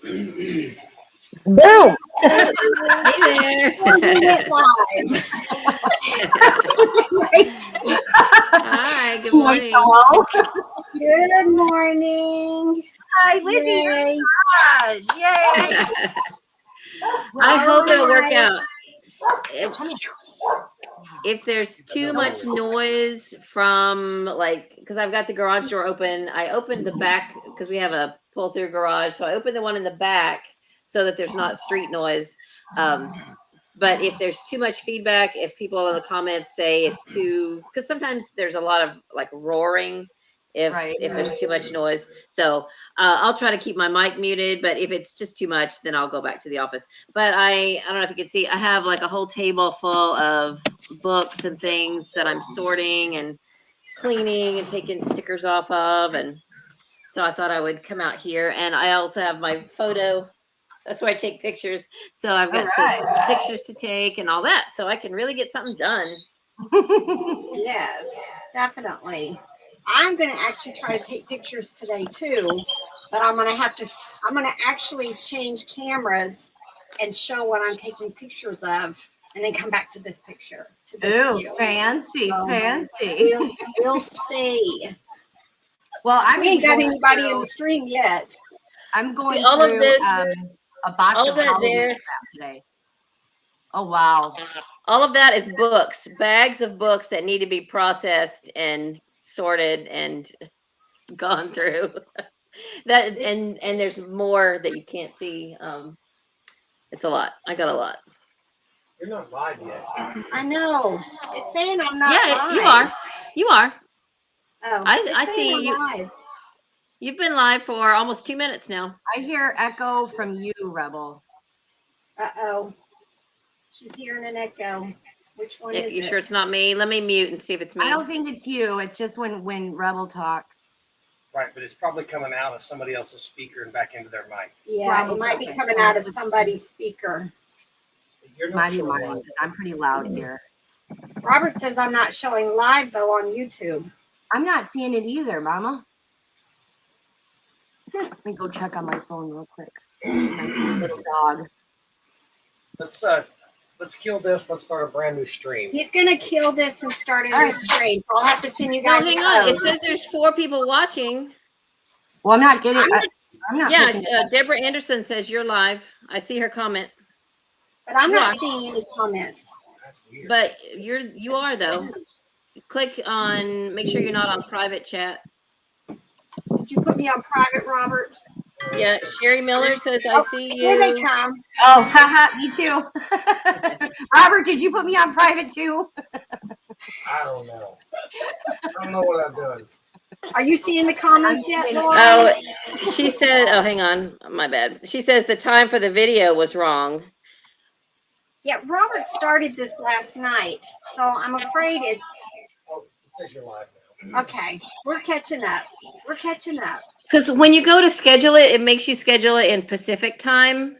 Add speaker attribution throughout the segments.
Speaker 1: Boom!
Speaker 2: Hey there.
Speaker 3: We're doing it live.
Speaker 2: Hi, good morning.
Speaker 1: Hello.
Speaker 3: Good morning.
Speaker 1: Hi, Lizzie.
Speaker 3: Yay.
Speaker 1: Yay.
Speaker 2: I hope it'll work
Speaker 3: Alright.
Speaker 2: out. If there's too much noise from because I've got the garage door open, I opened the back because we have a pull-through garage. So I opened the one in the back so that there's not street noise. But if there's too much feedback, if people in the comments say it's too, because sometimes there's a lot of roaring if there's too much noise. So I'll try to keep my mic muted, but if it's just too much, then I'll go back to the office. But I don't know if you can see, I have a whole table full of books and things that I'm sorting and cleaning and taking stickers off of. And so I thought I would come out here. And I also have my photo. That's where I take pictures. So I've got some pictures to take and all that. So I can really get something done.
Speaker 3: Yes, definitely. I'm going to actually try to take pictures today too, but I'm going to actually change cameras and show what I'm taking pictures of and then come back to this picture. To this view.
Speaker 1: Fancy, fancy.
Speaker 3: We'll see.
Speaker 1: Well,
Speaker 3: We ain't got anybody in the stream yet.
Speaker 1: I'm going
Speaker 2: all
Speaker 1: through
Speaker 2: of this,
Speaker 1: a box
Speaker 2: all
Speaker 1: of
Speaker 2: that
Speaker 1: Halloween
Speaker 2: there
Speaker 1: crap today. Oh, wow.
Speaker 2: All of that is books, bags of books that need to be processed and sorted and gone through. And there's more that you can't see. It's a lot. I got a lot.
Speaker 4: You're not live yet.
Speaker 3: I know. It's saying I'm not live.
Speaker 2: You are. You are.
Speaker 3: Oh,
Speaker 2: I see
Speaker 3: I'm
Speaker 2: you.
Speaker 3: live.
Speaker 2: You've been live for almost 2 minutes now.
Speaker 1: I hear echo from you, Rebel.
Speaker 3: Uh-oh. She's hearing an echo. Which one is it?
Speaker 2: You sure it's not me? Let me mute and see if it's me.
Speaker 1: I don't think it's you. It's just when Rebel talks.
Speaker 4: Right, but it's probably coming out of somebody else's speaker and back into their mic.
Speaker 3: Yeah, it might be coming out of somebody's speaker.
Speaker 4: You're not sure
Speaker 1: mine. I'm pretty loud here.
Speaker 3: Robert says I'm not showing live, though, on YouTube.
Speaker 1: I'm not seeing it either, Mama. Let me go check on my phone real quick. My little dog.
Speaker 4: Let's kill this. Let's start a brand new stream.
Speaker 3: He's gonna kill this and start a new stream. So I'll have to send you guys.
Speaker 2: Hang on. It says there's 4 people watching.
Speaker 1: Well, I'm not getting. I'm not.
Speaker 2: Yeah, Deborah Anderson says you're live. I see her comment.
Speaker 3: But I'm not seeing any comments.
Speaker 4: That's weird.
Speaker 2: But you are though. Click on. Make sure you're not on private chat.
Speaker 3: Did you put me on private, Robert?
Speaker 2: Yeah, Sherry Miller says I see you.
Speaker 3: Here they come.
Speaker 1: Oh, haha, me too. Robert, did you put me on private too?
Speaker 4: I don't know. I don't know what I'm doing.
Speaker 3: Are you seeing the comments yet, Laura?
Speaker 2: Oh, she said. Oh, hang on. My bad. She says the time for the video was wrong.
Speaker 3: Yeah, Robert started this last night, so I'm afraid it's.
Speaker 4: Oh, it says you're live now.
Speaker 3: Okay, we're catching up. We're catching up.
Speaker 2: Because when you go to schedule it, it makes you schedule it in Pacific time.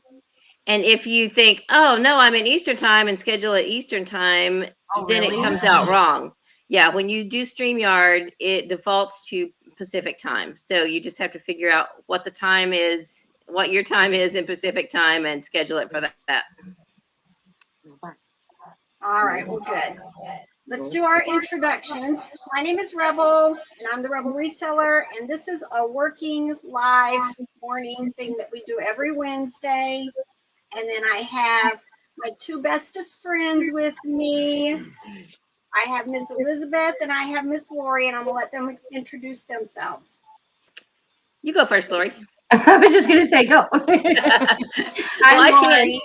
Speaker 2: And if you think, oh, no, I'm in Eastern time and schedule it Eastern time, then it comes out wrong. Yeah, when you do StreamYard, it defaults to Pacific time. So you just have to figure out what the time is, what your time is in Pacific time and schedule it for that.
Speaker 3: All right, well, good. Let's do our introductions. My name is Rebel, and I'm the Rebel Reseller, and this is a working live morning thing that we do every Wednesday. And then I have my 2 bestest friends with me. I have Miss Elizabeth, and I have Miss Lori, and I'm going to let them introduce themselves.
Speaker 2: You go first, Lori.
Speaker 1: I was just going to say, go. I'm Lori.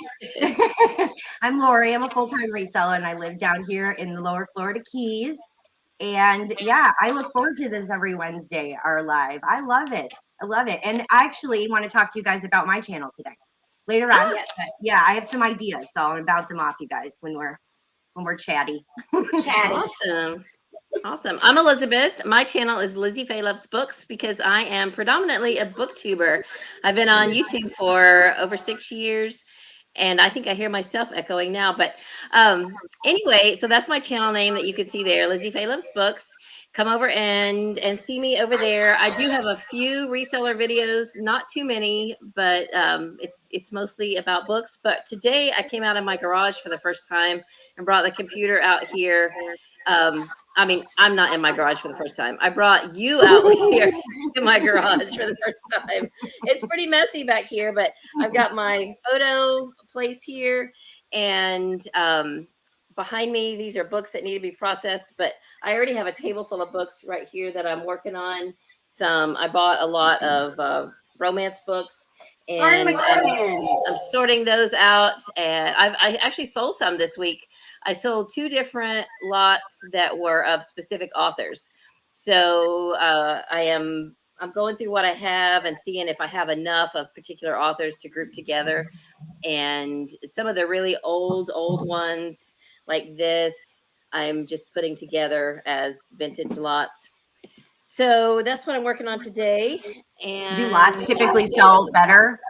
Speaker 1: I'm Lori. I'm a full-time reseller, and I live down here in the lower Florida Keys. And yeah, I look forward to this every Wednesday, our live. I love it. I love it. And I actually want to talk to you guys about my channel today. Later on. Yeah, I have some ideas, so I'm going to bounce them off you guys when we're chatty.
Speaker 2: Awesome. I'm Elizabeth. My channel is Lizzie Faye Loves Books because I am predominantly a booktuber. I've been on YouTube for over 6 years, and I think I hear myself echoing now. But anyway, so that's my channel name that you can see there, Lizzie Faye Loves Books. come over and see me over there. I do have a few reseller videos, not too many, but it's mostly about books. But today I came out of my garage for the first time and brought the computer out here. I mean, I'm not in my garage for the first time. I brought you out here to my garage for the first time. It's pretty messy back here, but I've got my photo place here, and behind me, these are books that need to be processed, but I already have a table full of books right here that I'm working on. I bought a lot of romance books, and I'm sorting those out. And I actually sold some this week. I sold 2 different lots that were of specific authors. So I'm going through what I have and seeing if I have enough of particular authors to group together. And some of the really old ones like this, I'm just putting together as vintage lots. So that's what I'm working on today. And
Speaker 1: do lots typically sell better?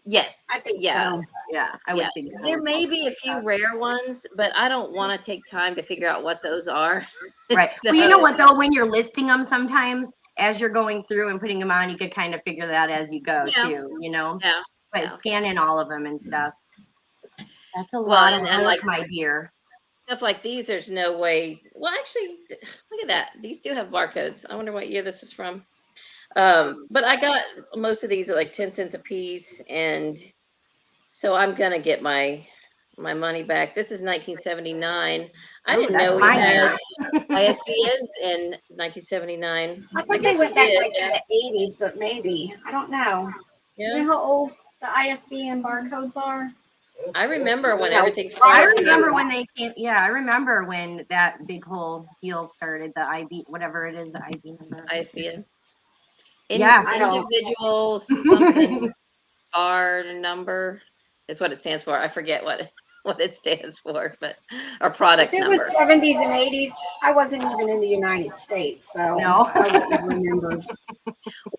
Speaker 2: Yes.
Speaker 3: I think
Speaker 2: yeah.
Speaker 3: so.
Speaker 1: Yeah, I would think so.
Speaker 2: There may be a few rare ones, but I don't want to take time to figure out what those are.
Speaker 1: Right.
Speaker 2: So,
Speaker 1: Well, you know what though, when you're listing them, sometimes as you're going through and putting them on, you could kind of figure that as you go too. You know.
Speaker 2: Yeah.
Speaker 1: But scan in all of them and stuff. That's a lot of work, like my dear.
Speaker 2: Stuff like these, there's no way. Well, actually, look at that. These do have barcodes. I wonder what year this is from. But I got most of these at like 10 cents a piece, and so I'm gonna get my money back. This is 1979. I didn't know we had ISBNs in 1979.
Speaker 3: I thought they went back like to the 80s, but maybe. I don't know.
Speaker 2: Yeah.
Speaker 3: You know how old the ISBN barcodes are?
Speaker 2: I remember when everything started.
Speaker 1: I remember when they came. Yeah, I remember when that big whole deal started. The IB, whatever it is, the IB number.
Speaker 2: ISBN.
Speaker 3: Individual
Speaker 2: something bar number is what it stands for. I forget what it stands for, but our product number.
Speaker 3: It was 70s and 80s. I wasn't even in the United States, so
Speaker 1: no.
Speaker 3: I wouldn't remember.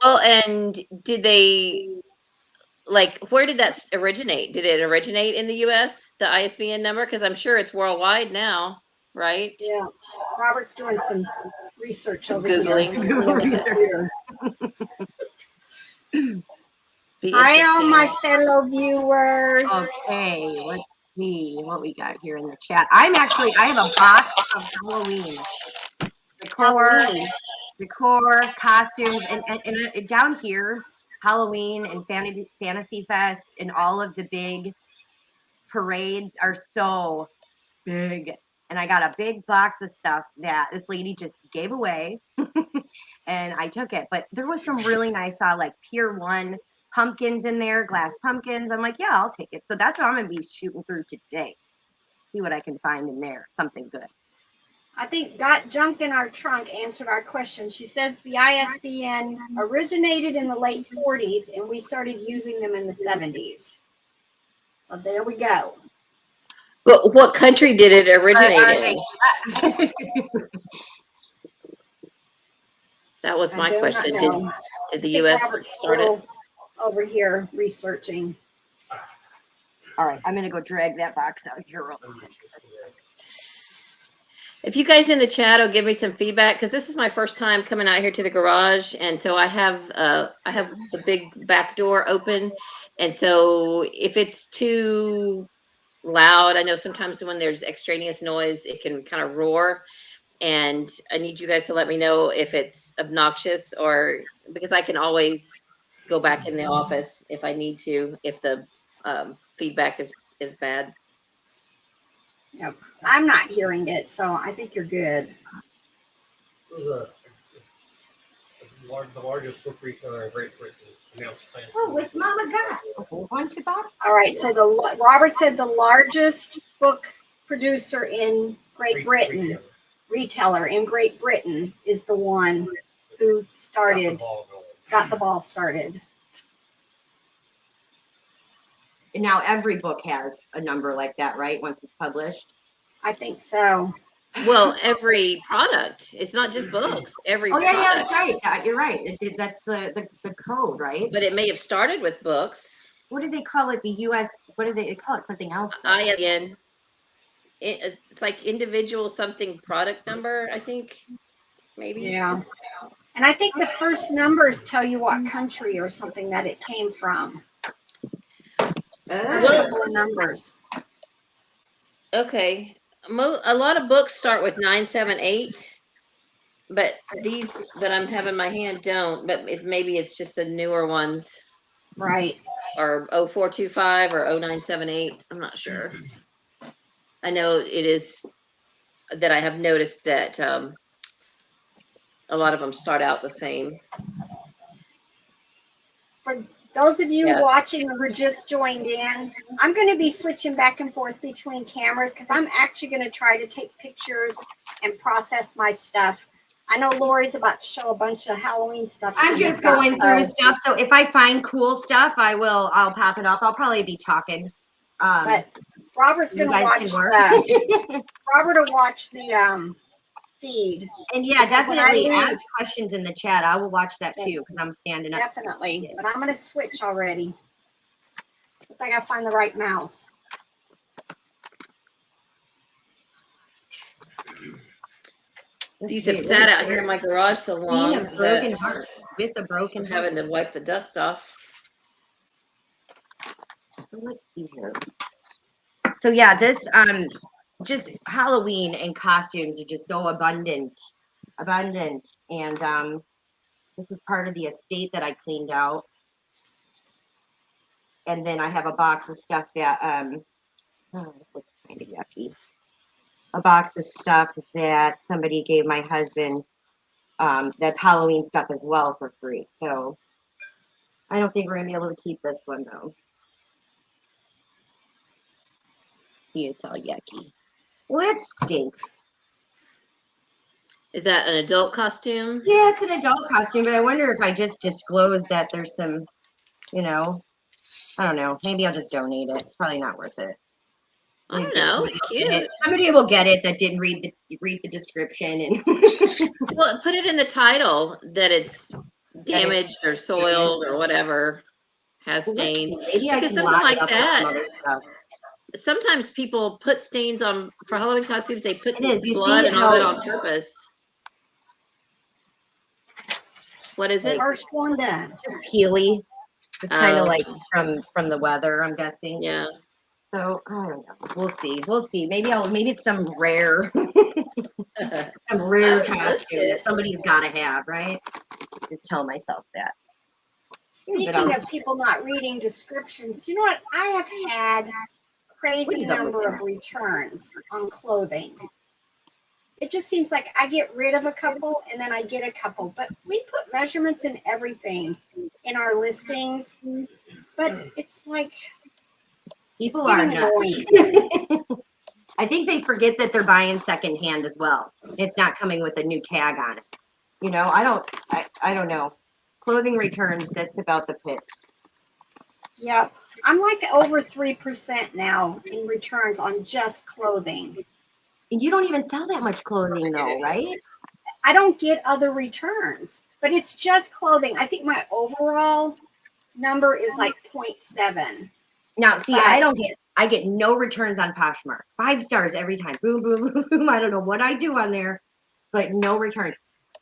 Speaker 2: Well, and did they, like, where did that originate? Did it originate in the U.S., the ISBN number? Because I'm sure it's worldwide now, right?
Speaker 3: Yeah. Robert's doing some research over
Speaker 2: here.
Speaker 3: Hi, all my fellow viewers.
Speaker 1: Okay, let's see what we got here in the chat. I have a box of Halloween decor, costumes, and down here, Halloween and Fantasy Fest and all of the big parades are so big. And I got a big box of stuff that this lady just gave away. And I took it. But there was some really nice, like Pier 1 pumpkins in there, glass pumpkins. I'm like, yeah, I'll take it. So that's what I'm going to be shooting through today. See what I can find in there. Something good.
Speaker 3: I think Got Junk in Our Trunk answered our question. She says the ISBN originated in the late 40s and we started using them in the 70s. So there we go.
Speaker 2: But what country did it originate in? That was my question. Did the U.S. start it?
Speaker 3: Over here researching.
Speaker 1: All right, I'm going to go drag that box out here.
Speaker 2: If you guys in the chat will give me some feedback, because this is my first time coming out here to the garage, and so I have the big back door open, and so if it's too loud, I know sometimes when there's extraneous noise, it can kind of roar, and I need you guys to let me know if it's obnoxious, or because I can always go back in the office if I need to, if the feedback is bad.
Speaker 3: Yep. I'm not hearing it, so I think you're good.
Speaker 4: It was the largest book retailer in Great Britain announced plans.
Speaker 1: Oh, what's Mama got? A whole bunch of boxes.
Speaker 3: All right, so Robert said the largest book producer in Great Britain, retailer in Great Britain, is the one who got the ball started.
Speaker 1: And now every book has a number like that, right? Once it's published.
Speaker 3: I think so.
Speaker 2: Well, every product. It's not just books. Every
Speaker 1: yeah,
Speaker 2: product.
Speaker 1: that's right. You're right. That's the code, right?
Speaker 2: But it may have started with books.
Speaker 1: What do they call it? The U.S. What do they call it? Something else?
Speaker 2: ISBN. It's like individual something product number, I think. maybe.
Speaker 3: Yeah. And I think the first numbers tell you what country or something that it came from. First
Speaker 2: Well,
Speaker 3: couple of numbers.
Speaker 2: okay. A lot of books start with 978, but these that I'm having in my hand don't. But if maybe it's just the newer ones,
Speaker 3: Right.
Speaker 2: or 0425 or 0978. I'm not sure. I know it is that I have noticed that a lot of them start out the same.
Speaker 3: For those of you
Speaker 2: Yeah.
Speaker 3: watching who just joined in, I'm going to be switching back and forth between cameras because I'm actually going to try to take pictures and process my stuff. I know Lori's about to show a bunch of Halloween stuff.
Speaker 1: I'm just going through stuff. So if I find cool stuff, I'll pop it up. I'll probably be talking.
Speaker 3: But Robert's going to watch Robert will watch the feed.
Speaker 1: And yeah, definitely ask questions in the chat. I will watch that too because I'm standing up.
Speaker 3: Definitely. But I'm going to switch already. I got to find the right mouse.
Speaker 2: These have sat out here in my garage so long
Speaker 1: with a broken heart.
Speaker 2: Having to wipe the dust off.
Speaker 1: Let's see here. So yeah, this just Halloween and costumes are just so abundant, and this is part of the estate that I cleaned out. And then I have a box of stuff that this looks kind of yucky. A box of stuff that somebody gave my husband. That's Halloween stuff as well for free. So I don't think we're gonna be able to keep this one though. It's all yucky. Well, it stinks.
Speaker 2: Is that an adult costume?
Speaker 1: Yeah, it's an adult costume, but I wonder if I just disclose that there's some, I don't know. Maybe I'll just donate it. It's probably not worth it.
Speaker 2: I don't know. It's cute.
Speaker 1: Somebody will get it that didn't read the description and
Speaker 2: well, put it in the title that it's damaged or soiled or whatever, has stains. Because something like that. Sometimes people put stains on for Halloween costumes. They put blood and all that on purpose. What is it?
Speaker 3: First one done.
Speaker 1: Just peely. It's kind of like from the weather, I'm guessing.
Speaker 2: Yeah.
Speaker 1: So I don't know. We'll see. Maybe it's some rare costume that somebody's gotta have, right? Just tell myself that.
Speaker 3: Speaking of people not reading descriptions, you know what? I have had crazy number of returns on clothing. It just seems like I get rid of a couple and then I get a couple, but we put measurements in everything in our listings, but it's like
Speaker 1: people are nuts. I think they forget that they're buying secondhand as well. It's not coming with a new tag on it. I don't know. Clothing returns, that's about the pits.
Speaker 3: Yep. I'm like over 3% now in returns on just clothing.
Speaker 1: And you don't even sell that much clothing though, right?
Speaker 3: I don't get other returns, but it's just clothing. I think my overall number is like 0.7.
Speaker 1: Now, see, I get no returns on Poshmark. 5 stars every time. Boom, boom, boom, boom. I don't know what I do on there, but no returns.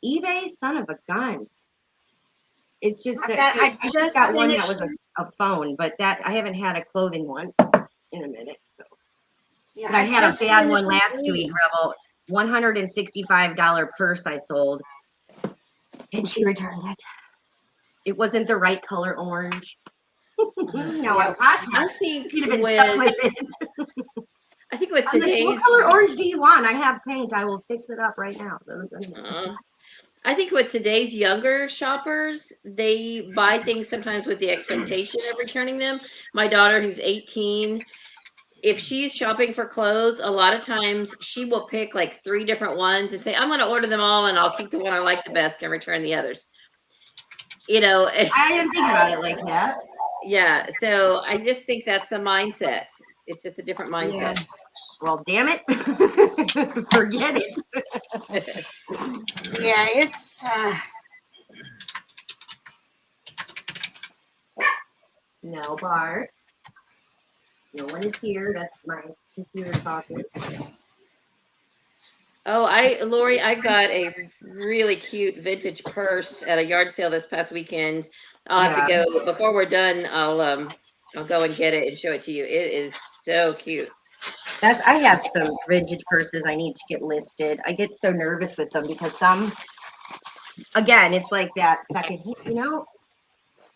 Speaker 1: eBay, son of a gun. It's just that I just got one that was a phone, but that I haven't had a clothing one in a minute. So. Yeah, I had a bad one last week, Rebel. $165 purse I sold, and she returned it. It wasn't the right color orange. No,
Speaker 2: I think with today's
Speaker 1: what color orange do you want? I have paint. I will fix it up right now.
Speaker 2: I think with today's younger shoppers, they buy things sometimes with the expectation of returning them. My daughter, who's 18, if she's shopping for clothes, a lot of times she will pick like 3 different ones and say, I'm going to order them all and I'll keep the one I like the best and return the others. I
Speaker 1: didn't think about it like that.
Speaker 2: Yeah. So I just think that's the mindset. It's just a different mindset.
Speaker 1: Yeah. Well, damn it. Forget it.
Speaker 3: Yeah, it's
Speaker 1: no, Bart. No one is here. That's my computer talking.
Speaker 2: Oh, Lori, I got a really cute vintage purse at a yard sale this past weekend. I'll have to
Speaker 1: Yeah.
Speaker 2: go before we're done. I'll go and get it and show it to you. It is so cute.
Speaker 1: I have some vintage purses I need to get listed. I get so nervous with them because again, it's like that second hit,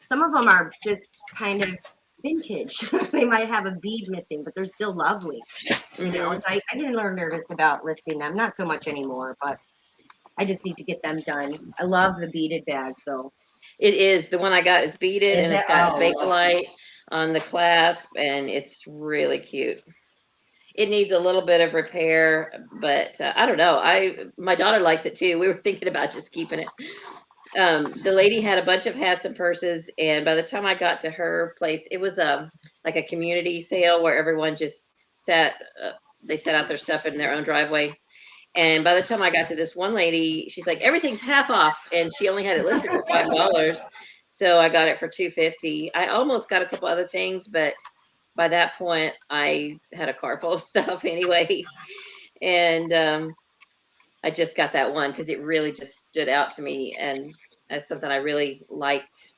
Speaker 1: some of them are just kind of vintage. They might have a bead missing, but they're still lovely.
Speaker 2: Mhm.
Speaker 1: So I get a little nervous about listing them. Not so much anymore, but I just need to get them done. I love the beaded bags though.
Speaker 2: It is. The one I got is beaded
Speaker 1: Is
Speaker 2: and
Speaker 1: it?
Speaker 2: it's got
Speaker 1: Oh,
Speaker 2: Bakelite on the clasp, and it's really cute. It needs a little bit of repair, but I don't know. My daughter likes it too. We were thinking about just keeping it. The lady had a bunch of hats and purses, and by the time I got to her place, it was like a community sale where everyone just sat. They set out their stuff in their own driveway. And by the time I got to this one lady, she's like, everything's half off, and she only had it listed for $5. So I got it for $2.50. I almost got a couple other things, but by that point, I had a car full of stuff anyway, and I just got that one because it really just stood out to me, and as something I really liked.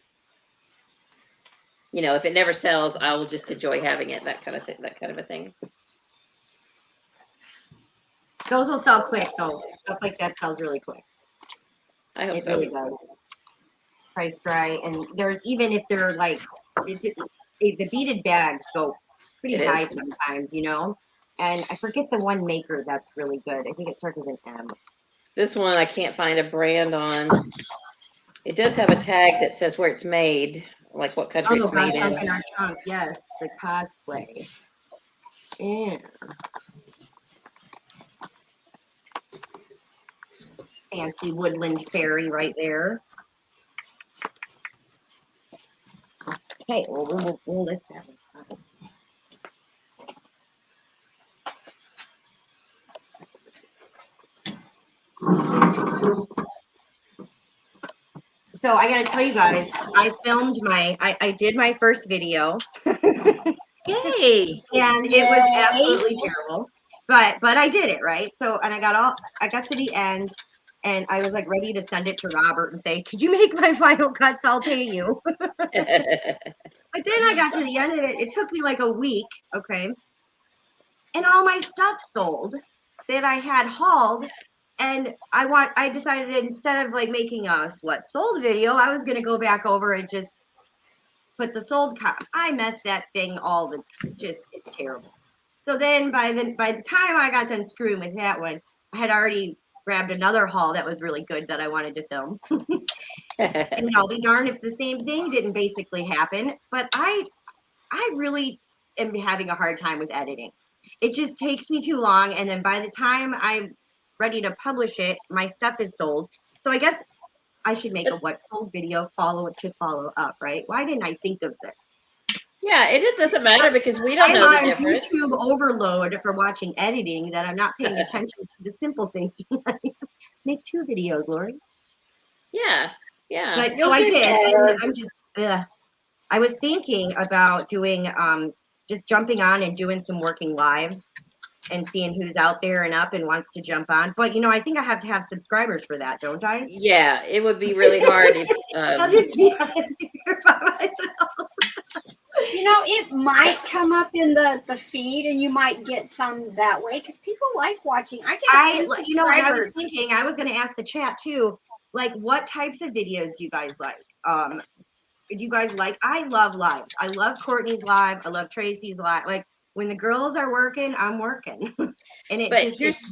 Speaker 2: If it never sells, I will just enjoy having it. That kind of thing. That kind of a thing.
Speaker 1: those will sell quick though. Stuff like that sells really quick.
Speaker 2: I hope
Speaker 1: It
Speaker 2: so.
Speaker 1: really does. Priced right, and there's even if they're like the beaded bags go pretty
Speaker 2: It
Speaker 1: high
Speaker 2: is.
Speaker 1: sometimes, And I forget the one maker that's really good. I think it starts with an M.
Speaker 2: This one I can't find a brand on. It does have a tag that says where it's made, like what country
Speaker 1: Oh,
Speaker 2: it's made
Speaker 1: Chunk
Speaker 2: in.
Speaker 1: in our trunk. Yes, the cosplay. Yeah. Fancy woodland fairy right there. Okay, well, we'll list that one. So I gotta tell you guys, I did my first video.
Speaker 2: Yay!
Speaker 1: And it was absolutely terrible. But I did it, right? So and I got to the end and I was like ready to send it to Robert and say, could you make my final cuts? I'll pay you. But then I got to the end of it. It took me like a week, okay. And all my stuff sold that I had hauled. And I decided instead of like making a what sold video, I was gonna go back over and just put the sold I messed that thing it's terrible. So then by the time I got done screwing with that one, I had already grabbed another haul that was really good that I wanted to film. And I'll be darned if the same thing didn't basically happen. But I really am having a hard time with editing. It just takes me too long. And then by the time I'm ready to publish it, my stuff is sold. So I guess I should make a what sold video, follow up, right? Why didn't I think of this?
Speaker 2: Yeah, it doesn't matter because we don't
Speaker 1: I'm
Speaker 2: know the
Speaker 1: on
Speaker 2: difference.
Speaker 1: YouTube overload for watching editing that I'm not paying attention to the simple things. Make 2 videos, Lori.
Speaker 2: Yeah, yeah.
Speaker 1: But so I did. And I'm just, I was thinking about doing, just jumping on and doing some working lives and seeing who's out there and up and wants to jump on. But I think I have to have subscribers for that, don't I?
Speaker 2: Yeah, it would be really hard if
Speaker 1: I'll just be on here by myself.
Speaker 3: It might come up in the feed and you might get some that way because people like watching. I get a few subscribers.
Speaker 1: I was thinking, I was going to ask the chat too, like what types of videos do you guys like? Do you guys like, I love lives. I love Courtney's live. I love Tracy's live. Like when the girls are working, I'm working. And it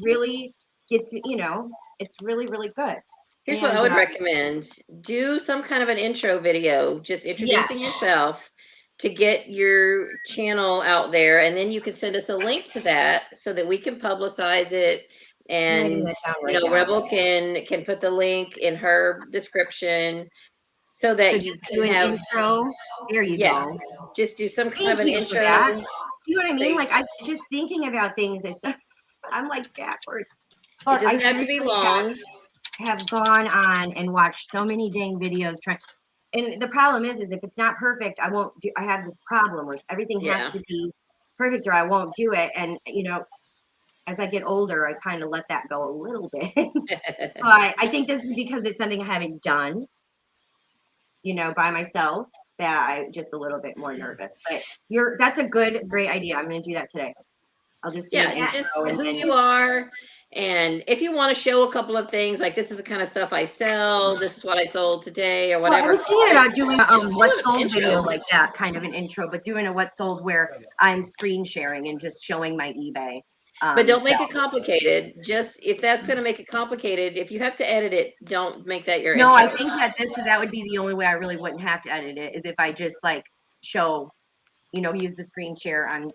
Speaker 1: really gets, it's really, really good.
Speaker 2: Here's what I would recommend. Do some kind of an intro video, just introducing yourself to get your channel out there. And then you can send us a link to that so that we can publicize it. And, Rebel can put the link in her description so that you can have
Speaker 1: an intro. There you go.
Speaker 2: Just do some kind of an intro.
Speaker 1: Do you know what I mean? Like I just thinking about things. I'm like backwards.
Speaker 2: It doesn't have to be long.
Speaker 1: Have gone on and watched so many dang videos and the problem is if it's not perfect, I won't do. I have this problem where everything has to be perfect or I won't do it. And as I get older, I kind of let that go a little bit. But I think this is because it's something I haven't done, by myself, that I'm just a little bit more nervous. But that's a great idea. I'm going to do that today. I'll just do an
Speaker 2: Yeah, just
Speaker 1: intro
Speaker 2: who
Speaker 1: and
Speaker 2: you are. And if you want to show a couple of things, like this is the kind of stuff I sell, this is what I sold today or
Speaker 1: Well, I
Speaker 2: whatever.
Speaker 1: was thinking about doing
Speaker 2: Just do
Speaker 1: what
Speaker 2: an
Speaker 1: sold
Speaker 2: intro.
Speaker 1: video like that, kind of an intro, but doing a what sold where I'm screen sharing and just showing my eBay.
Speaker 2: But don't make
Speaker 1: stuff.
Speaker 2: it complicated. Just if that's going to make it complicated, if you have to edit it, don't make that your
Speaker 1: No,
Speaker 2: intro.
Speaker 1: I think that would be the only way I really wouldn't have to edit it, is if I just like show, use the screen share on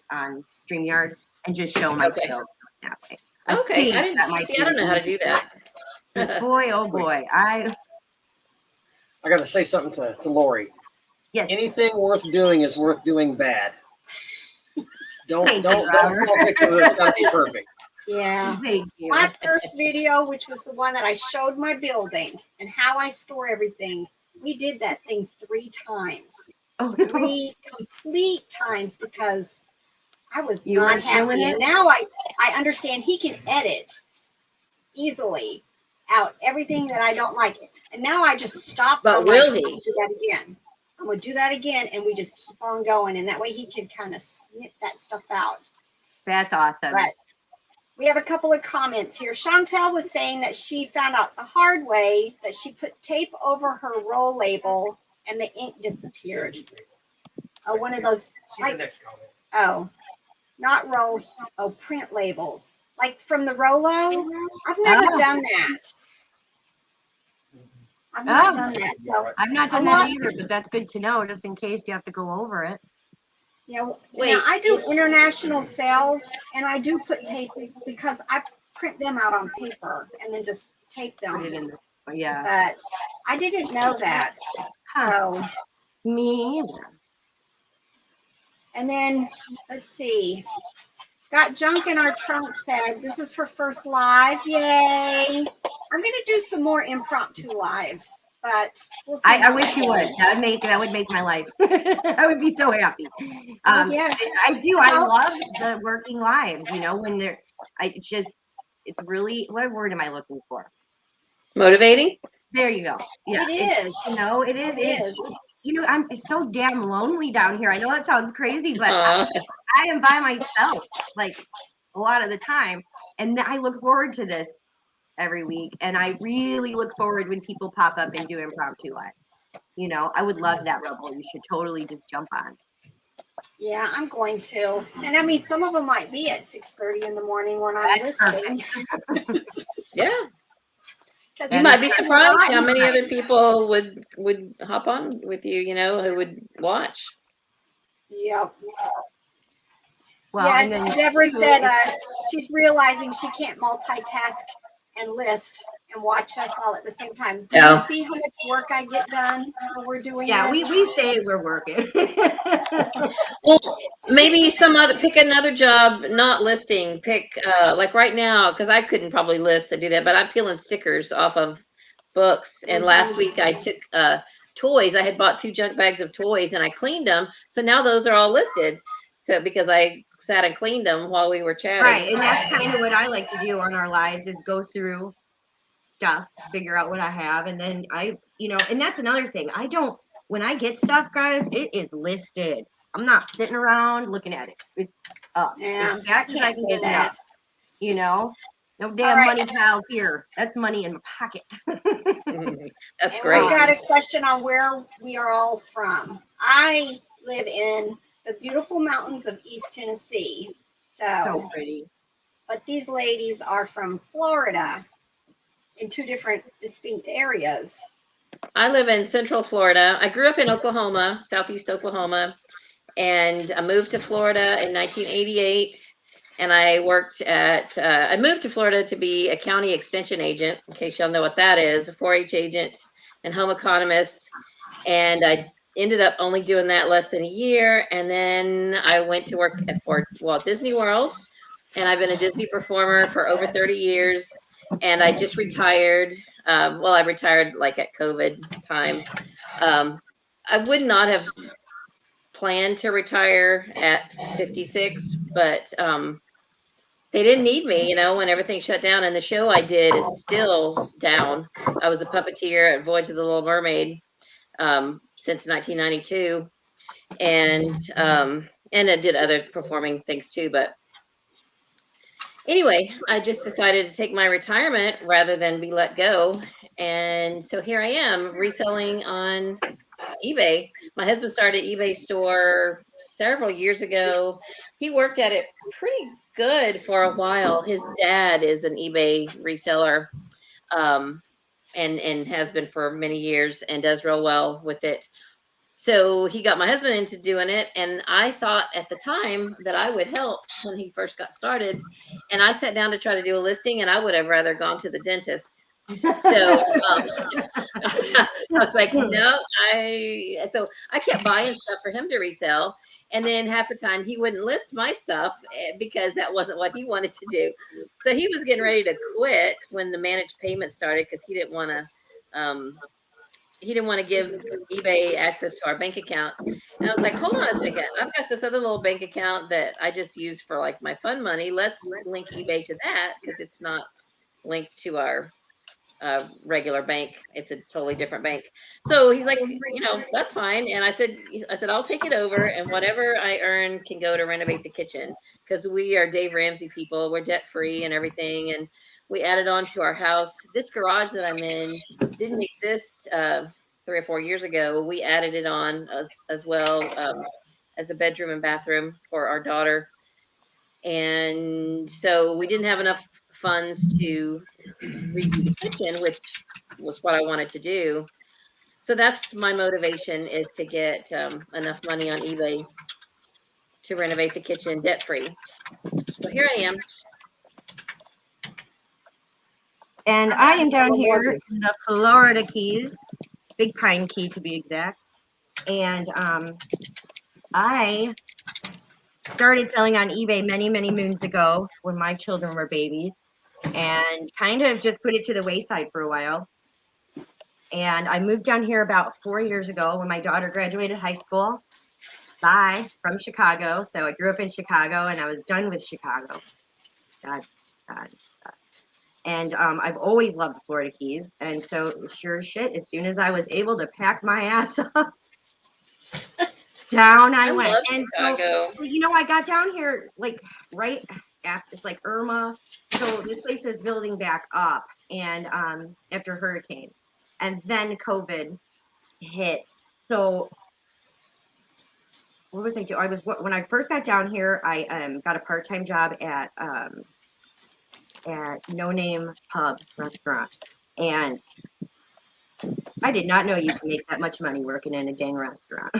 Speaker 1: StreamYard and just show my skills that way.
Speaker 2: Okay, I don't know how to do that.
Speaker 1: Boy, oh boy, I
Speaker 4: got to say something to Lori.
Speaker 1: Yes.
Speaker 4: Anything worth doing is worth doing bad. Don't fall victim to it's got to be perfect.
Speaker 3: Yeah.
Speaker 1: Thank you.
Speaker 3: My first video, which was the one that I showed my building and how I store everything, we did that thing 3 times.
Speaker 1: Oh, no.
Speaker 3: 3 complete times, because I was
Speaker 1: You
Speaker 3: not
Speaker 1: weren't doing
Speaker 3: happy.
Speaker 1: it?
Speaker 3: And now I understand he can edit easily out everything that I don't like. And now I just stop.
Speaker 2: But
Speaker 3: I'm
Speaker 2: will
Speaker 3: like,
Speaker 2: he?
Speaker 3: I'm gonna do that again. I'm going to do that again. And we just keep on going. And that way he can kind of snip that stuff out.
Speaker 1: That's awesome.
Speaker 3: But we have a couple of comments here. Chantel was saying that she found out the hard way that she put tape over her roll label and the ink disappeared. Oh, one of those.
Speaker 4: See the next comment.
Speaker 3: Oh, not roll. Oh, print labels. Like from the Rolo. I've never done that. I've not done that. So
Speaker 1: I've not done that either, but that's good to know, just in case you have to go over it.
Speaker 3: yeah, now I do international sales, and I do put tape because I print them out on paper and then just tape them.
Speaker 1: Put it in yeah.
Speaker 3: But I didn't know that. So
Speaker 1: me either.
Speaker 3: And then let's see. Got junk in our trunk said this is her first live. Yay! I'm gonna do some more impromptu lives, but we'll see.
Speaker 1: I wish you would. That would make my life. I would be so happy.
Speaker 3: Yeah.
Speaker 1: I do. I love the working lives. When they're. It's really. What word am I looking for?
Speaker 2: Motivating.
Speaker 1: There you go. Yeah.
Speaker 3: It is.
Speaker 1: It is. I'm so damn lonely down here. I know that sounds crazy, but I am by myself like a lot of the time, and I look forward to this every week, and I really look forward when people pop up and do impromptu lives. I would love that, Rebel. You should totally just jump on.
Speaker 3: Yeah, I'm going to. And I mean, some of them might be at 6:30 in the morning when I'm listening.
Speaker 2: Yeah. You might be surprised how many other people would hop on with you, who would watch.
Speaker 3: Yep.
Speaker 1: Well,
Speaker 3: yeah,
Speaker 1: and then
Speaker 3: Deborah said she's realizing she can't multitask and list and watch us all at the same time. Do you see how much work I get done when we're doing this?
Speaker 1: we say we're working.
Speaker 2: Well, maybe pick another job, not listing. Pick like right now, because I couldn't probably list to do that, but I'm peeling stickers off of books. And last week I took toys. I had bought 2 junk bags of toys and I cleaned them. So now those are all listed. So because I sat and cleaned them while we were chatting.
Speaker 1: Right. And that's kind of what I like to do on our lives, is go through stuff, figure out what I have. And then and that's another thing. When I get stuff, guys, it is listed. I'm not sitting around looking at it. It's up.
Speaker 3: Yeah,
Speaker 1: I can get that. No damn money piles here. That's money in my pocket.
Speaker 2: That's great.
Speaker 3: We got a question on where we are all from. I live in the beautiful mountains of East Tennessee.
Speaker 1: So pretty.
Speaker 3: But these ladies are from Florida in 2 different distinct areas.
Speaker 2: I live in Central Florida. I grew up in Oklahoma, Southeast Oklahoma, and I moved to Florida in 1988. And I I moved to Florida to be a county extension agent, in case y'all know what that is, a 4-H agent and home economist. And I ended up only doing that less than a year. And then I went to work for Walt Disney World. And I've been a Disney performer for over 30 years. And I just retired. I retired like at COVID time. I would not have planned to retire at 56, but they didn't need me, when everything shut down. And the show I did is still down. I was a puppeteer at Voyage of the Little Mermaid since 1992, and I did other performing things too. But anyway, I just decided to take my retirement rather than be let go, and so here I am reselling on eBay. My husband started an eBay store several years ago. He worked at it pretty good for a while. His dad is an eBay reseller, and has been for many years and does real well with it. So he got my husband into doing it, and I thought at the time that I would help when he first got started. And I sat down to try to do a listing, and I would have rather gone to the dentist. So I was like, no, so I kept buying stuff for him to resell. And then half the time he wouldn't list my stuff because that wasn't what he wanted to do. So he was getting ready to quit when the managed payment started because he didn't want to give eBay access to our bank account. And I was like, hold on a second. I've got this other little bank account that I just use for like my fun money. Let's link eBay to that because it's not linked to our regular bank. It's a totally different bank. So he's like, that's fine. And I said, I'll take it over, and whatever I earn can go to renovate the kitchen because we are Dave Ramsey people. We're debt free and everything. And we added on to our house. This garage that I'm in didn't exist 3 or 4 years ago. We added it on as well as a bedroom and bathroom for our daughter. And so we didn't have enough funds to redo the kitchen, which was what I wanted to do. So that's my motivation, is to get enough money on eBay to renovate the kitchen debt free. So here I am.
Speaker 1: And I am down here in the Florida Keys, Big Pine Key to be exact. And I started selling on eBay many, many moons ago when my children were babies, and kind of just put it to the wayside for a while. And I moved down here about 4 years ago when my daughter graduated high school. From Chicago. So I grew up in Chicago, and I was done with Chicago. God. And I've always loved the Florida Keys. And so sure as shit, as soon as I was able to pack my ass up, down I went.
Speaker 2: Love
Speaker 1: and
Speaker 2: Chicago.
Speaker 1: So, I got down here like right after, it's like Irma. So this place is building back up, and after hurricane, and then COVID hit. So what was I doing? When I first got down here, I got a part-time job at No Name Pub restaurant, and I did not know you could make that much money working in a dang restaurant.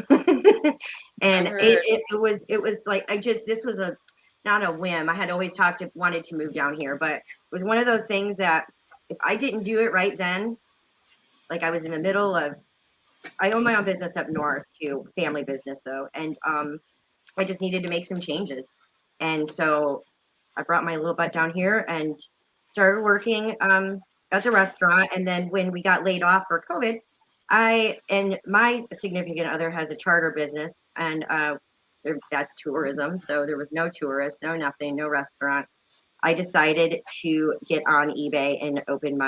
Speaker 1: And it was like, this was not a whim. I had always wanted to move down here, but it was one of those things that if I didn't do it right then, like I was in the middle of, I own my own business up north too, family business though. And I just needed to make some changes. And so I brought my little butt down here and started working at the restaurant. And then when we got laid off for COVID, and my significant other has a charter business, and that's tourism. So there was no tourists, no nothing, no restaurants. I decided to get on eBay and open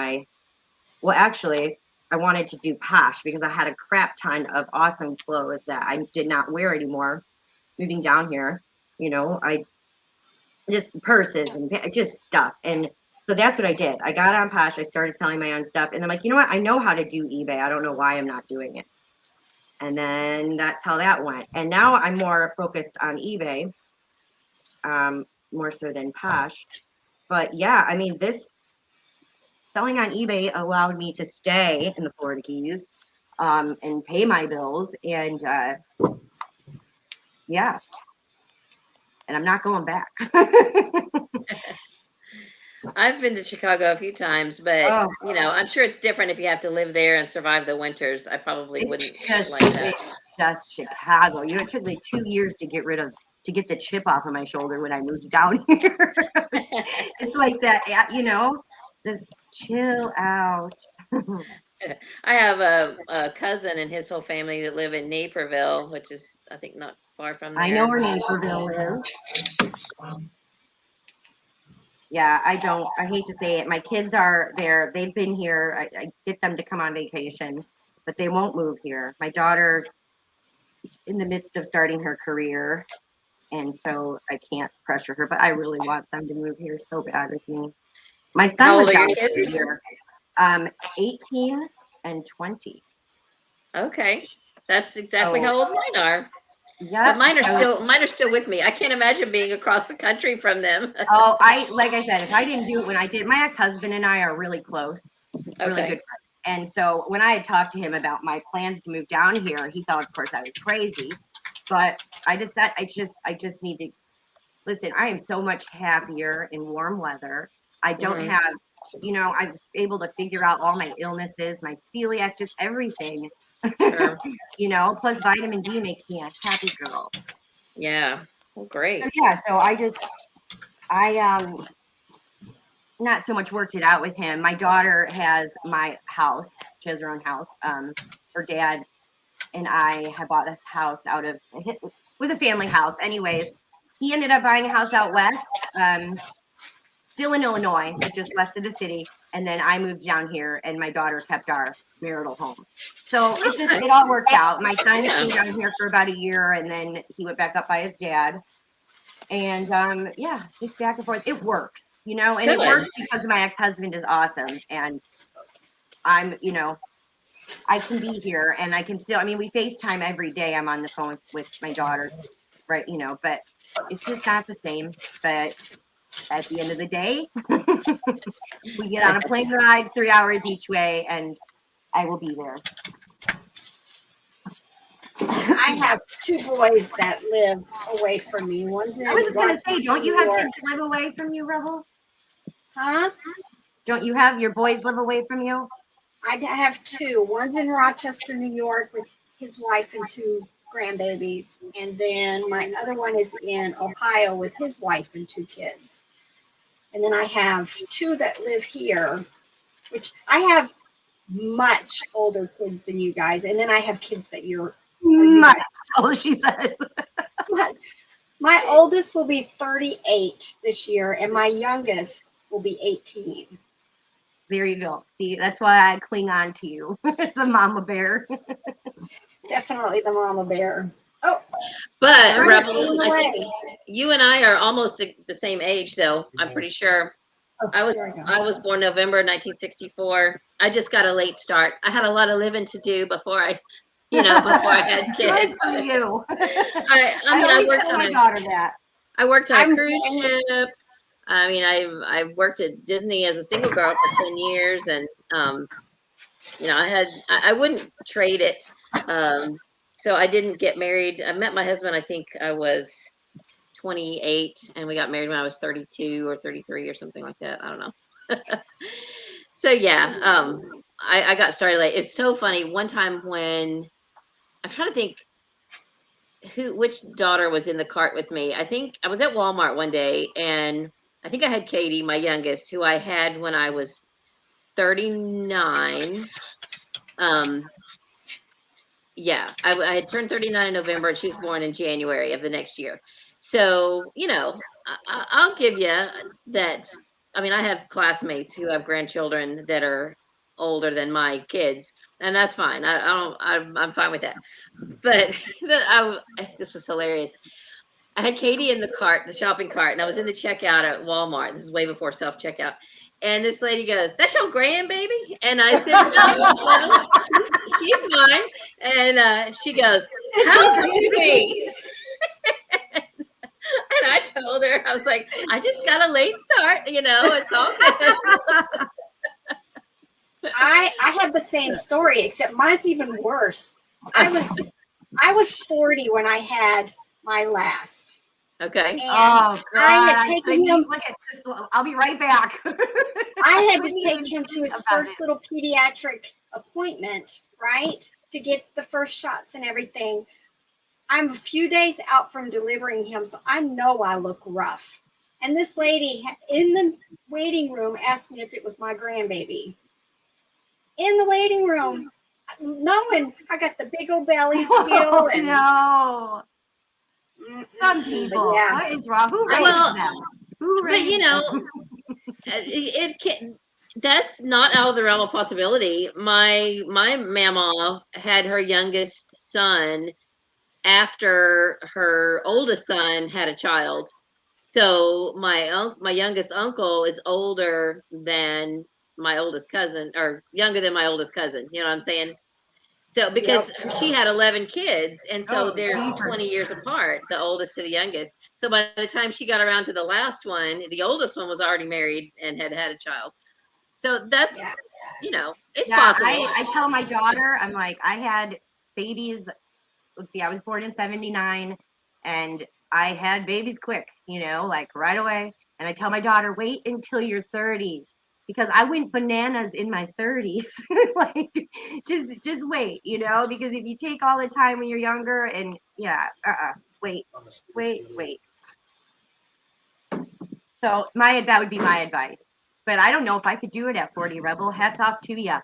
Speaker 1: actually, I wanted to do Plush because I had a crap ton of awesome clothes that I did not wear anymore moving down here. I just purses and just stuff. And so that's what I did. I got on Plush. I started selling my own stuff. And I'm like, you know what? I know how to do eBay. I don't know why I'm not doing it. And then that's how that went. And now I'm more focused on eBay, more so than Plush. But yeah, I mean, this selling on eBay allowed me to stay in the Florida Keys and pay my bills. And yeah. And I'm not going back.
Speaker 2: I've been to Chicago a few times, but I'm sure it's different if you have to live there and survive the winters. I probably wouldn't like that.
Speaker 1: Just Chicago. It took me 2 years to get the chip off of my shoulder when I moved down here. It's like that, just chill out.
Speaker 2: I have a cousin and his whole family that live in Naperville, which is, I think, not far from there.
Speaker 1: I know where Naperville is. Yeah, I hate to say it. My kids are there. They've been here. I get them to come on vacation, but they won't move here. My daughter's in the midst of starting her career, and so I can't pressure her, but I really want them to move here so bad with me. My son
Speaker 2: How
Speaker 1: was
Speaker 2: old are
Speaker 1: down
Speaker 2: your kids?
Speaker 1: here, 18 and 20.
Speaker 2: Okay. That's exactly
Speaker 1: So,
Speaker 2: how old mine are.
Speaker 1: yeah.
Speaker 2: But mine are still with me. I can't imagine being across the country from them.
Speaker 1: Oh, like I said, if I didn't do it when I did, my ex-husband and I are really close, really
Speaker 2: Okay.
Speaker 1: good friends. And so when I had talked to him about my plans to move down here, he thought, of course, I was crazy. But I just said, I just need to listen. I am so much happier in warm weather. I don't
Speaker 2: Mhm.
Speaker 1: have, I was able to figure out all my illnesses, my celiac, just everything.
Speaker 2: Sure.
Speaker 1: Plus vitamin D makes me a happy girl.
Speaker 2: Yeah. Well, great.
Speaker 1: So yeah, so I not so much worked it out with him. My daughter has my house. She has her own house. Her dad and I had bought this house it was a family house. Anyways, he ended up buying a house out west, still in Illinois, but just west of the city. And then I moved down here, and my daughter kept our marital home. So
Speaker 2: Okay.
Speaker 1: it all worked out. My son
Speaker 2: Yeah.
Speaker 1: came down here for about a year, and then he went back up by his dad. And yeah, just back and forth. It works, and it
Speaker 2: Good.
Speaker 1: works because my ex-husband is awesome, and I'm, I can be here, and I can still. I mean, we FaceTime every day. I'm on the phone with my daughter, right? But it's just not the same. But at the end of the day, we get on a plane ride 3 hours each way, and I will be there.
Speaker 3: I have two boys that live away from me. One's in
Speaker 1: I was just gonna say, don't you have
Speaker 3: New York.
Speaker 1: kids live away from you, Rebel?
Speaker 3: Huh?
Speaker 1: Don't you have your boys live away from you?
Speaker 3: I have two. One's in Rochester, New York, with his wife and two grandbabies, and then my other one is in Ohio with his wife and two kids. And then I have two that live here, which I have much older kids than you guys, and then I have kids that you
Speaker 1: Much. Oh, she said.
Speaker 3: My oldest will be 38 this year, and my youngest will be 18.
Speaker 1: There you go. See, that's why I cling on to you. The mama bear.
Speaker 3: Definitely the mama bear. Oh,
Speaker 2: But
Speaker 3: Rebel,
Speaker 2: Rebel, I think you and I are almost the same age, though. I'm pretty sure. I was born November 1964. I just got a late start. I had a lot of living to do before I had kids.
Speaker 1: Good for you.
Speaker 2: I worked on
Speaker 1: my daughter that.
Speaker 2: I worked on a cruise ship. I mean, I worked at Disney as a single girl for 10 years, and I wouldn't trade it. So I didn't get married. I met my husband, I think I was 28, and we got married when I was 32 or 33 or something like that. I don't know. So yeah, I got started late. It's so funny. One time when I'm trying to think which daughter was in the cart with me. I think I was at Walmart one day, and I think I had Katie, my youngest, who I had when I was 39. Yeah, I had turned 39 in November, and she was born in January of the next year. So, I'll give you that. I mean, I have classmates who have grandchildren that are older than my kids, and that's fine. I'm fine with that. But this was hilarious. I had Katie in the shopping cart, and I was in the checkout at Walmart. This is way before self-checkout. And this lady goes, "That's your grandbaby?" And I said, "No, she's mine." And she goes, "How old you be?" And I told her, I was like, "I just got a late start, it's all good."
Speaker 3: I had the same story, except mine's even worse. I was 40 when I had my last.
Speaker 2: Okay.
Speaker 3: And
Speaker 1: God.
Speaker 3: I had taken him.
Speaker 1: Look at this. I'll be right back.
Speaker 3: I had to take him to his first little pediatric appointment, right, to get the first shots and everything. I'm a few days out from delivering him, so I know I look rough. And this lady in the waiting room asked me if it was my grandbaby. In the waiting room, knowing I got the big old belly still. And
Speaker 1: no. Some people.
Speaker 3: Yeah.
Speaker 1: What is wrong? Who raised them? Who raised them?
Speaker 2: it can. That's not out of the realm of possibility. My mama had her youngest son after her oldest son had a child. So my youngest uncle is older than my oldest cousin, or younger than my oldest cousin. You know what I'm saying? So because she had 11 kids, and so they're
Speaker 1: jeepers.
Speaker 2: 20 years apart, the oldest to the youngest. So by the time she got around to the last one, the oldest one was already married and had a child. So that's, it's possible.
Speaker 1: I tell my daughter, I'm like, I had babies. Let's see, I was born in 79 and I had babies quick, like right away. And I tell my daughter, wait until your 30s because I went bananas in my 30s. Like, just wait, because if you take all the time when you're younger and wait. So that would be my advice. But I don't know if I could do it at 40, Rebel. Hats off to ya.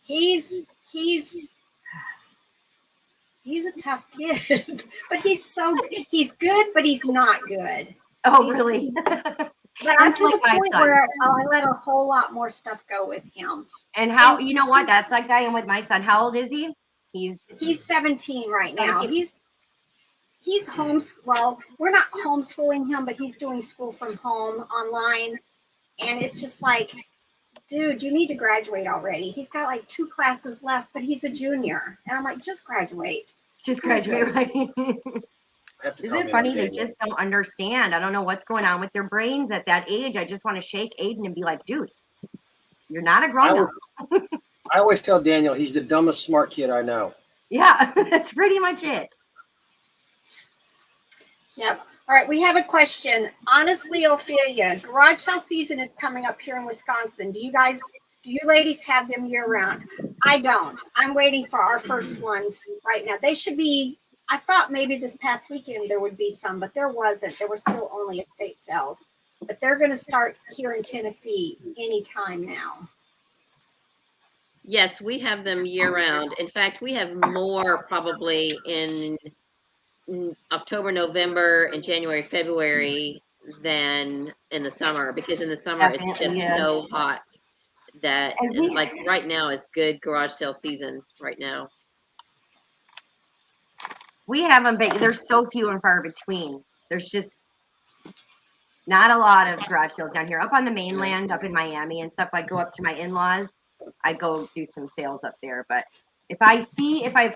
Speaker 3: He's a tough kid, but he's good, but he's not good.
Speaker 1: Oh, really?
Speaker 3: But I'm to the point where I let a whole lot more stuff go with him.
Speaker 1: And you know what? That's like I am with my son. How old is he? He's
Speaker 3: 17 right now. He's homeschooled. Well, we're not homeschooling him, but he's doing school from home online. And it's just like, dude, you need to graduate already. He's got like 2 classes left, but he's a junior. And I'm like, just graduate.
Speaker 1: Just graduate, right? Isn't it funny? They just don't understand. I don't know what's going on with their brains at that age. I just want to shake Aiden and be like, dude, you're not a grown-up.
Speaker 4: I always tell Daniel he's the dumbest smart kid I know.
Speaker 1: Yeah, that's pretty much it.
Speaker 3: Yep. All right, we have a question. Honestly, Ophelia, garage sale season is coming up here in Wisconsin. Do you ladies have them year round? I don't. I'm waiting for our first ones right now. They should be, I thought maybe this past weekend there would be some, but there wasn't. There were still only estate sales. But they're going to start here in Tennessee anytime now.
Speaker 2: Yes, we have them year round. In fact, we have more probably in October, November, and January, February than in the summer, because in the summer it's just so hot that like right now is good garage sale season right now.
Speaker 1: We have them, but they're so few and far between. There's just not a lot of garage sales down here. Up on the mainland, up in Miami and stuff, I go up to my in-laws. I go do some sales up there. But if I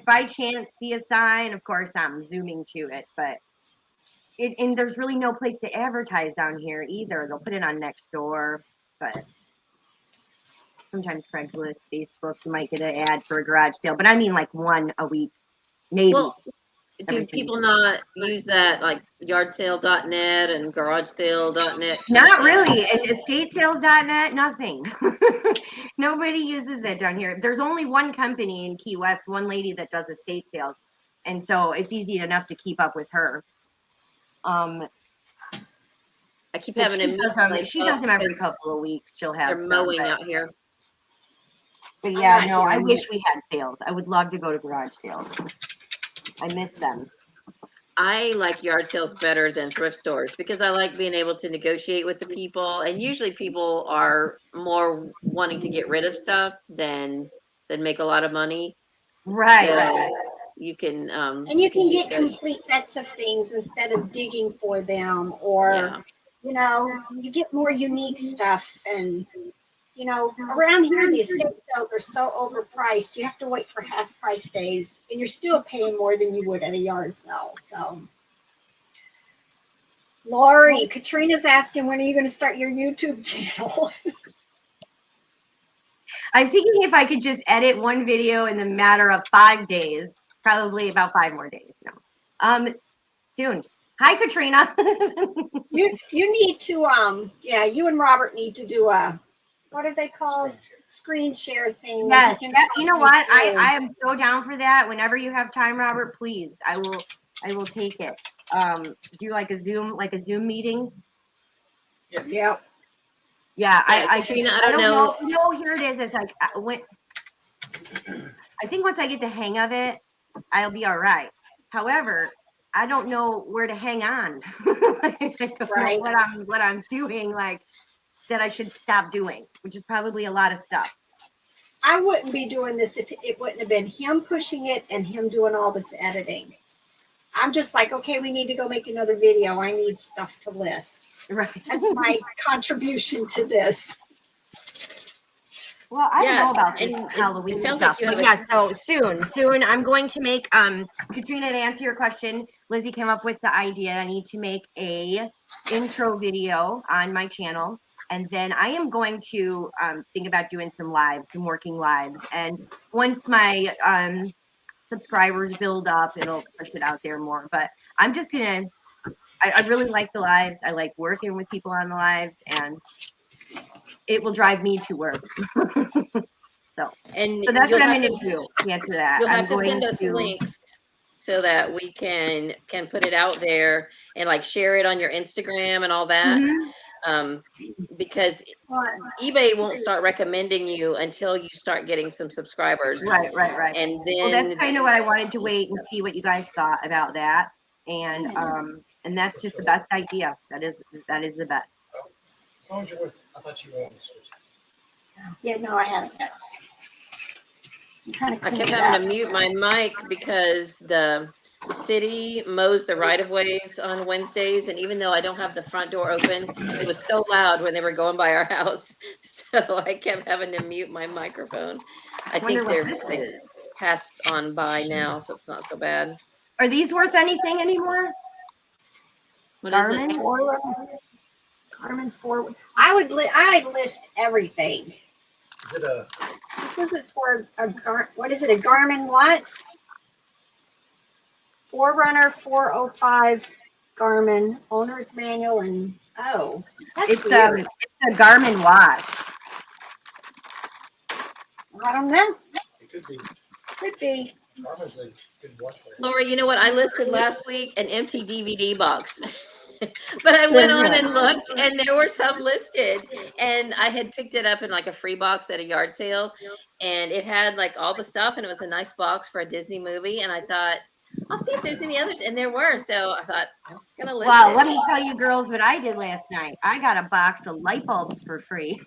Speaker 1: by chance see a sign, of course I'm zooming to it. But and there's really no place to advertise down here either. They'll put it on Nextdoor, but sometimes Craigslist, Facebook, you might get an ad for a garage sale. But I mean like one a week, maybe.
Speaker 2: Well, do people not use that like yardsale.net and garagesale.net?
Speaker 1: Not really. And estatesales.net, nothing. Nobody uses that down here. There's only one company in Key West, one lady that does estate sales. And so it's easy enough to keep up with her.
Speaker 2: I keep having
Speaker 1: she does them every couple of weeks. She'll have
Speaker 2: they're mowing out here.
Speaker 1: But yeah, no, I wish we had sales. I would love to go to garage sales. I miss them.
Speaker 2: I like yard sales better than thrift stores because I like being able to negotiate with the people, and usually people are more wanting to get rid of stuff than make a lot of money.
Speaker 1: Right.
Speaker 2: So you can
Speaker 3: and you can get complete sets of things instead of digging for them, or you get more unique stuff. And around here the estate sales are so overpriced. You have to wait for half price days, and you're still paying more than you would at a yard sale. So, Lori, Katrina's asking, when are you going to start your YouTube channel?
Speaker 1: I'm thinking if I could just edit one video in the matter of 5 days, probably about 5 more days. No, soon. Hi, Katrina.
Speaker 3: you need to you and Robert need to do a, what are they called? Screen share thing.
Speaker 1: Yes. You know what? I am so down for that. Whenever you have time, Robert, please. I will take it. Do like a Zoom meeting.
Speaker 3: Yeah.
Speaker 1: Yeah.
Speaker 2: Katrina, I don't know.
Speaker 1: No, here it is. It's like I think once I get the hang of it, I'll be all right. However, I don't know where to hang on. I don't
Speaker 3: Right.
Speaker 1: know what I'm doing, like that I should stop doing, which is probably a lot of stuff.
Speaker 3: I wouldn't be doing this if it wouldn't have been him pushing it and him doing all this editing. I'm just like, okay, we need to go make another video. I need stuff to list.
Speaker 1: Right.
Speaker 3: That's my contribution to this.
Speaker 1: Well, I don't
Speaker 2: Yeah,
Speaker 1: know about this
Speaker 2: and it
Speaker 1: Halloween
Speaker 2: sounds
Speaker 1: stuff,
Speaker 2: like you have
Speaker 1: but
Speaker 2: a-
Speaker 1: yeah. So soon I'm going to make. Katrina, to answer your question, Lizzie came up with the idea. I need to make a intro video on my channel, and then I am going to think about doing some lives, some working lives, and once my subscribers build up, it'll push it out there more. But I'm just gonna. I really like the lives. I like working with people on the lives, and it will drive me to work.
Speaker 2: And
Speaker 1: So that's
Speaker 2: you'll
Speaker 1: what I'm
Speaker 2: have
Speaker 1: going to
Speaker 2: to
Speaker 1: do to answer that.
Speaker 2: you'll
Speaker 1: I'm
Speaker 2: have to
Speaker 1: going
Speaker 2: send us
Speaker 1: to,
Speaker 2: links so that we can put it out there and like share it on your Instagram and all that.
Speaker 1: Mhm.
Speaker 2: Because eBay won't start recommending you until you start getting some subscribers.
Speaker 1: Right.
Speaker 2: And
Speaker 1: Well, that's
Speaker 2: then
Speaker 1: kind of what I wanted to wait and see what you guys thought about that. And that's just the best idea. That is the best.
Speaker 4: As long as you're with, I thought you were on the switch.
Speaker 3: Yeah, no, I haven't yet. I'm trying to
Speaker 2: I
Speaker 3: clean
Speaker 2: kept
Speaker 3: it
Speaker 2: having
Speaker 3: up.
Speaker 2: to mute my mic because the city mows the right of ways on Wednesdays, and even though I don't have the front door open, it was so loud when they were going by our house. So I kept having to mute my microphone. I
Speaker 1: Wonder
Speaker 2: think
Speaker 1: what this
Speaker 2: they
Speaker 1: is.
Speaker 2: passed on by now, so it's not so bad.
Speaker 1: Are these worth anything anymore?
Speaker 2: What is it?
Speaker 3: Garmin forward. I'd list everything.
Speaker 4: Is it a,
Speaker 3: She says it's for what is it? A Garmin what? Forerunner 405 Garmin owner's manual and that's
Speaker 1: It's
Speaker 3: weird.
Speaker 1: it's a Garmin watch.
Speaker 3: I don't know.
Speaker 4: it could be,
Speaker 3: Could be.
Speaker 4: Garmin's a good watch for it.
Speaker 2: Laura, you know what? I listed last week an empty DVD box. But I went on and looked, and there were some listed, and I had picked it up in like a free box at a yard sale, and it had like all the stuff, and it was a nice box for a Disney movie, and I thought, I'll see if there's any others, and there were, so I thought, I'm just gonna list
Speaker 1: Well,
Speaker 2: it.
Speaker 1: let me tell you girls what I did last night. I got a box of light bulbs for free.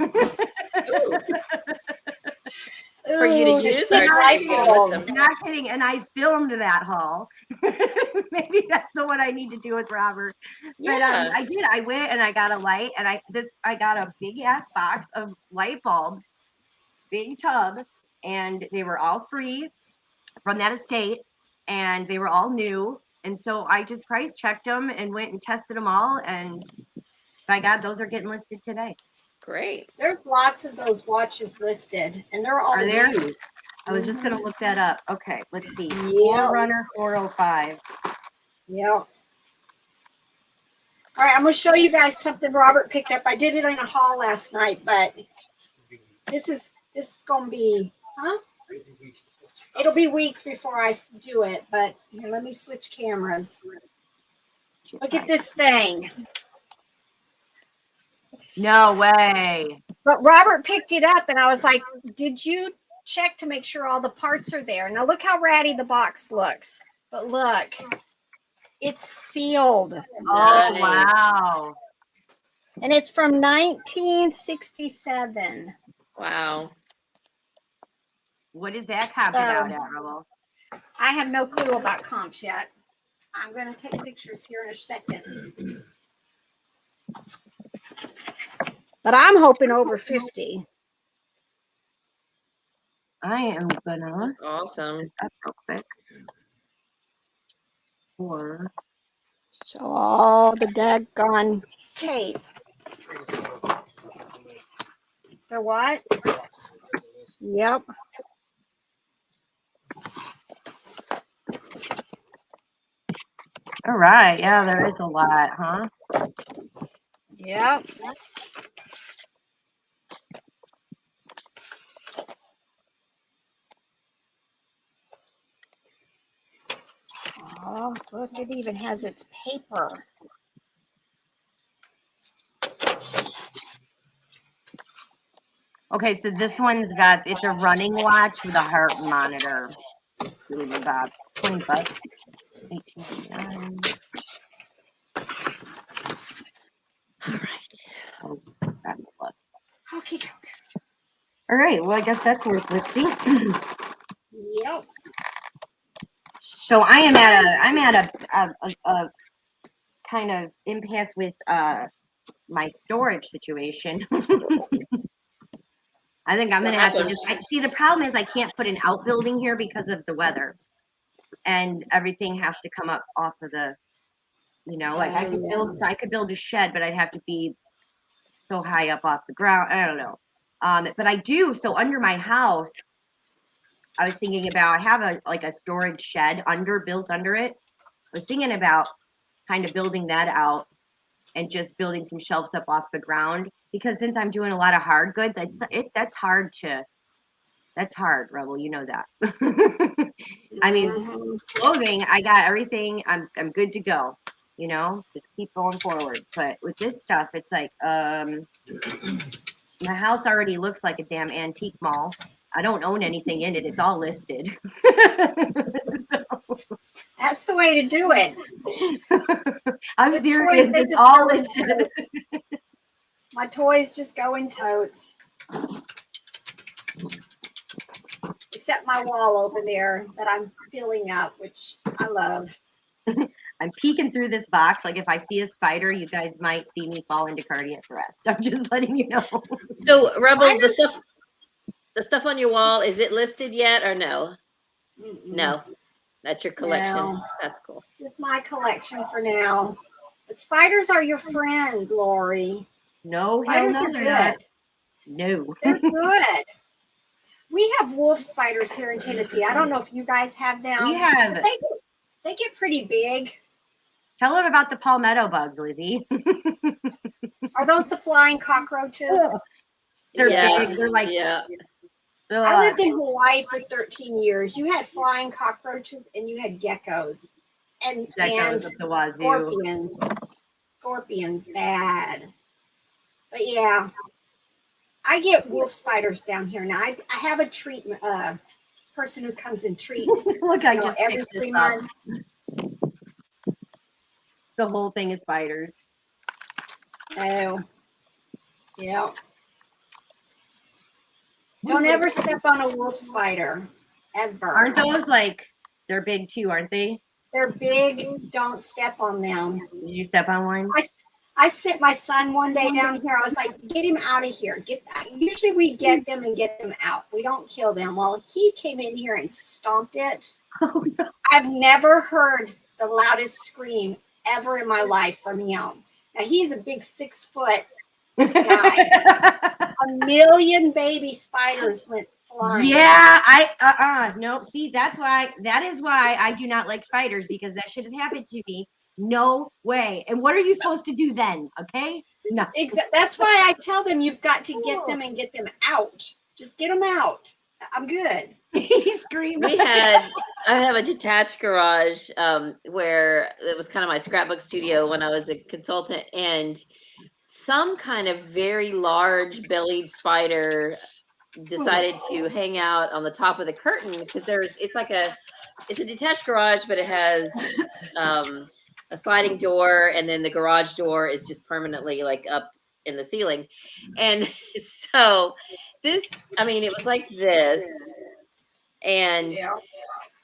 Speaker 2: For you to
Speaker 3: Ooh,
Speaker 2: use,
Speaker 3: the
Speaker 2: or
Speaker 3: light
Speaker 2: you to list
Speaker 3: bulb.
Speaker 2: them?
Speaker 1: Not kidding. And I filmed that haul. Maybe that's the one I need to do with Robert. But
Speaker 2: Yeah,
Speaker 1: I did. I went and I got a light, and I got a big ass box of light bulbs, big tub, and they were all free from that estate, and they were all new. And so I just price checked them and went and tested them all, and by God, those are getting listed today.
Speaker 2: great.
Speaker 3: There's lots of those watches listed, and they're all
Speaker 1: Are there?
Speaker 3: new.
Speaker 1: I was just gonna look that up. Okay, let's see.
Speaker 3: Yep.
Speaker 1: Forerunner 405.
Speaker 3: Yep. All right, I'm gonna show you guys something Robert picked up. I did it in a haul last night, but this is gonna be, it'll be weeks before I do it, but here, let me switch cameras. Look at this thing.
Speaker 1: No way.
Speaker 3: But Robert picked it up, and I was like, did you check to make sure all the parts are there? Now look how ratty the box looks. But look, it's sealed.
Speaker 1: Oh
Speaker 2: Nice.
Speaker 1: wow.
Speaker 3: And it's from 1967.
Speaker 2: Wow.
Speaker 1: What is that comp about, Admiral?
Speaker 3: I have no clue about comps yet. I'm going to take pictures here in a second. But I'm hoping over 50.
Speaker 1: I am gonna
Speaker 2: That's awesome.
Speaker 1: this up real quick. Or
Speaker 3: So all the daggone tape. The what? Yep.
Speaker 1: all right, yeah, there is a lot, huh?
Speaker 3: Yep. Oh, look, it even has its paper.
Speaker 1: Okay, so this one's got it's a running watch with a heart monitor. Really about $20. 1899.
Speaker 2: All right.
Speaker 1: Oh, that's plus.
Speaker 3: Okay.
Speaker 1: All right. Well, I guess that's worth listing.
Speaker 3: Yep.
Speaker 1: So I'm at a kind of impasse with my storage situation. I think I'm
Speaker 2: What
Speaker 1: gonna have to
Speaker 2: happened?
Speaker 1: see. The problem is I can't put an outbuilding here because of the weather, and everything has to come up off of the, like I could build a shed, but I'd have to be so high up off the ground. I don't know. But I do. So under my house, I was thinking about, I have a storage shed built under it. I was thinking about kind of building that out and just building some shelves up off the ground, because since I'm doing a lot of hard goods, that's hard, Rebel. You know that. I mean, clothing, I got everything. I'm good to go. Just keep going forward. But with this stuff, it's like, my house already looks like a damn antique mall. I don't own anything in it. It's all listed.
Speaker 3: That's the way to do it.
Speaker 1: I'm
Speaker 3: With
Speaker 1: serious.
Speaker 3: toys, they
Speaker 1: It's
Speaker 3: just
Speaker 1: all
Speaker 3: go in
Speaker 1: listed.
Speaker 3: totes. My toys just go in totes. Except my wall over there that I'm filling up, which I love.
Speaker 1: I'm peeking through this box. Like if I see a spider, you guys might see me fall into cardiac arrest. I'm just letting you know.
Speaker 2: So, Rebel,
Speaker 3: Spiders?
Speaker 2: the stuff on your wall, is it listed yet or no?
Speaker 3: Mm-mm.
Speaker 2: No, that's your collection.
Speaker 3: No.
Speaker 2: That's cool.
Speaker 3: Just my collection for now. But spiders are your friend, Lori.
Speaker 1: No, hell
Speaker 3: Spiders
Speaker 1: no,
Speaker 3: are
Speaker 1: they're
Speaker 3: good.
Speaker 1: not. No.
Speaker 3: They're good. We have wolf spiders here in Tennessee. I don't know if you guys have them.
Speaker 1: We have.
Speaker 3: But they get pretty big.
Speaker 1: Tell them about the palmetto bugs, Lizzie.
Speaker 3: Are those the flying cockroaches?
Speaker 1: They're
Speaker 2: Yeah.
Speaker 1: big. They're like,
Speaker 2: Yeah.
Speaker 3: I lived in Hawaii for 13 years. You had flying cockroaches and you had geckos and
Speaker 1: Geckos up the wazoo.
Speaker 3: scorpions. Scorpions, bad. But yeah, I get wolf spiders down here now. I have a treatment person who comes and treats
Speaker 1: Look, I just
Speaker 3: every
Speaker 1: picked this
Speaker 3: 3
Speaker 1: up.
Speaker 3: months.
Speaker 1: The whole thing is spiders.
Speaker 3: Oh, yeah. Don't ever step on a wolf spider, ever.
Speaker 1: Aren't those like, they're big too, aren't they?
Speaker 3: They're big. Don't step on them.
Speaker 1: Did you step on one?
Speaker 3: I sent my son one day down here. I was like, get him out of here. Usually we get them and get them out. We don't kill them. Well, he came in here and stomped it.
Speaker 1: Oh, no.
Speaker 3: I've never heard the loudest scream ever in my life from him. Now, he's a big 6 foot guy. 1 million baby spiders went flying.
Speaker 1: Yeah, no, see, that is why I do not like spiders, because that shit has happened to me. No way. And what are you supposed to do then? Okay? No.
Speaker 3: That's why I tell them you've got to get them and get them out. Just get them out. I'm good.
Speaker 1: He's screaming.
Speaker 2: I have a detached garage where it was kind of my scrapbook studio when I was a consultant, and some kind of very large bellied spider decided to hang out on the top of the curtain, because it's a detached garage, but it has a sliding door, and then the garage door is just permanently like up in the ceiling. And so it was like this. And
Speaker 3: Yeah.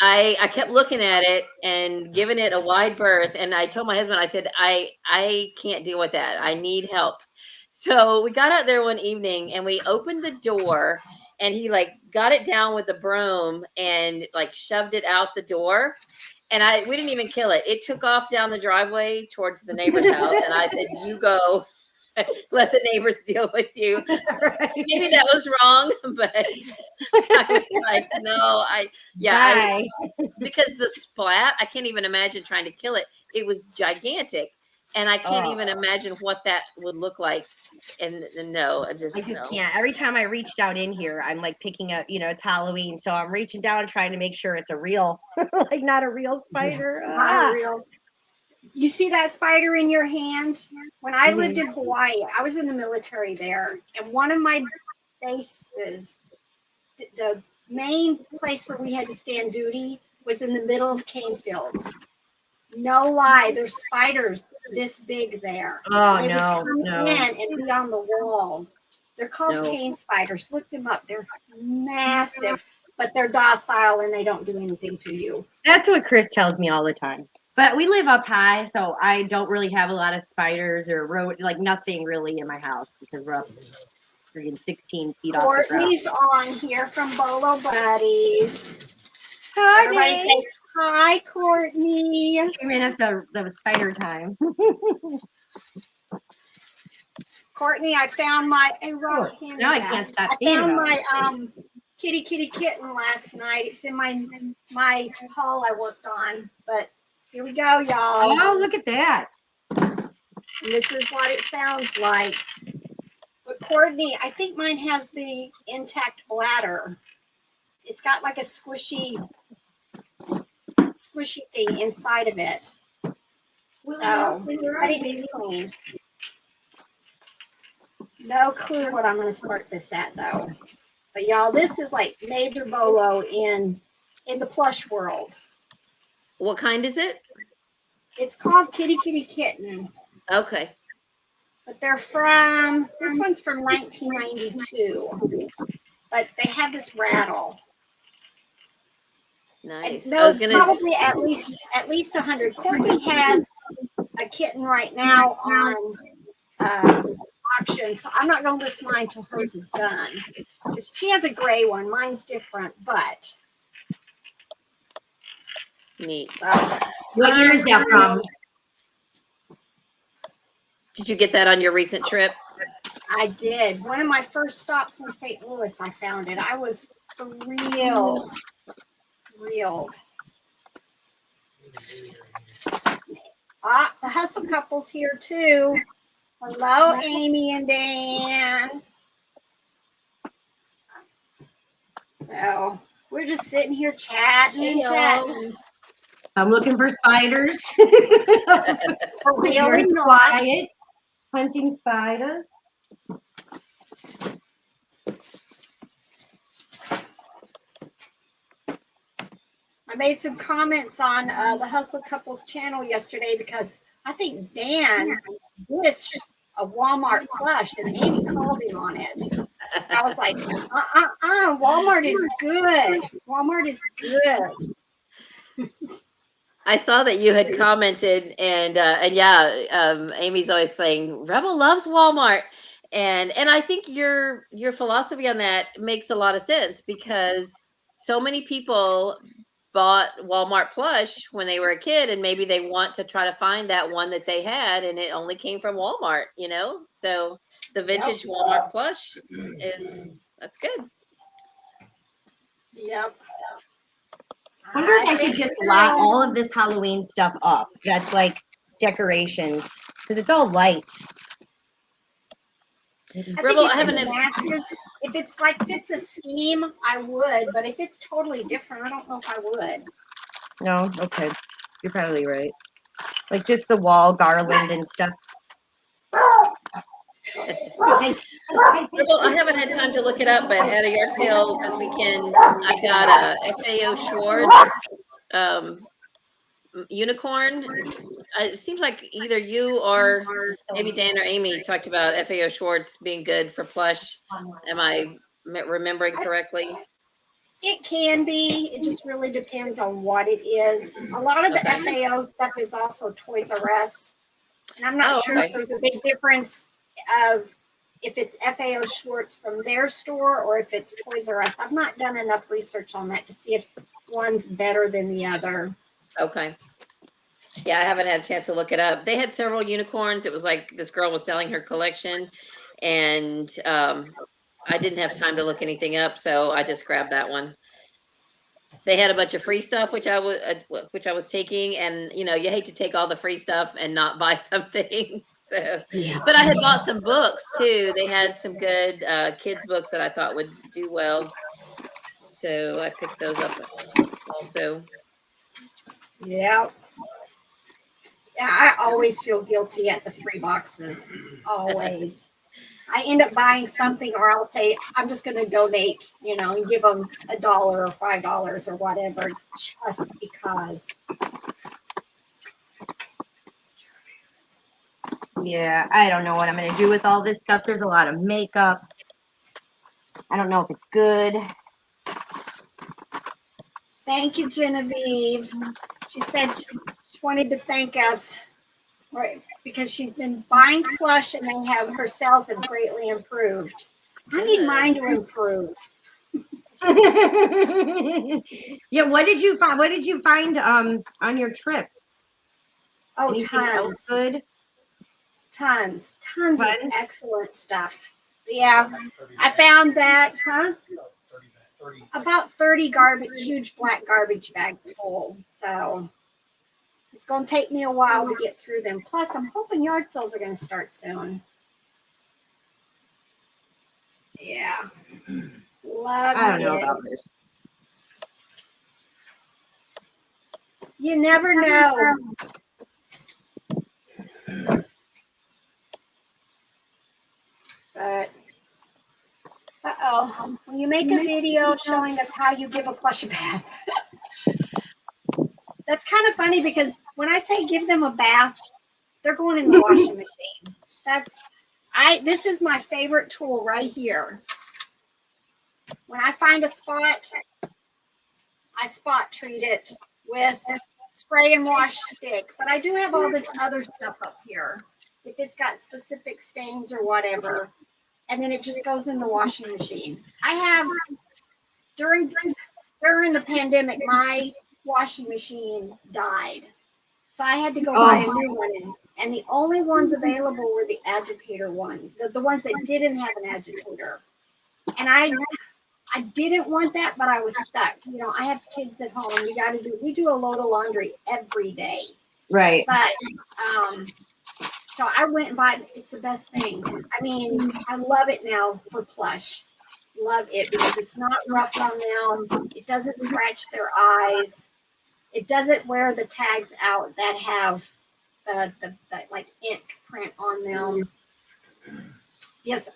Speaker 2: I kept looking at it and giving it a wide berth. And I told my husband, I said, I can't deal with that. I need help. So we got out there one evening and we opened the door, and he like got it down with a broom and like shoved it out the door. And we didn't even kill it. It took off down the driveway towards the neighbor's house. And I said, you go, let the neighbors deal with you.
Speaker 1: Right.
Speaker 2: Maybe that was wrong, but I was like, no, because the splat, I can't even imagine trying to kill it. It was gigantic. And I can't even imagine what that would look like. And no, I just
Speaker 1: can't. Every time I reach down in here, I'm like picking up, it's Halloween. So I'm reaching down trying to make sure it's a real, like not a real spider.
Speaker 3: Not a real. You see that spider in your hand? When I lived in Hawaii, I was in the military there. And one of my bases, the main place where we had to stand duty was in the middle of cane fields. No lie, there's spiders this big there.
Speaker 1: Oh,
Speaker 3: They would
Speaker 1: no,
Speaker 3: come
Speaker 1: no.
Speaker 3: in and be on the walls. They're called
Speaker 1: No.
Speaker 3: cane spiders. Look them up. They're massive, but they're docile and they don't do anything to you.
Speaker 1: That's what Chris tells me all the time. But we live up high, so I don't really have a lot of spiders or like nothing really in my house because we're up freaking 16 feet off the ground.
Speaker 3: Courtney's on here from Bolo Buddies.
Speaker 1: Courtney.
Speaker 3: Everybody say hi, Courtney.
Speaker 1: Came in at the spider time.
Speaker 3: Courtney, I found my
Speaker 1: Now I can't stop
Speaker 3: I
Speaker 1: thinking
Speaker 3: found
Speaker 1: about
Speaker 3: my
Speaker 1: it.
Speaker 3: kitty kitten last night. It's in my haul I worked on. But here we go, y'all.
Speaker 1: Oh, look at that.
Speaker 3: And this is what it sounds like. But Courtney, I think mine has the intact bladder. It's got like a squishy thing inside of it. So, but it needs cleaned. No clue what I'm going to start this at though. But y'all, this is like major bolo in the plush world.
Speaker 2: What kind is it?
Speaker 3: It's called Kitty Kitten.
Speaker 2: Okay.
Speaker 3: But this one's from 1992. But they have this rattle.
Speaker 2: Nice.
Speaker 3: And no, probably at least 100. Courtney has a kitten right now on auction, so I'm not going to list mine till hers is done. She has a gray one. Mine's different, but
Speaker 2: neat.
Speaker 3: So,
Speaker 1: What year is that from?
Speaker 2: Did you get that on your recent trip?
Speaker 3: I did. One of my first stops in St. Louis, I found it. I was thrilled. The hustle couple's here too. Hello, Amy and Dan. So we're just sitting here chatting and chatting.
Speaker 1: I'm looking for spiders.
Speaker 3: Really not.
Speaker 1: Quiet. Hunting spiders.
Speaker 3: I made some comments on the Hustle Couples channel yesterday because I think Dan wished a Walmart plush and Amy called him on it. I was like, Walmart is good. Walmart is good.
Speaker 2: I saw that you had commented, and yeah, Amy's always saying Rebel loves Walmart, and I think your philosophy on that makes a lot of sense because so many people bought Walmart plush when they were a kid, and maybe they want to try to find that one that they had, and it only came from Walmart, So the vintage Walmart plush that's good.
Speaker 3: Yep.
Speaker 1: I wonder if I should just lock all of this Halloween stuff up. That's like decorations because it's all light.
Speaker 2: Rebel, I haven't.
Speaker 3: If it's like fits a scheme, I would. But if it's totally different, I don't know if I would.
Speaker 1: No, okay, you're probably right. Like just the wall garland and stuff.
Speaker 2: Rebel, I haven't had time to look it up, but at a yard sale this weekend, I got a FAO Schwartz unicorn. It seems like either you or maybe Dan or Amy talked about FAO Schwartz being good for plush. Am I remembering correctly?
Speaker 3: It can be. It just really depends on what it is. A lot of the FAO stuff is also Toys R Us. And I'm not sure if there's a big difference of if it's FAO Schwartz from their store or if it's Toys R Us. I've not done enough research on that to see if one's better than the other.
Speaker 2: Okay. Yeah, I haven't had a chance to look it up. They had several unicorns. It was like this girl was selling her collection, and I didn't have time to look anything up, so I just grabbed that one. They had a bunch of free stuff, which I was taking, and you hate to take all the free stuff and not buy something. So, but I had bought some books too. They had some good kids books that I thought would do well, so I picked those up also.
Speaker 3: Yeah. I always feel guilty at the free boxes. Always. I end up buying something, or I'll say, I'm just going to donate, and give them $1 or $5 or whatever, just because.
Speaker 1: Yeah, I don't know what I'm going to do with all this stuff. There's a lot of makeup. I don't know if it's good.
Speaker 3: Thank you, Genevieve. She said she wanted to thank us because she's been buying Plush and they have her sales have greatly improved. I need mine to improve.
Speaker 1: Yeah, what did you find? What did you find on your trip?
Speaker 3: Oh,
Speaker 1: Anything else good?
Speaker 3: Tons of
Speaker 1: Fun?
Speaker 3: excellent stuff. Yeah, I found that, about 30 huge black garbage bags full. So it's going to take me a while to get through them. Plus, I'm hoping yard sales are going to start soon. Yeah. Love
Speaker 1: I don't know
Speaker 3: it.
Speaker 1: about this.
Speaker 3: You never know. But, uh-oh. When you make a video showing us how you give a plush a bath, that's kind of funny because when I say give them a bath, they're going in the washing machine. This is my favorite tool right here. When I find a spot, I spot treat it with spray and wash stick. But I do have all this other stuff up here. If it's got specific stains or whatever, and then it just goes in the washing machine. I have during the pandemic, my washing machine died. So I had to go buy a new one. And the only ones available were the agitator ones, the ones that didn't have an agitator. And I didn't want that, but I was stuck. You know, I have kids at home. We do a load of laundry every day.
Speaker 1: Right.
Speaker 3: But so I went and bought it. It's the best thing. I mean, I love it now for Plush. Love it because it's not rough on them. It doesn't scratch their eyes. It doesn't wear the tags out that have the like ink print on them. Yes,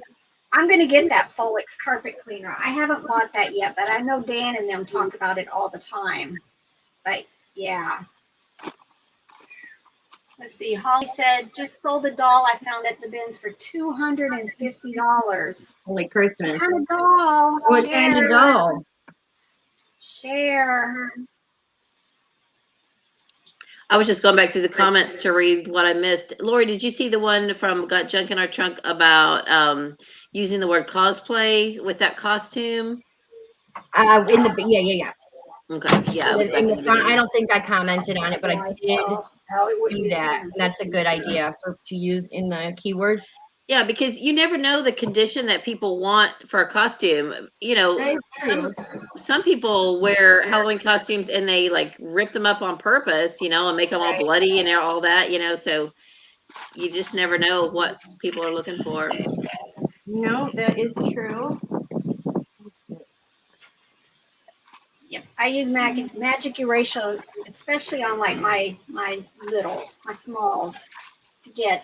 Speaker 3: I'm going to get that Folex carpet cleaner. I haven't bought that yet, but I know Dan and them talk about it all the time. But yeah. Let's see. Holly said, just sold a doll I found at the bins for $250.
Speaker 1: Holy Christmas.
Speaker 3: What kind of doll?
Speaker 1: What kind of doll?
Speaker 3: Share.
Speaker 2: I was just going back through the comments to read what I missed. Lori, did you see the one from Got Junk in Our Trunk about using the word cosplay with that costume?
Speaker 1: Yeah.
Speaker 2: Okay, yeah.
Speaker 1: In the front, I don't think I commented on it, but I did see that. And that's a good idea to use in the keyword.
Speaker 2: Yeah, because you never know the condition that people want for a costume. You know, some people wear Halloween costumes and they like rip them up on purpose, you know, and make them all bloody and all that, you know, so you just never know what people are looking for.
Speaker 1: No, that is true.
Speaker 3: Yep. I use magic erasure, especially on like my littles, my smalls, to get.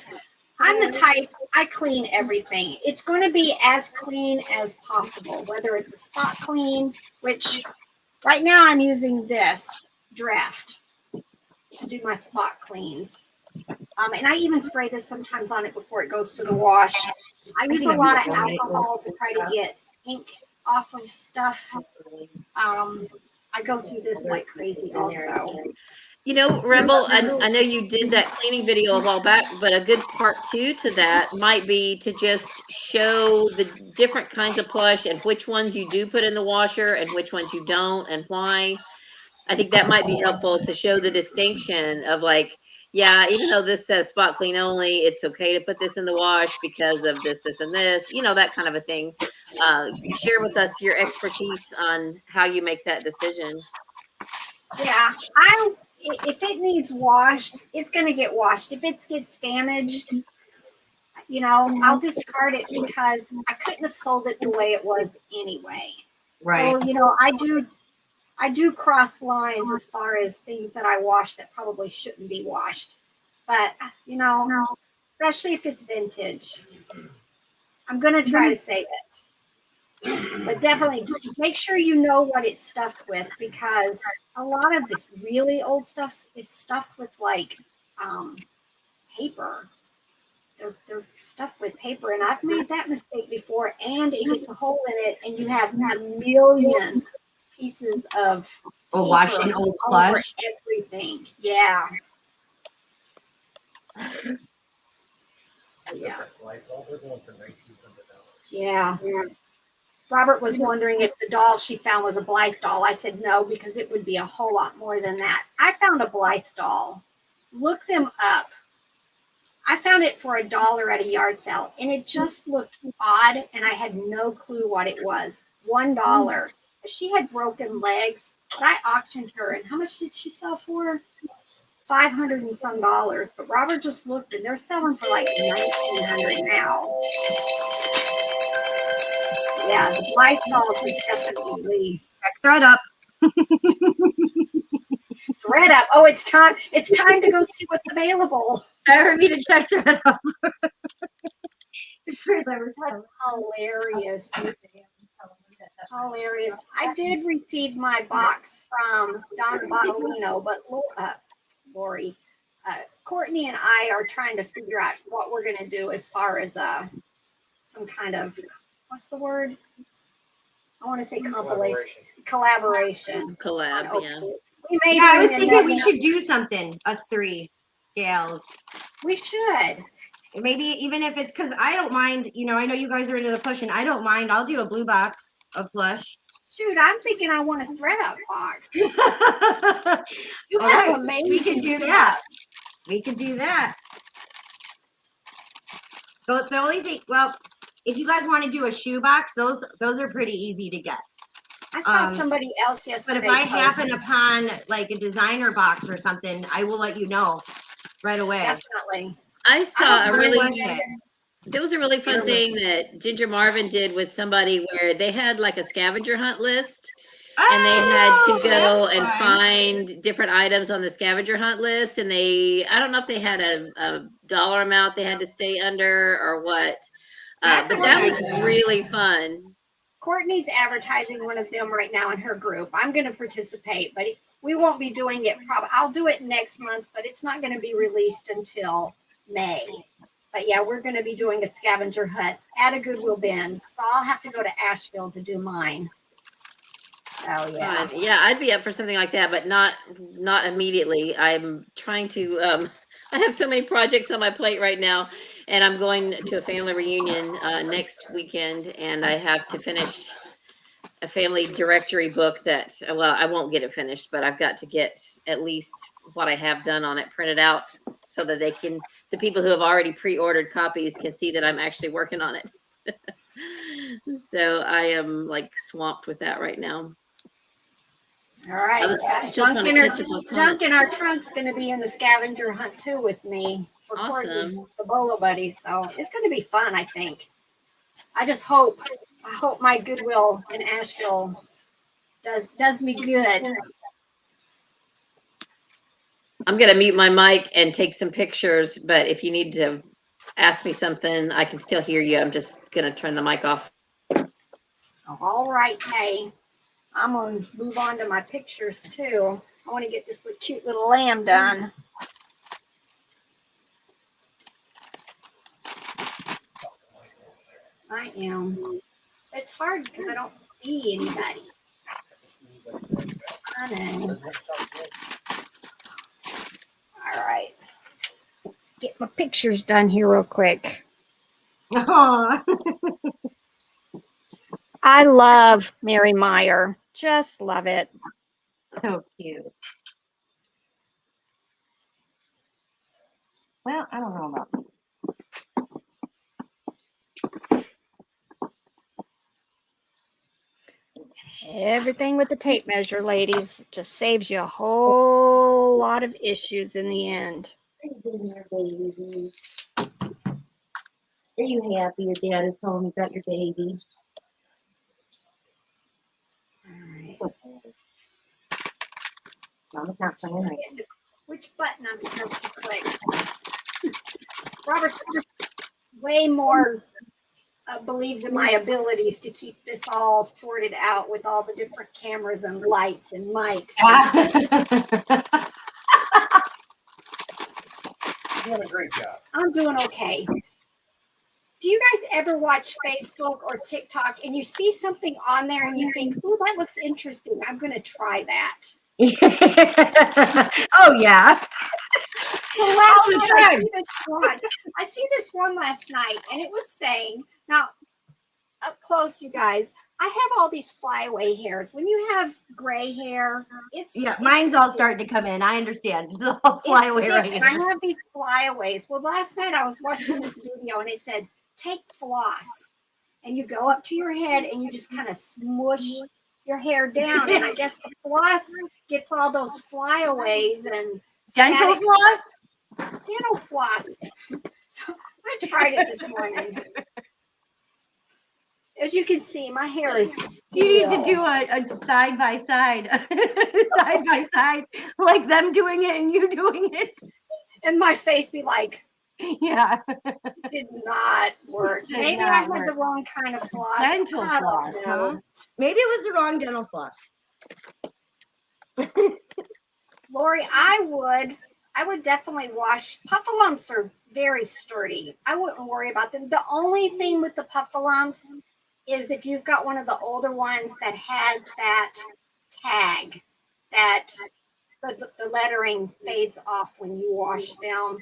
Speaker 3: I'm the type, I clean everything. It's going to be as clean as possible, whether it's a spot clean, which right now I'm using this draft to do my spot cleans. And I even spray this sometimes on it before it goes to the wash. I use a lot of alcohol to try to get ink off of stuff. I go through this like crazy also.
Speaker 2: You know, Rebel, I know you did that cleaning video a while back, but a good part 2 to that might be to just show the different kinds of plush and which ones you do put in the washer and which ones you don't and why. I think that might be helpful to show the distinction of like, yeah, even though this says spot clean only, it's okay to put this in the wash because of this, and this, you know, that kind of a thing. Share with us your expertise on how you make that decision.
Speaker 3: Yeah, if it needs washed, it's going to get washed. If it gets damaged, you know, I'll discard it because I couldn't have sold it the way it was anyway.
Speaker 1: Right.
Speaker 3: So, you know, I do cross lines as far as things that I wash that probably shouldn't be washed. But, you know, especially if it's vintage, I'm going to try to save it. But definitely make sure you know what it's stuffed with, because a lot of this really old stuff is stuffed with like paper. they're stuffed with paper, and I've made that mistake before, and it gets a hole in it, and you have a million pieces of
Speaker 1: Oh, washed in
Speaker 3: paper
Speaker 1: old
Speaker 3: over
Speaker 1: Plush.
Speaker 3: everything. Yeah. Yeah. Yeah. Robert was wondering if the doll she found was a Blythe doll. I said no, because it would be a whole lot more than that. I found a Blythe doll. Look them up. I found it for $1 at a yard sale, and it just looked odd, and I had no clue what it was. $1. She had broken legs, but I auctioned her, and how much did she sell for? $500 and some dollars. But Robert just looked, and they're selling for like $1,900 now. Yeah, the Blythe dolls is definitely
Speaker 1: Thread up.
Speaker 3: thread up. Oh, it's time. It's time to go see what's available.
Speaker 1: Time for me to check thread up.
Speaker 3: That's hilarious. Hilarious. I did receive my box from Don Botolino, but Lori, Courtney and I are trying to figure out what we're going to do as far as some kind of, what's the word? I want to say collaboration.
Speaker 2: Collab, yeah.
Speaker 3: We may
Speaker 1: Yeah, I was
Speaker 3: bring
Speaker 1: thinking
Speaker 3: in
Speaker 1: we should do something, us three gals.
Speaker 3: We should.
Speaker 1: Maybe even if it's because I don't mind, you know, I know you guys are into the Plush, and I don't mind. I'll do a blue box of Plush.
Speaker 3: Shoot, I'm thinking I want a thread up box. You
Speaker 1: All
Speaker 3: have
Speaker 1: right,
Speaker 3: amazing
Speaker 1: we can do
Speaker 3: stuff.
Speaker 1: that. We can do that. So the only thing, well, if you guys want to do a shoe box, those are pretty easy to get.
Speaker 3: I saw somebody else
Speaker 1: But
Speaker 3: yesterday.
Speaker 1: if I happen upon like a designer box or something, I will let you know right away.
Speaker 3: Definitely.
Speaker 2: I saw a really,
Speaker 1: it.
Speaker 2: there was a really fun thing that Ginger Marvin did with somebody where they had like a scavenger hunt list. And they had to go and find different items on the scavenger hunt list. And I don't know if they had a dollar amount they had to stay under or what. But that was really fun.
Speaker 3: Courtney's advertising one of them right now in her group. I'm going to participate, but we won't be doing it. I'll do it next month, but it's not going to be released until May. But yeah, we're going to be doing a scavenger hunt at a Goodwill Bins. So I'll have to go to Asheville to do mine. Oh yeah.
Speaker 2: Yeah, I'd be up for something like that, but not immediately. I'm trying to I have so many projects on my plate right now, and I'm going to a family reunion next weekend, and I have to finish a family directory book that, well, I won't get it finished, but I've got to get at least what I have done on it printed out so that the people who have already pre-ordered copies can see that I'm actually working on it. So I am like swamped with that right now.
Speaker 3: All right. Junk in our trunk's going to be in the scavenger hunt too with me for Courtney's the Bolo Buddies. So it's going to be fun, I think. I hope my Goodwill in Asheville does me good.
Speaker 2: I'm going to mute my mic and take some pictures, but if you need to ask me something, I can still hear you. I'm just going to turn the mic off.
Speaker 3: All right, Kay. I'm going to move on to my pictures too. I want to get this cute little lamb done. I am. It's hard because I don't see anybody. I know. All right. Let's get my pictures done here real quick. I love Mary Meyer. Just love it.
Speaker 1: So cute. Well, I don't know about that.
Speaker 3: Everything with the tape measure, ladies, just saves you a whole lot of issues in the end.
Speaker 1: Are you happy your dad is home? You got your baby.
Speaker 3: All right.
Speaker 1: Mama's not playing right.
Speaker 3: Which button I'm supposed to click? Robert's way more believes in my abilities to keep this all sorted out with all the different cameras and lights and mics.
Speaker 4: You're doing a great job.
Speaker 3: I'm doing okay. Do you guys ever watch Facebook or TikTok and you see something on there and you think, "Ooh, that looks interesting. I'm going to try that."
Speaker 1: Oh yeah.
Speaker 3: Well, last
Speaker 1: All the
Speaker 3: night
Speaker 1: time.
Speaker 3: I see this one last night, and it was saying, now up close, you guys, I have all these flyaway hairs. When you have gray hair,
Speaker 1: mine's all starting to come in. I understand. It's all fly away right
Speaker 3: and I
Speaker 1: here.
Speaker 3: have these flyaways. Well, last night I was watching this video, and it said, take floss, and you go up to your head, and you just kind of smush your hair down, and I guess the floss gets all those flyaways and
Speaker 1: Dental
Speaker 3: static-
Speaker 1: floss?
Speaker 3: dental floss. So I tried it this morning. As you can see, my hair is
Speaker 1: You need to
Speaker 3: still-
Speaker 1: do a side by side, side by side, like them doing it and you doing it.
Speaker 3: and my face be like,
Speaker 1: Yeah.
Speaker 3: did not work.
Speaker 1: Did
Speaker 3: Maybe
Speaker 1: not
Speaker 3: I had
Speaker 1: work.
Speaker 3: the wrong kind of floss.
Speaker 1: Dental
Speaker 3: I don't
Speaker 1: floss,
Speaker 3: know.
Speaker 1: huh? Maybe it was the wrong dental floss.
Speaker 3: Lori, I would definitely wash. Puffalumps are very sturdy. I wouldn't worry about them. The only thing with the Puffalumps is if you've got one of the older ones that has that tag, that the lettering fades off when you wash them.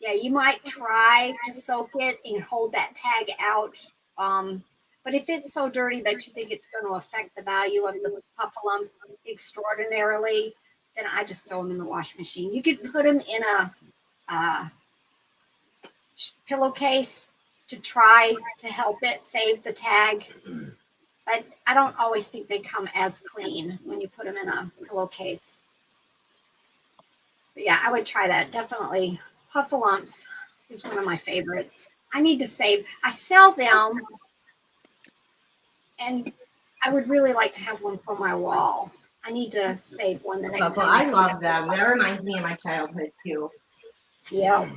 Speaker 3: Yeah, you might try to soak it and hold that tag out. But if it's so dirty that you think it's going to affect the value of the Puffalump extraordinarily, then I just throw them in the wash machine. You could put them in a pillowcase to try to help it save the tag. But I don't always think they come as clean when you put them in a pillowcase. But yeah, I would try that. Definitely. Puffalumps is one of my favorites. I need to save. I sell them, and I would really like to have one for my wall. I need to save one the next time.
Speaker 1: I love them. That reminds me of my childhood too.
Speaker 3: Yeah.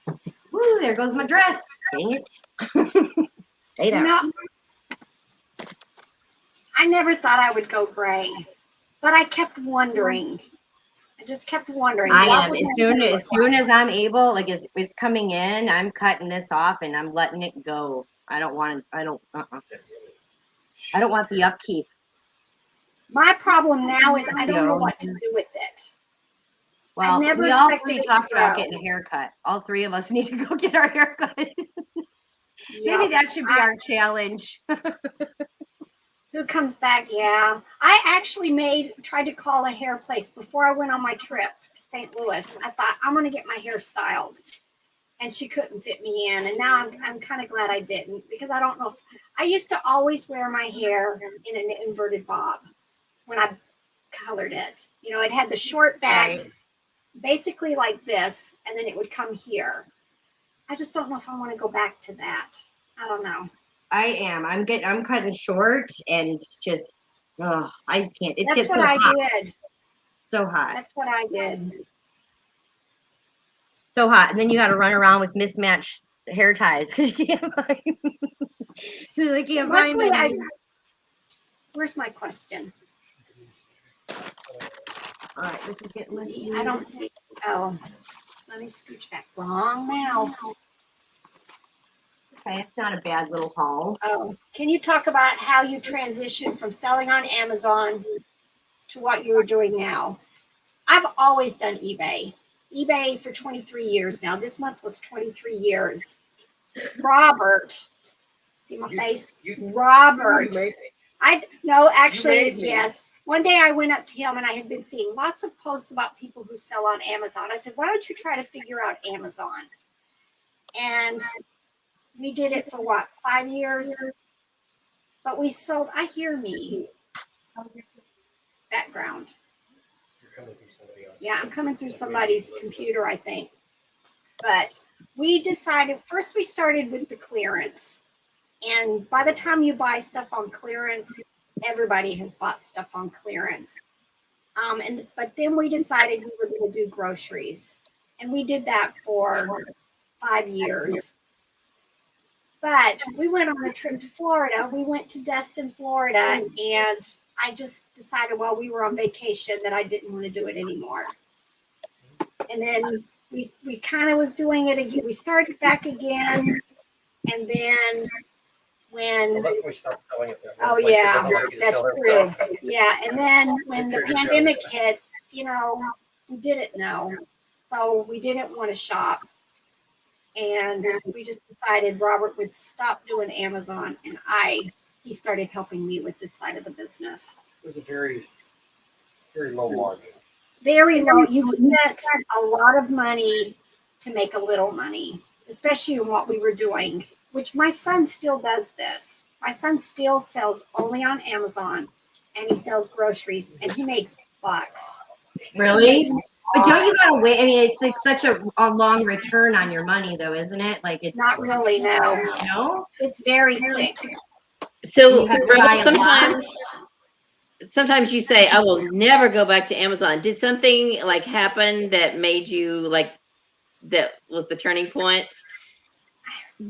Speaker 1: Woo, there goes my dress. Dang it. Stay down.
Speaker 3: No, I never thought I would go gray, but I kept wondering. I just kept wondering.
Speaker 1: I
Speaker 3: what
Speaker 1: am.
Speaker 3: would
Speaker 1: As
Speaker 3: my
Speaker 1: soon
Speaker 3: hair
Speaker 1: as
Speaker 3: look
Speaker 1: soon
Speaker 3: like?
Speaker 1: as I'm able, like it's coming in, I'm cutting this off and I'm letting it go. I don't want the upkeep.
Speaker 3: My problem now is I don't know what to do with it.
Speaker 1: Well,
Speaker 3: never
Speaker 1: we all
Speaker 3: expected
Speaker 1: three
Speaker 3: it to
Speaker 1: talked about
Speaker 3: grow.
Speaker 1: getting a haircut. All three of us need to go get our haircut.
Speaker 3: Yeah.
Speaker 1: Maybe that should be our challenge.
Speaker 3: Who comes back? Yeah. I actually tried to call a hair place before I went on my trip to St. Louis. I thought, I'm going to get my hair styled. And she couldn't fit me in. And now I'm kind of glad I didn't, because I don't know if I used to always wear my hair in an inverted bob when I colored it. You know, it had the short back,
Speaker 1: Right.
Speaker 3: basically like this, and then it would come here. I just don't know if I want to go back to that. I don't know.
Speaker 1: I am. I'm cutting short and just I just can't. It
Speaker 3: That's
Speaker 1: gets
Speaker 3: what
Speaker 1: so
Speaker 3: I
Speaker 1: hot.
Speaker 3: did.
Speaker 1: So hot.
Speaker 3: That's what I did.
Speaker 1: So hot. And then you gotta run around with mismatched hair ties because you can't find I can't find
Speaker 3: Luckily,
Speaker 1: them.
Speaker 3: where's my question?
Speaker 1: All right, this is getting messy.
Speaker 3: I don't see. Oh, let me scooch back. Wrong mouse.
Speaker 1: Okay, it's not a bad little haul.
Speaker 3: Oh, can you talk about how you transitioned from selling on Amazon to what you're doing now? I've always done eBay. eBay for 23 years now. This month was 23 years. Robert, see my face? Robert. Actually, yes. One day I went up to him and I had been seeing lots of posts about people who sell on Amazon. I said, why don't you try to figure out Amazon? And we did it for 5 years? But we sold, I hear me. Background. Yeah, I'm coming through somebody's computer, I think. But we decided, first we started with the clearance. And by the time you buy stuff on clearance, everybody has bought stuff on clearance. But then we decided we were going to do groceries. And we did that for 5 years. But we went on a trip to Florida. We went to Destin, Florida, and I just decided while we were on vacation that I didn't want to do it anymore. And then we kind of was doing it again. We started back again, and then when
Speaker 4: Well, that's when we stopped selling it.
Speaker 3: oh yeah, that's true. Yeah, and then when the pandemic hit, we didn't know, so we didn't want to shop, and we just decided Robert would stop doing Amazon, and he started helping me with this side of the business.
Speaker 4: It was a very, very low margin.
Speaker 3: Very low. You spent a lot of money to make a little money, especially in what we were doing, which my son still does this. My son still sells only on Amazon, and he sells groceries, and he makes bucks.
Speaker 1: Really? But don't you gotta wait? I mean, it's like such a long return on your money, though, isn't it? Like it's
Speaker 3: Not really, no.
Speaker 1: No.
Speaker 3: It's very quick.
Speaker 2: So
Speaker 1: You have to buy
Speaker 2: Rebel,
Speaker 1: a
Speaker 2: sometimes you say, I will never go back to Amazon. Did something like happen that made you like, that was the turning point?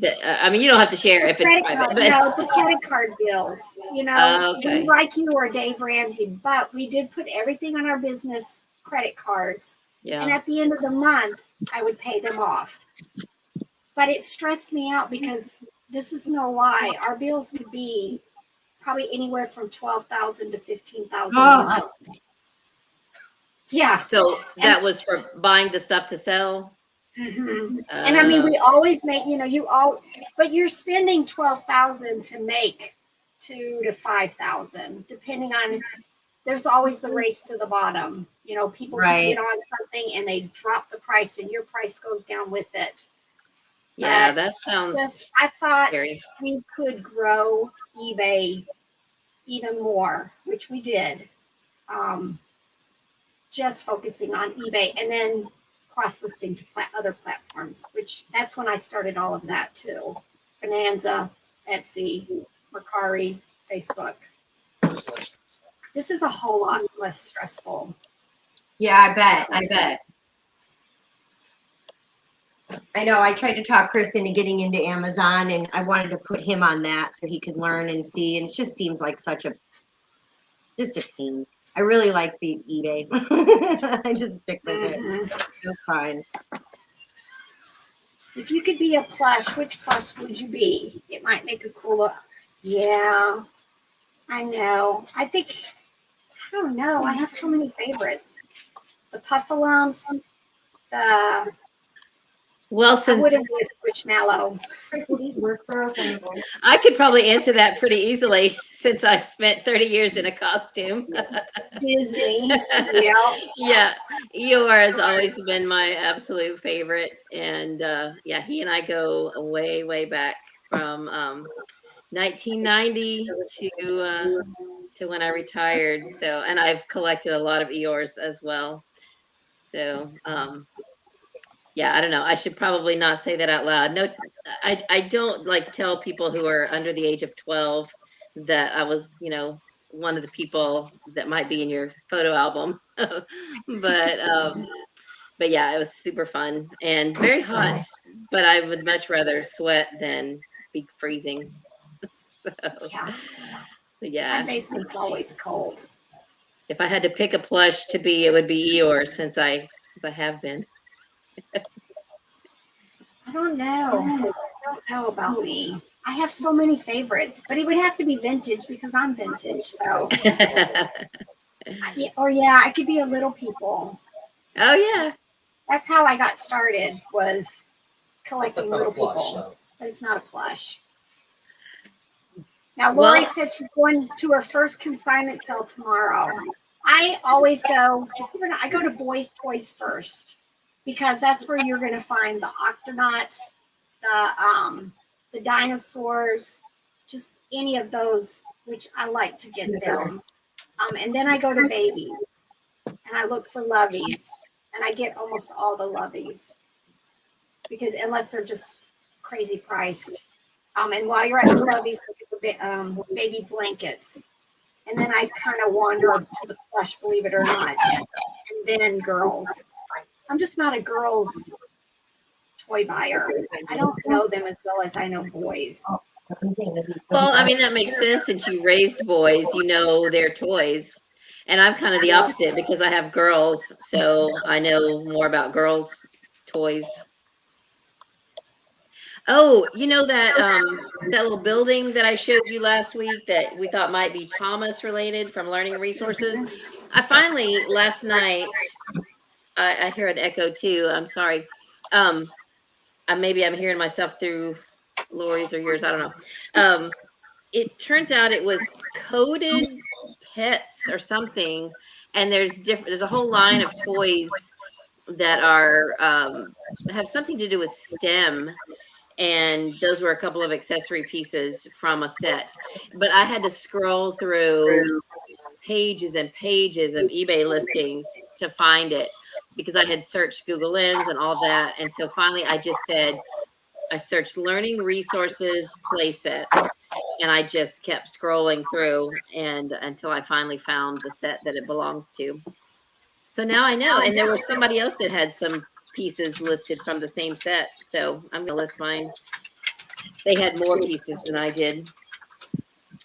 Speaker 2: I mean, you don't have to share if it's private. But
Speaker 3: No, the credit card bills.
Speaker 2: Okay.
Speaker 3: Like you or Dave Ramsey, but we did put everything on our business credit cards.
Speaker 2: Yeah.
Speaker 3: And at the end of the month, I would pay them off. But it stressed me out because this is no lie. Our bills could be probably anywhere from $12,000 to $15,000 a month. Yeah.
Speaker 2: So that was for buying the stuff to sell.
Speaker 3: Mm-hmm. And I mean, we always make, but you're spending $12,000 to make $2,000 to $5,000, depending on. There's always the race to the bottom. People get on something and they drop the price, and your price goes down with it.
Speaker 2: Yeah,
Speaker 3: But
Speaker 2: that sounds.
Speaker 3: I thought
Speaker 2: scary.
Speaker 3: we could grow eBay even more, which we did. Just focusing on eBay, and then cross-listing to other platforms, which that's when I started all of that too. Bonanza, Etsy, Mercari, Facebook. This is a whole lot less stressful.
Speaker 1: Yeah, I bet. I know. I tried to talk Chris into getting into Amazon, and I wanted to put him on that so he could learn and see. And it just seems like just a pain. I really like the eBay. I just stick with it. It's fine.
Speaker 3: If you could be a plush, which plush would you be? It might make a cool look. Yeah, I know. I don't know. I have so many favorites. The Puffalumps, I wouldn't be a Squishmallow.
Speaker 2: I could probably answer that pretty easily since I've spent 30 years in a costume.
Speaker 3: Disney.
Speaker 2: Yeah. Eeyore has always been my absolute favorite. And he and I go way, way back from 1990 to when I retired. So, and I've collected a lot of Eeyores as well. So, I don't know. I should probably not say that out loud. No, I don't like tell people who are under the age of 12 that I was, one of the people that might be in your photo album. But yeah, it was super fun and very hot, but I would much rather sweat than be freezing. So, yeah.
Speaker 3: That makes me always cold.
Speaker 2: If I had to pick a plush to be, it would be Eeyore since I have been.
Speaker 3: I don't know about me. I have so many favorites, but it would have to be vintage because I'm vintage. So, I could be a Little People.
Speaker 2: Oh yeah,
Speaker 3: that's how I got started. Was collecting Little
Speaker 4: plush,
Speaker 3: People,
Speaker 4: so.
Speaker 3: But it's not a plush. Now, Lori said she's going to her first consignment sale tomorrow. I always go. I go to Boys Toys first, because that's where you're going to find the Octonauts, the dinosaurs, just any of those, which I like to get them. And then I go to babies, and I look for loveys, and I get almost all the loveys, because unless they're just crazy priced. And while you're at the loveys, look at the baby blankets. And then I kind of wander up to the plush, believe it or not, and then girls. I'm just not a girl's toy buyer. I don't know them as well as I know boys.
Speaker 2: Well, I mean, that makes sense since you raised boys, you know their toys. And I'm kind of the opposite because I have girls, so I know more about girls' toys. Oh, you know that that little building that I showed you last week that we thought might be Thomas related from Learning Resources? I finally last night, I hear an echo too. I'm sorry. Maybe I'm hearing myself through Lori's or yours. I don't know. It turns out it was coded pets or something, and there's a whole line of toys that are have something to do with STEM, and those were a couple of accessory pieces from a set. But I had to scroll through pages and pages of eBay listings to find it because I had searched Google Lens and all of that. And so finally I just said, I searched Learning Resources playsets, and I just kept scrolling through and until I finally found the set that it belongs to. So now I know. And there was somebody else that had some pieces listed from the same set. So I'm gonna list mine. They had more pieces than I did,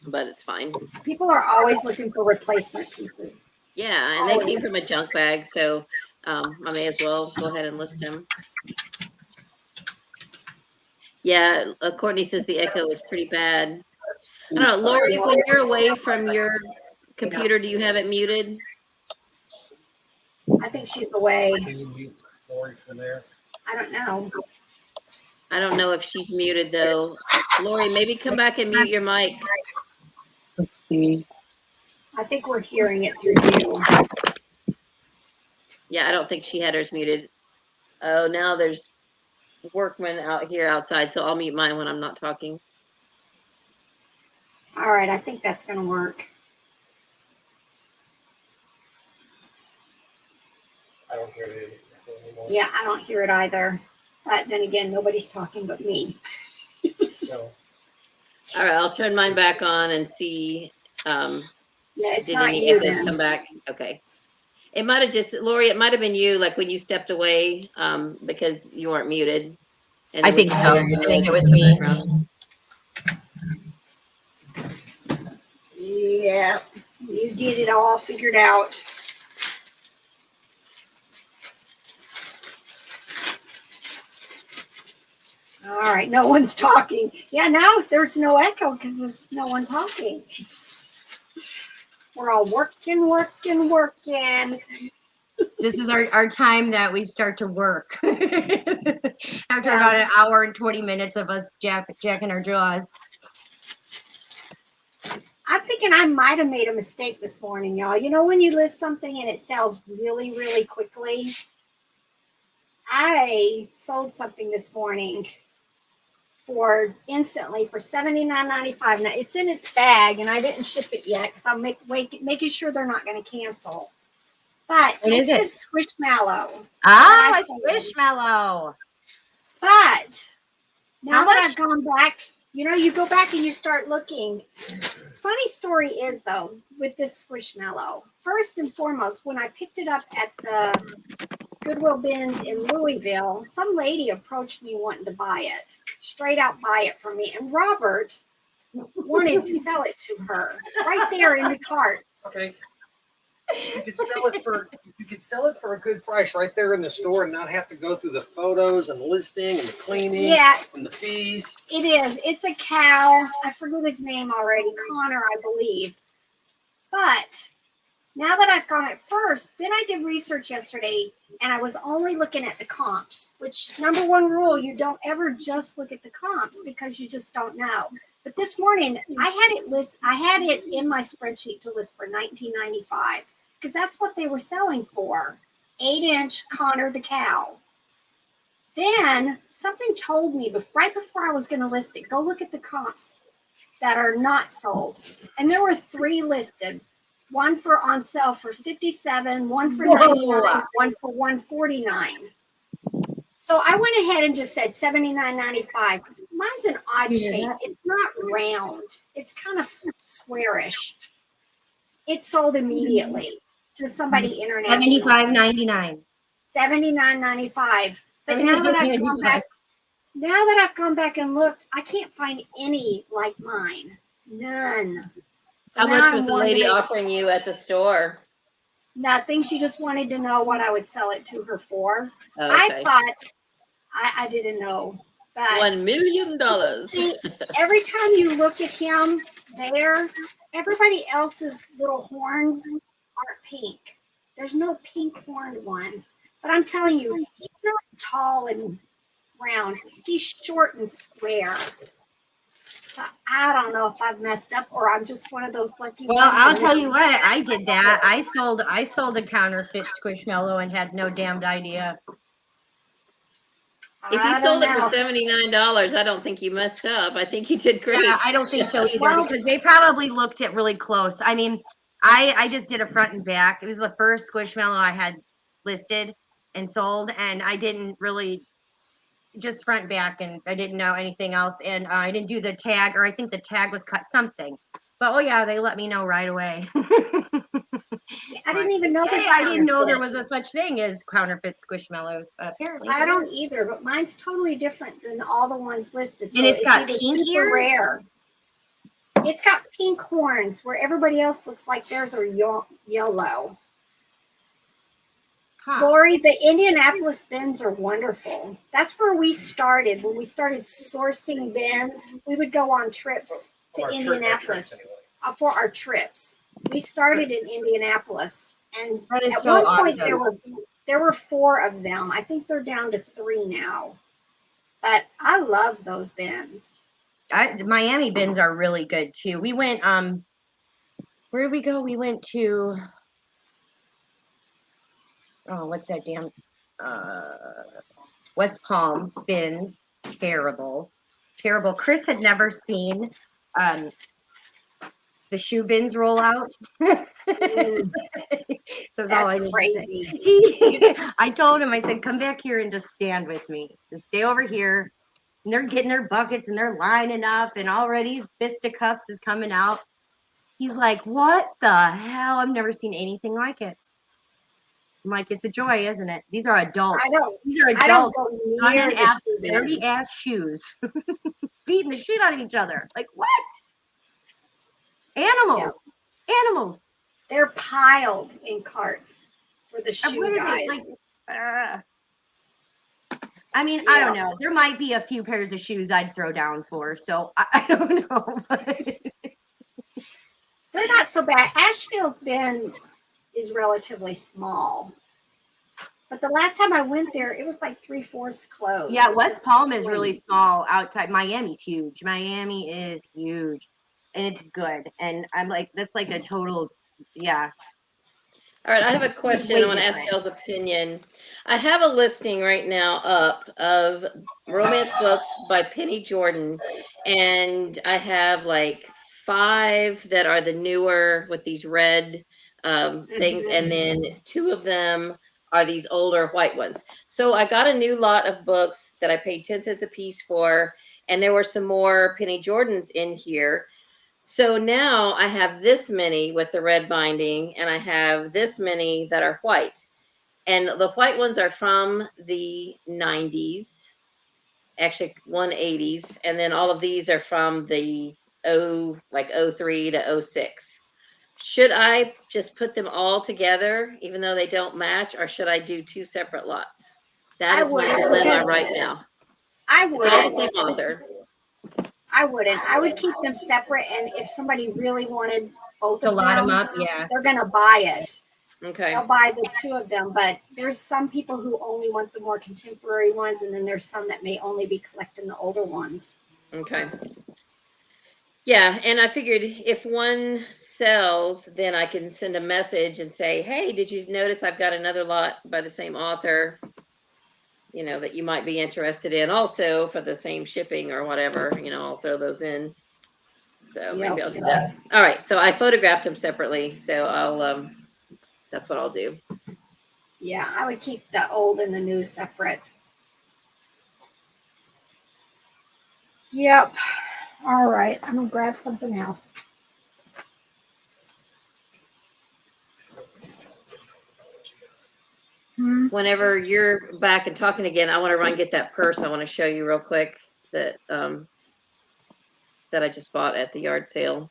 Speaker 2: but it's fine.
Speaker 3: People are always looking for replacement pieces.
Speaker 2: Yeah, and they came from a junk bag, so I may as well go ahead and list them. Yeah, Courtney says the echo is pretty bad. I don't know, Lori, when you're away from your computer, do you have it muted?
Speaker 3: I think she's away.
Speaker 4: Can you mute Lori from there?
Speaker 3: I don't know.
Speaker 2: I don't know if she's muted though. Lori, maybe come back and mute your mic.
Speaker 3: I think we're hearing it through you.
Speaker 2: Yeah, I don't think she had hers muted. Oh, now there's workmen out here outside, so I'll mute mine when I'm not talking.
Speaker 3: All right, I think that's going to work.
Speaker 4: I don't hear it anymore.
Speaker 3: Yeah, I don't hear it either. But then again, nobody's talking but me.
Speaker 4: No.
Speaker 2: All right, I'll turn mine back on and see.
Speaker 3: Yeah, it's
Speaker 2: Did
Speaker 3: not
Speaker 2: any
Speaker 3: you
Speaker 2: echoes
Speaker 3: then.
Speaker 2: come back? Okay. It might have just, Lori, it might have been you, like when you stepped away because you weren't muted. And
Speaker 1: I
Speaker 2: we
Speaker 1: think
Speaker 2: could
Speaker 1: so.
Speaker 2: hear your
Speaker 1: I think
Speaker 2: noise
Speaker 1: it was
Speaker 2: in the
Speaker 1: me.
Speaker 2: background.
Speaker 3: Yeah, you get it all figured out. All right, no one's talking. Yeah, now there's no echo because there's no one talking. We're all working.
Speaker 1: This is our time that we start to work. After about an hour and 20 minutes of us jacking our jaws.
Speaker 3: I'm thinking I might have made a mistake this morning, y'all. You know when you list something and it sells really, really quickly? I sold something this morning for instantly for $79.95. Now it's in its bag and I didn't ship it yet because I'm making sure they're not going to cancel. But
Speaker 1: What is
Speaker 3: it's
Speaker 1: it?
Speaker 3: this Squishmallow.
Speaker 1: Oh, it's Squishmallow.
Speaker 3: But now
Speaker 1: How
Speaker 3: that
Speaker 1: much?
Speaker 3: I've gone back, you know, you go back and you start looking. Funny story is, though, with this Squishmallow, first and foremost, when I picked it up at the Goodwill bins in Louisville, some lady approached me wanting to buy it, straight out buy it from me. And Robert wanted to sell it to her right there in the cart.
Speaker 4: Okay. You could sell it for a good price right there in the store and not have to go through the photos and listing and the cleaning and the fees.
Speaker 3: It is. It's a cow. I forget his name already. Connor, I believe. But now that I've gone at first, then I did research yesterday and I was only looking at the comps, which number one rule, you don't ever just look at the comps because you just don't know. But this morning I had it in my spreadsheet to list for $19.95 because that's what they were selling for. 8-inch Connor the cow. Then something told me right before I was going to list it, go look at the comps that are not sold. And there were 3 listed. One for on sale for $57, one for $99, one for $149. So I went ahead and just said $79.95 because mine's an odd shape. It's not round. It's kind of squarish. It sold immediately to somebody international.
Speaker 1: $75.99.
Speaker 3: $79.95. But now that I've gone back and looked, I can't find any like mine. None. So
Speaker 2: How
Speaker 3: now
Speaker 2: much was
Speaker 3: I'm
Speaker 2: the lady
Speaker 3: wondering-
Speaker 2: offering you at the store?
Speaker 3: Nothing. She just wanted to know what I would sell it to her for.
Speaker 2: Oh, okay.
Speaker 3: I thought I didn't know. But
Speaker 2: $1 million.
Speaker 3: see, every time you look at him there, everybody else's little horns aren't pink. There's no pink horned ones. But I'm telling you, he's not tall and round. He's short and square. So I don't know if I've messed up or I'm just one of those lucky
Speaker 1: Well,
Speaker 3: ones.
Speaker 1: I'll tell you what, I did that. I sold a counterfeit Squishmallow and had no damned idea.
Speaker 2: If you sold it for $79, I don't think you messed up. I think you did great.
Speaker 1: Yeah, I don't think so either because they probably looked at really close. I mean, I just did a front and back. It was the first Squishmallow I had listed and sold, and I didn't really just front and back, and I didn't know anything else, and I didn't do the tag, or I think the tag was cut something. But oh yeah, they let me know right away.
Speaker 3: I didn't even know there's.
Speaker 1: I didn't know there was a such thing as counterfeit Squishmallows. Apparently,
Speaker 3: I don't either, but mine's totally different than all the ones listed. So
Speaker 1: and it's got
Speaker 3: either
Speaker 1: pink
Speaker 3: super
Speaker 1: ears?
Speaker 3: rare. It's got pink horns where everybody else looks like theirs are yellow.
Speaker 1: Huh.
Speaker 3: Lori, the Indianapolis bins are wonderful. That's where we started. When we started sourcing bins, we would go on trips to Indianapolis for our trips. We started in Indianapolis, and at one point there were 4 of them. I think they're down to 3 now. But I love those bins.
Speaker 1: The Miami bins are really good too. We went where did we go? We went to what's that damn West Palm bins. Terrible. Chris had never seen the shoe bins roll out.
Speaker 3: That's crazy.
Speaker 1: I told him, I said, come back here and just stand with me. Just stay over here. And they're getting their buckets and they're lining up, and already fisticuffs is coming out. He's like, what the hell? I've never seen anything like it. I'm like, it's a joy, isn't it? These are adults. These are adults. Dirty ass shoes. Beating the shit out of each other. Like, what? Animals. Yeah. Animals.
Speaker 3: They're piled in carts for the shoe guys.
Speaker 1: I mean, I don't know. There might be a few pairs of shoes I'd throw down for. So I don't know.
Speaker 3: They're not so bad. Asheville's bin is relatively small. But the last time I went there, it was like 3/4 closed.
Speaker 1: Yeah, West Palm is really small outside. Miami's huge. Miami is huge. And it's good. And I'm like, that's like a total, yeah.
Speaker 2: All right, I have a question. I want to ask y'all's opinion. I have a listing right now up of romance books by Penny Jordan. And I have like 5 that are the newer with these red things. And then 2 of them are these older white ones. So I got a new lot of books that I paid 10 cents a piece for. And there were some more Penny Jordans in here. So now I have this many with the red binding, and I have this many that are white. And the white ones are from the 90s, actually 180s. And then all of these are from the 03 to 06. Should I just put them all together, even though they don't match, or should I do 2 separate lots? That is my dilemma right now.
Speaker 3: I would.
Speaker 2: It's all the same author.
Speaker 3: I wouldn't. I would keep them separate, and if somebody really wanted both of them, they're going to buy it.
Speaker 2: Okay.
Speaker 3: They'll buy the 2 of them, but there's some people who only want the more contemporary ones, and then there's some that may only be collecting the older ones.
Speaker 2: Okay. Yeah, and I figured if one sells, then I can send a message and say, hey, did you notice I've got another lot by the same author? You know, that you might be interested in also for the same shipping or whatever, you know, I'll throw those in. So maybe I'll do that. All right. So I photographed them separately. So I'll, that's what I'll do.
Speaker 3: Yeah. I would keep the old and the new separate. Yep. All right. I'm going to grab something else.
Speaker 2: Whenever you're back and talking again, I want to run and get that purse. I want to show you real quick that that I just bought at the yard sale.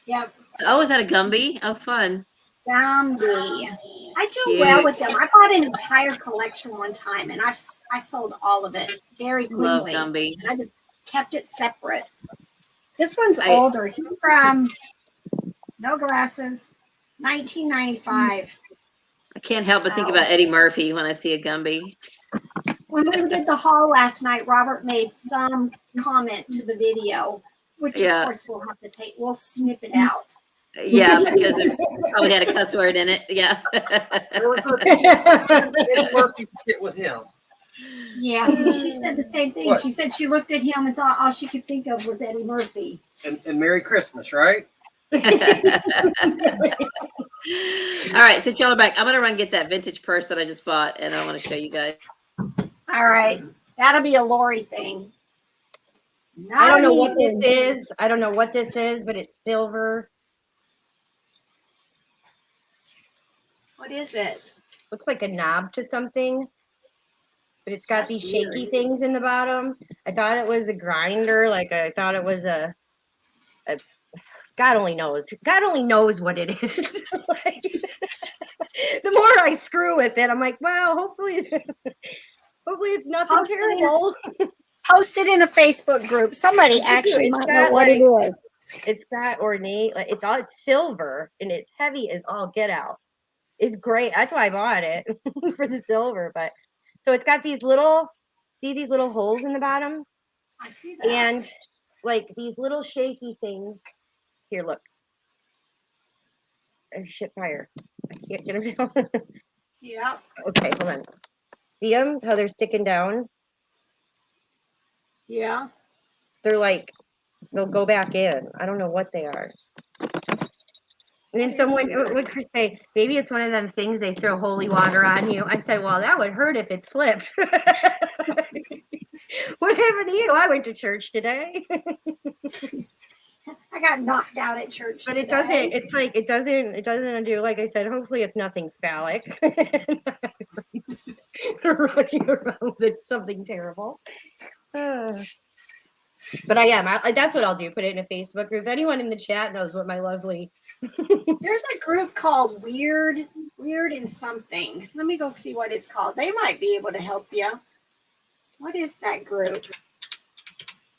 Speaker 3: Yep.
Speaker 2: Oh, is that a Gumby? Oh, fun.
Speaker 3: Gumby. I do
Speaker 2: Cute.
Speaker 3: well with them. I bought an entire collection one time, and I sold all of it very
Speaker 2: Love
Speaker 3: quickly.
Speaker 2: Gumby.
Speaker 3: And I just kept it separate. This one's older. He's from no glasses, 1995.
Speaker 2: I can't help but think about Eddie Murphy when I see a Gumby.
Speaker 3: When we did the haul last night, Robert made some comment to the video, which of course we'll snip it out.
Speaker 2: Yeah, because it probably had a cuss word in it. Yeah.
Speaker 4: Eddie Murphy sit with him.
Speaker 3: Yeah, she said the same thing. What? She said she looked at him and thought all she could think of was Eddie Murphy.
Speaker 4: And Merry Christmas, right?
Speaker 2: All right, since y'all are back, I'm gonna run get that vintage purse that I just bought, and I want to show you guys.
Speaker 3: All right, that'll be a Lori thing.
Speaker 1: I don't know what this is. I don't know what this is, but it's silver.
Speaker 3: What is it?
Speaker 1: Looks like a knob to something, but it's got these shaky things in the bottom. I thought it was a grinder. Like I thought it was a God only knows. God only knows what it is. Like, the more I screw with it, I'm like, well, hopefully it's nothing terrible.
Speaker 3: Post it in a Facebook group. Somebody actually might know what it is.
Speaker 1: It's got ornate. Like it's silver and it's heavy as all get out. It's great. That's why I bought it for the silver. But so it's got these little holes in the bottom.
Speaker 3: I see that.
Speaker 1: And like these little shaky things. Here, look. Oh, shit, fire. I can't get them down.
Speaker 3: Yeah.
Speaker 1: Okay, hold on. See them? How they're sticking down?
Speaker 3: Yeah.
Speaker 1: They're like, they'll go back in. I don't know what they are. And then someone would say, maybe it's one of them things they throw holy water on you. I said, well, that would hurt if it slipped. What happened to you? I went to church today.
Speaker 3: I got knocked out at church.
Speaker 1: But it doesn't, it's like, it doesn't do, like I said, hopefully it's nothing phallic. Running around with something terrible. But that's what I'll do. Put it in a Facebook group. Anyone in the chat knows what my lovely.
Speaker 3: There's a group called Weird and something. Let me go see what it's called. They might be able to help you. What is that group?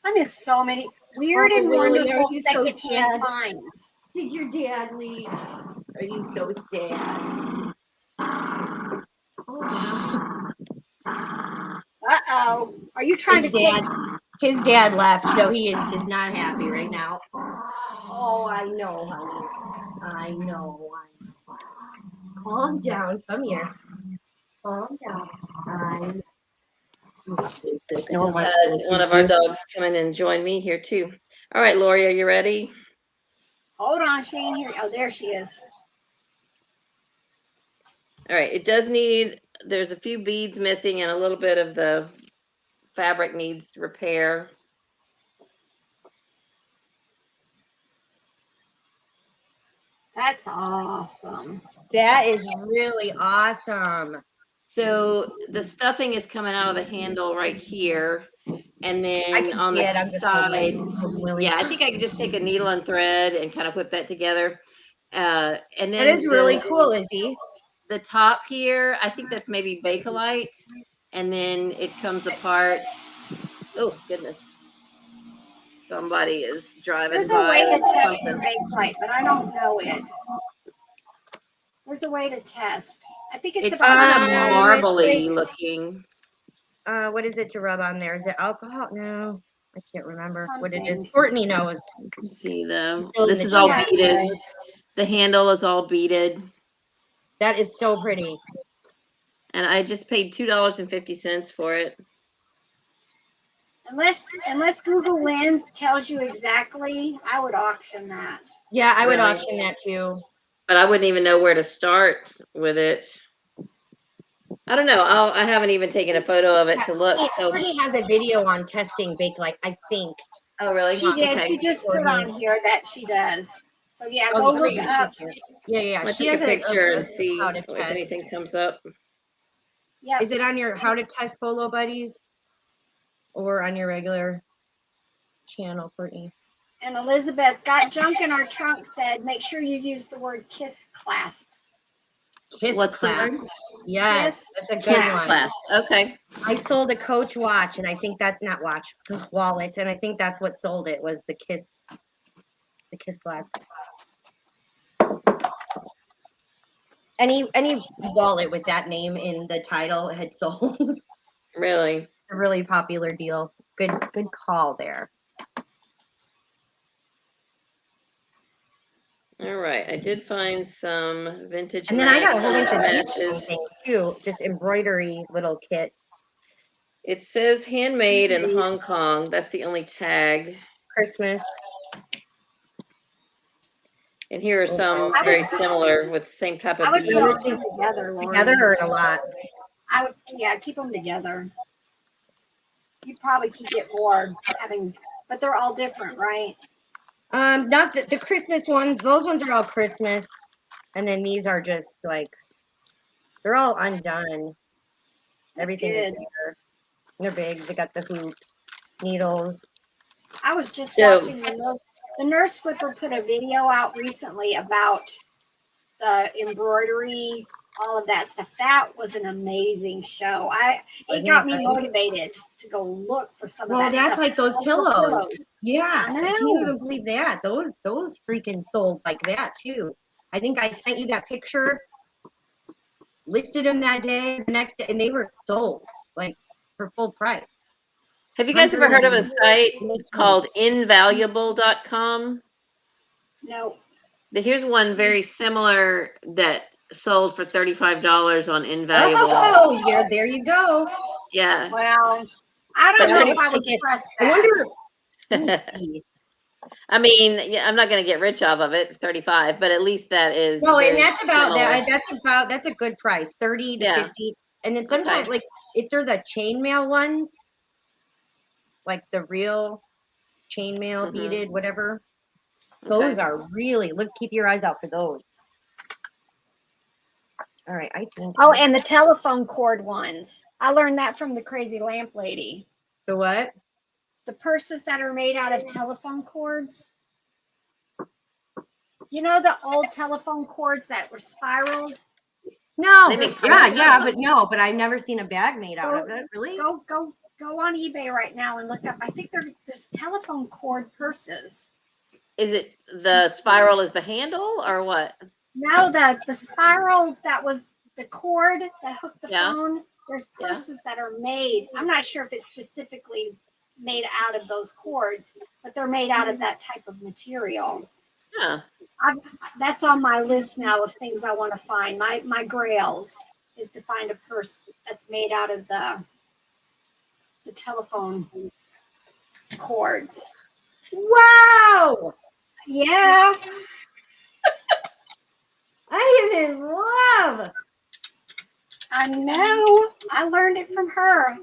Speaker 3: I'm in so many weird and wonderful secondhand finds.
Speaker 1: Did your dad leave? Are you so sad?
Speaker 3: Uh-oh. Are you trying to take...
Speaker 1: His dad left, so he is just not happy right now. Oh, I know, honey. I know. Calm down. Come here. Calm down.
Speaker 2: One of our dogs come in and join me here too. All right, Lori, are you ready?
Speaker 3: Hold on, she ain't here. Oh, there she is.
Speaker 2: All right, it does need, there's a few beads missing and a little bit of the fabric needs repair.
Speaker 3: That's awesome.
Speaker 1: That is really awesome.
Speaker 2: So the stuffing is coming out of the handle right here. And then on the side, yeah, I think I could just take a needle and thread and kind of whip that together. And then
Speaker 1: that is really cool, Izzy.
Speaker 2: The top here, I think that's maybe Bakelite. And then it comes apart. Oh, goodness. Somebody is driving by.
Speaker 3: There's a way to test the Bakelite, but I don't know it. There's a way to test. I think it's
Speaker 2: kind of marbly looking.
Speaker 1: What is it to rub on there? Is it alcohol? No, I can't remember what it is. Courtney knows.
Speaker 2: See this is all beaded. The handle is all beaded.
Speaker 1: That is so pretty.
Speaker 2: And I just paid $2.50 for it.
Speaker 3: Unless Google Lens tells you exactly, I would auction that.
Speaker 1: Yeah, I would auction that too.
Speaker 2: But I wouldn't even know where to start with it. I don't know. I haven't even taken a photo of it to look. So
Speaker 1: Courtney has a video on testing Bakelite, I think.
Speaker 2: Oh, really?
Speaker 3: She did. Okay. She just put on here that she does. So yeah, go look up.
Speaker 1: Yeah.
Speaker 2: Let's take a picture and see if anything comes up.
Speaker 3: Yeah.
Speaker 1: Is it on your How to Test Polo Buddies? Or on your regular channel, Courtney?
Speaker 3: And Elizabeth, got junk in our trunk said, make sure you use the word kiss clasp.
Speaker 1: Kiss
Speaker 2: What's the
Speaker 1: class.
Speaker 2: word?
Speaker 1: Yes,
Speaker 3: Kiss
Speaker 1: that's a good
Speaker 2: Kiss
Speaker 1: one.
Speaker 2: class. Okay.
Speaker 1: I sold a Coach watch, and I think that's not watch, wallet, and I think that's what sold it was the Kiss class. Any wallet with that name in the title had sold.
Speaker 2: Really?
Speaker 1: A really popular deal. Good call there.
Speaker 2: All right. I did find some vintage
Speaker 1: And then I got a whole bunch of these
Speaker 2: matches.
Speaker 1: things too, just embroidery little kits.
Speaker 2: It says handmade in Hong Kong. That's the only tag.
Speaker 1: Christmas.
Speaker 2: And here are some very similar with the same type of
Speaker 3: I would
Speaker 2: beads.
Speaker 3: put all them together, Lori.
Speaker 1: Together or in a lot?
Speaker 3: I would, yeah, keep them together. You probably could get bored having, but they're all different, right?
Speaker 1: Not the Christmas ones. Those ones are all Christmas, and then these are just like they're all undone. Everything is bigger. They're big. They got the hoops, needles.
Speaker 3: I was just watching the nurse flipper put a video out recently about the embroidery, all of that stuff. That was an amazing show. It got me motivated to go look for some of that stuff. Well, that's
Speaker 1: like those pillows. Yeah,
Speaker 3: I know.
Speaker 1: I can't even believe that. Those freaking sold like that too. I think I sent you that picture. Listed them that day, the next day, and they were sold like for full price.
Speaker 2: Have you guys ever heard of a site called invaluable.com?
Speaker 3: No.
Speaker 2: Here's one very similar that sold for $35 on Invaluable.
Speaker 1: Oh, yeah, there you go.
Speaker 2: Yeah.
Speaker 3: Well, I don't know if I would trust that.
Speaker 1: I wonder.
Speaker 2: I mean, yeah, I'm not going to get rich off of it, 35, but at least that is.
Speaker 1: No, and that's about that. That's a good price, 30 to 50. And then sometimes, like if they're the chainmail ones, like the real chainmail beaded, whatever, those are really keep your eyes out for those. All right, I think.
Speaker 3: Oh, and the telephone cord ones. I learned that from the crazy lamp lady.
Speaker 1: The what?
Speaker 3: The purses that are made out of telephone cords. You know the old telephone cords that were spiraled?
Speaker 1: No, but I've never seen a bag made out of it. Really?
Speaker 3: Go on eBay right now and look up. I think they're just telephone cord purses.
Speaker 2: Is it the spiral is the handle or what?
Speaker 3: No, the spiral that was the cord that hooked the phone. There's purses that are made. I'm not sure if it's specifically made out of those cords, but they're made out of that type of material.
Speaker 2: Yeah.
Speaker 3: That's on my list now of things I want to find. My grails is to find a purse that's made out of the telephone cords.
Speaker 1: Wow.
Speaker 3: Yeah.
Speaker 1: I am in love.
Speaker 3: I know. I learned it from her.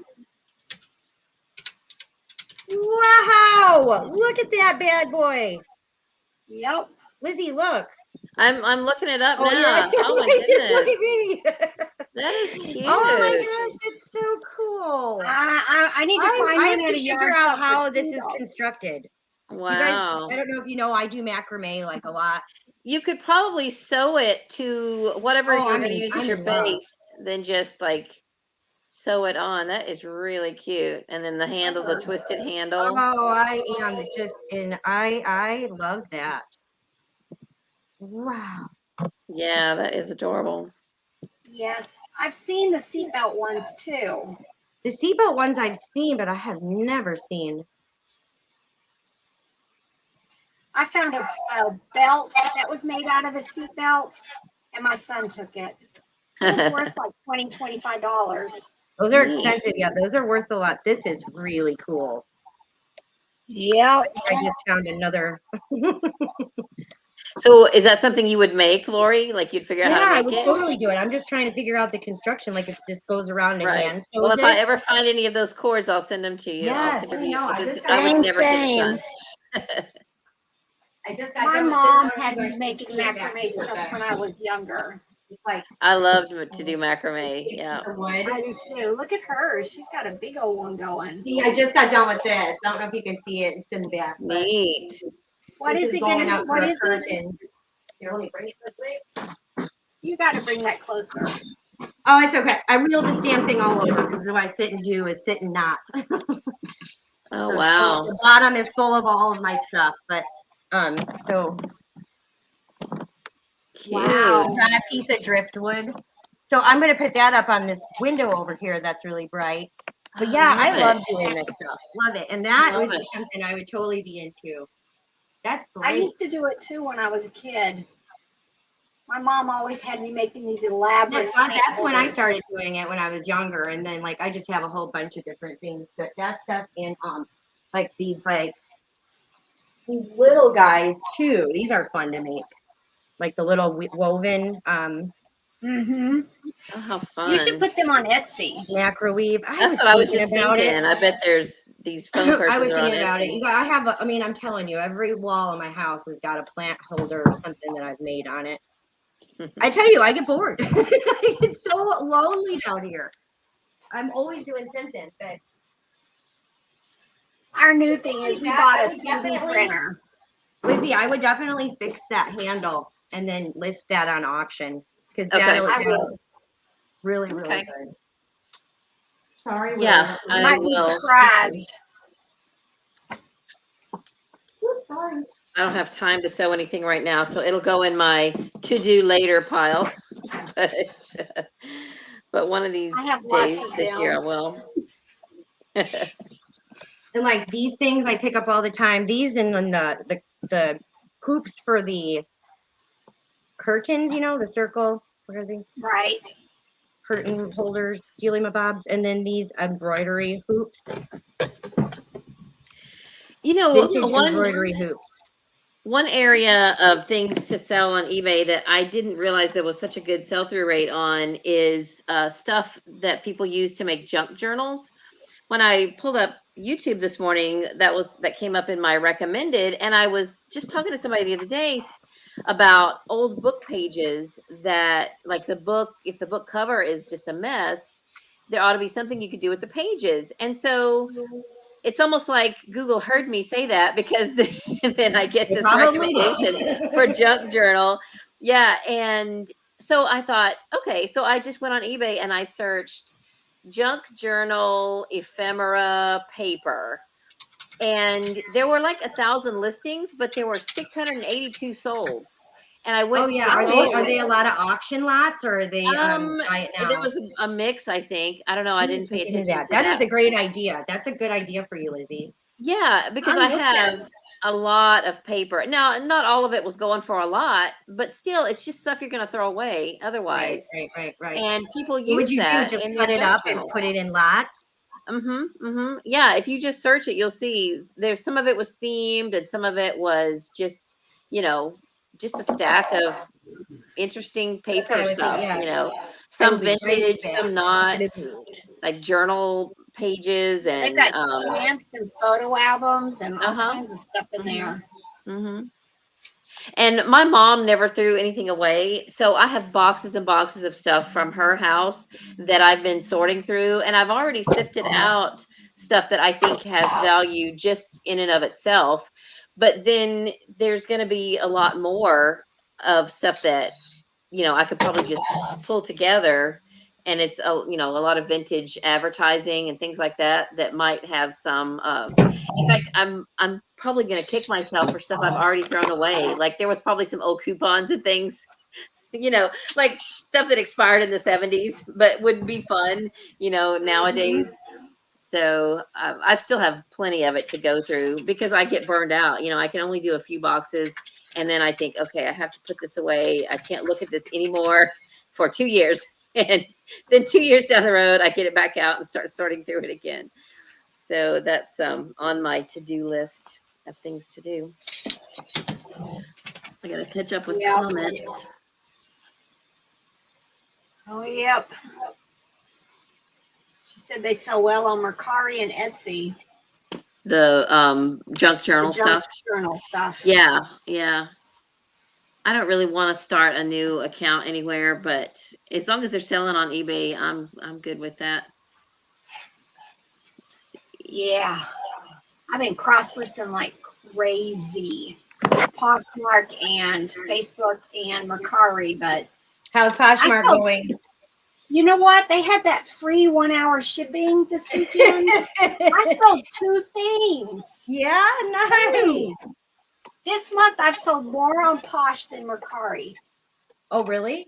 Speaker 1: Wow. Look at that bad boy.
Speaker 3: Yep.
Speaker 1: Lizzie, look.
Speaker 2: I'm looking it up now.
Speaker 1: Yeah.
Speaker 2: Oh my goodness.
Speaker 1: Just look at me.
Speaker 2: That is cute.
Speaker 1: Oh my gosh, it's so cool.
Speaker 3: I need to find one at a yard
Speaker 1: figure out how this is constructed.
Speaker 2: Wow.
Speaker 1: You guys, I don't know if you know, I do macrame like a lot.
Speaker 2: You could probably sew it to whatever you're going to use as your base, then just like sew it on. That is really cute. And then the handle, the twisted handle.
Speaker 1: Oh, I am just I love that. Wow.
Speaker 2: Yeah, that is adorable.
Speaker 3: Yes, I've seen the seatbelt ones too.
Speaker 1: The seatbelt ones I've seen, but I have never seen.
Speaker 3: I found a belt that was made out of a seatbelt, and my son took it. It was worth like $25.
Speaker 1: Those are expensive. Yeah, those are worth a lot. This is really cool.
Speaker 3: Yeah.
Speaker 1: I just found another.
Speaker 2: So is that something you would make, Lori? Like you'd figure out how to make it?
Speaker 1: Yeah, I would totally do it. I'm just trying to figure out the construction, like it just goes around again. So
Speaker 2: well, if I ever find any of those cords, I'll send them to you.
Speaker 1: Yes,
Speaker 2: I would never get it done.
Speaker 3: My mom had me making macrame stuff when I was younger.
Speaker 1: Like
Speaker 2: I loved to do macrame. Yeah,
Speaker 3: I do too. Look at her; she's got a big old one going.
Speaker 1: See, I just got done with this. I don't know if you can see it. It's in the back.
Speaker 2: Neat.
Speaker 3: What is it going to? What is it?
Speaker 1: Here, let me bring it this way.
Speaker 3: You got to bring that closer.
Speaker 1: Oh, it's okay. I wheel this damn thing all over because what I sit and do is sit and not.
Speaker 2: Oh, wow.
Speaker 1: The bottom is full of all of my stuff, but so
Speaker 2: Cute.
Speaker 3: Wow.
Speaker 1: got a piece of driftwood. So I'm gonna put that up on this window over here that's really bright. But yeah, I love doing this stuff. Love it. And that would be something I would totally be into. That's great.
Speaker 3: I used to do it too when I was a kid. My mom always had me making these elaborate.
Speaker 1: That's when I started doing it when I was younger, and then like I just have a whole bunch of different things. But that stuff and like these little guys too. These are fun to make, like the little woven
Speaker 3: Mm-hmm.
Speaker 2: Oh, how fun.
Speaker 3: You should put them on Etsy.
Speaker 1: macro weave.
Speaker 2: That's what I was just thinking. I bet there's these phone purses
Speaker 1: I was
Speaker 2: are on
Speaker 1: thinking about
Speaker 2: Etsy.
Speaker 1: it. I have. I mean, I'm telling you, every wall in my house has got a plant holder or something that I've made on it. I tell you, I get bored. It's so lonely down here. I'm always doing something. But
Speaker 3: Our new thing is we bought a 3D printer.
Speaker 1: Lizzie, I would definitely fix that handle and then list that on auction because
Speaker 2: Okay.
Speaker 1: that'll
Speaker 3: I will.
Speaker 1: be really
Speaker 2: Okay.
Speaker 1: good. Sorry.
Speaker 2: Yeah,
Speaker 3: You
Speaker 2: I
Speaker 3: might be
Speaker 2: will.
Speaker 3: surprised.
Speaker 1: Oops, sorry.
Speaker 2: I don't have time to sew anything right now, so it'll go in my to-do later pile. But one of these
Speaker 3: I have lots
Speaker 2: days
Speaker 3: of
Speaker 2: this year I
Speaker 3: them.
Speaker 2: will.
Speaker 1: And like these things I pick up all the time. These and then the hoops for the curtains, the circle. What are they?
Speaker 3: Right.
Speaker 1: Curtain holders, stealing my bobs, and then these embroidery hoops. Vintage embroidery hoops.
Speaker 2: One area of things to sell on eBay that I didn't realize there was such a good sell-through rate on is stuff that people use to make junk journals. When I pulled up YouTube this morning, that came up in my recommended, and I was just talking to somebody the other day about old book pages that, like if the book cover is just a mess, there ought to be something you could do with the pages. And so it's almost like Google heard me say that, because then I get this recommendation for junk journal. Yeah. And so I thought, okay, so I just went on eBay and I searched junk journal ephemera paper. And there were like 1,000 listings, but there were 682 sold. And I went.
Speaker 1: Oh yeah, are they a lot of auction lots, or are they buy it now?
Speaker 2: There was a mix, I think. I don't know. I didn't pay attention to that.
Speaker 1: That is a great idea. That's a good idea for you, Lizzie.
Speaker 2: Yeah, because I have a lot of paper. Now, not all of it was going for a lot, but still, it's just stuff you're going to throw away otherwise.
Speaker 1: Right.
Speaker 2: And people use
Speaker 1: what would you
Speaker 2: that
Speaker 1: do? Just
Speaker 2: in
Speaker 1: cut
Speaker 2: their
Speaker 1: it up
Speaker 2: journals.
Speaker 1: and put it in lots?
Speaker 2: Yeah, if you just search it, you'll see there's some of it was themed and some of it was just, just a stack of interesting paper stuff, some vintage, some not, like journal pages, and
Speaker 3: they've got stamps and photo albums and all kinds of stuff in there.
Speaker 2: And my mom never threw anything away, so I have boxes and boxes of stuff from her house that I've been sorting through, and I've already sifted out stuff that I think has value just in and of itself. But then there's going to be a lot more of stuff that I could probably just pull together, and it's a lot of vintage advertising and things like that might have some. In fact, I'm probably going to kick myself for stuff I've already thrown away. Like there was probably some old coupons and things, like stuff that expired in the 70s, but would be fun, nowadays. So I still have plenty of it to go through because I get burned out. I can only do a few boxes. And then I think, okay, I have to put this away. I can't look at this anymore for 2 years. And then 2 years down the road, I get it back out and start sorting through it again. So that's on my to-do list of things to do. I got to catch up with comments.
Speaker 3: Oh, yep. She said they sell well on Mercari and Etsy.
Speaker 2: The junk journal stuff.
Speaker 3: Journal stuff.
Speaker 2: Yeah. I don't really want to start a new account anywhere, but as long as they're selling on eBay, I'm good with that.
Speaker 3: Yeah. I've been cross-listing like crazy. Poshmark and Facebook and Mercari, but
Speaker 1: How's Poshmark going?
Speaker 3: You know what? They had that free 1 hour shipping this weekend. I sold 2 things.
Speaker 1: Yeah, nice.
Speaker 3: This month I've sold more on Posh than Mercari.
Speaker 1: Oh, really?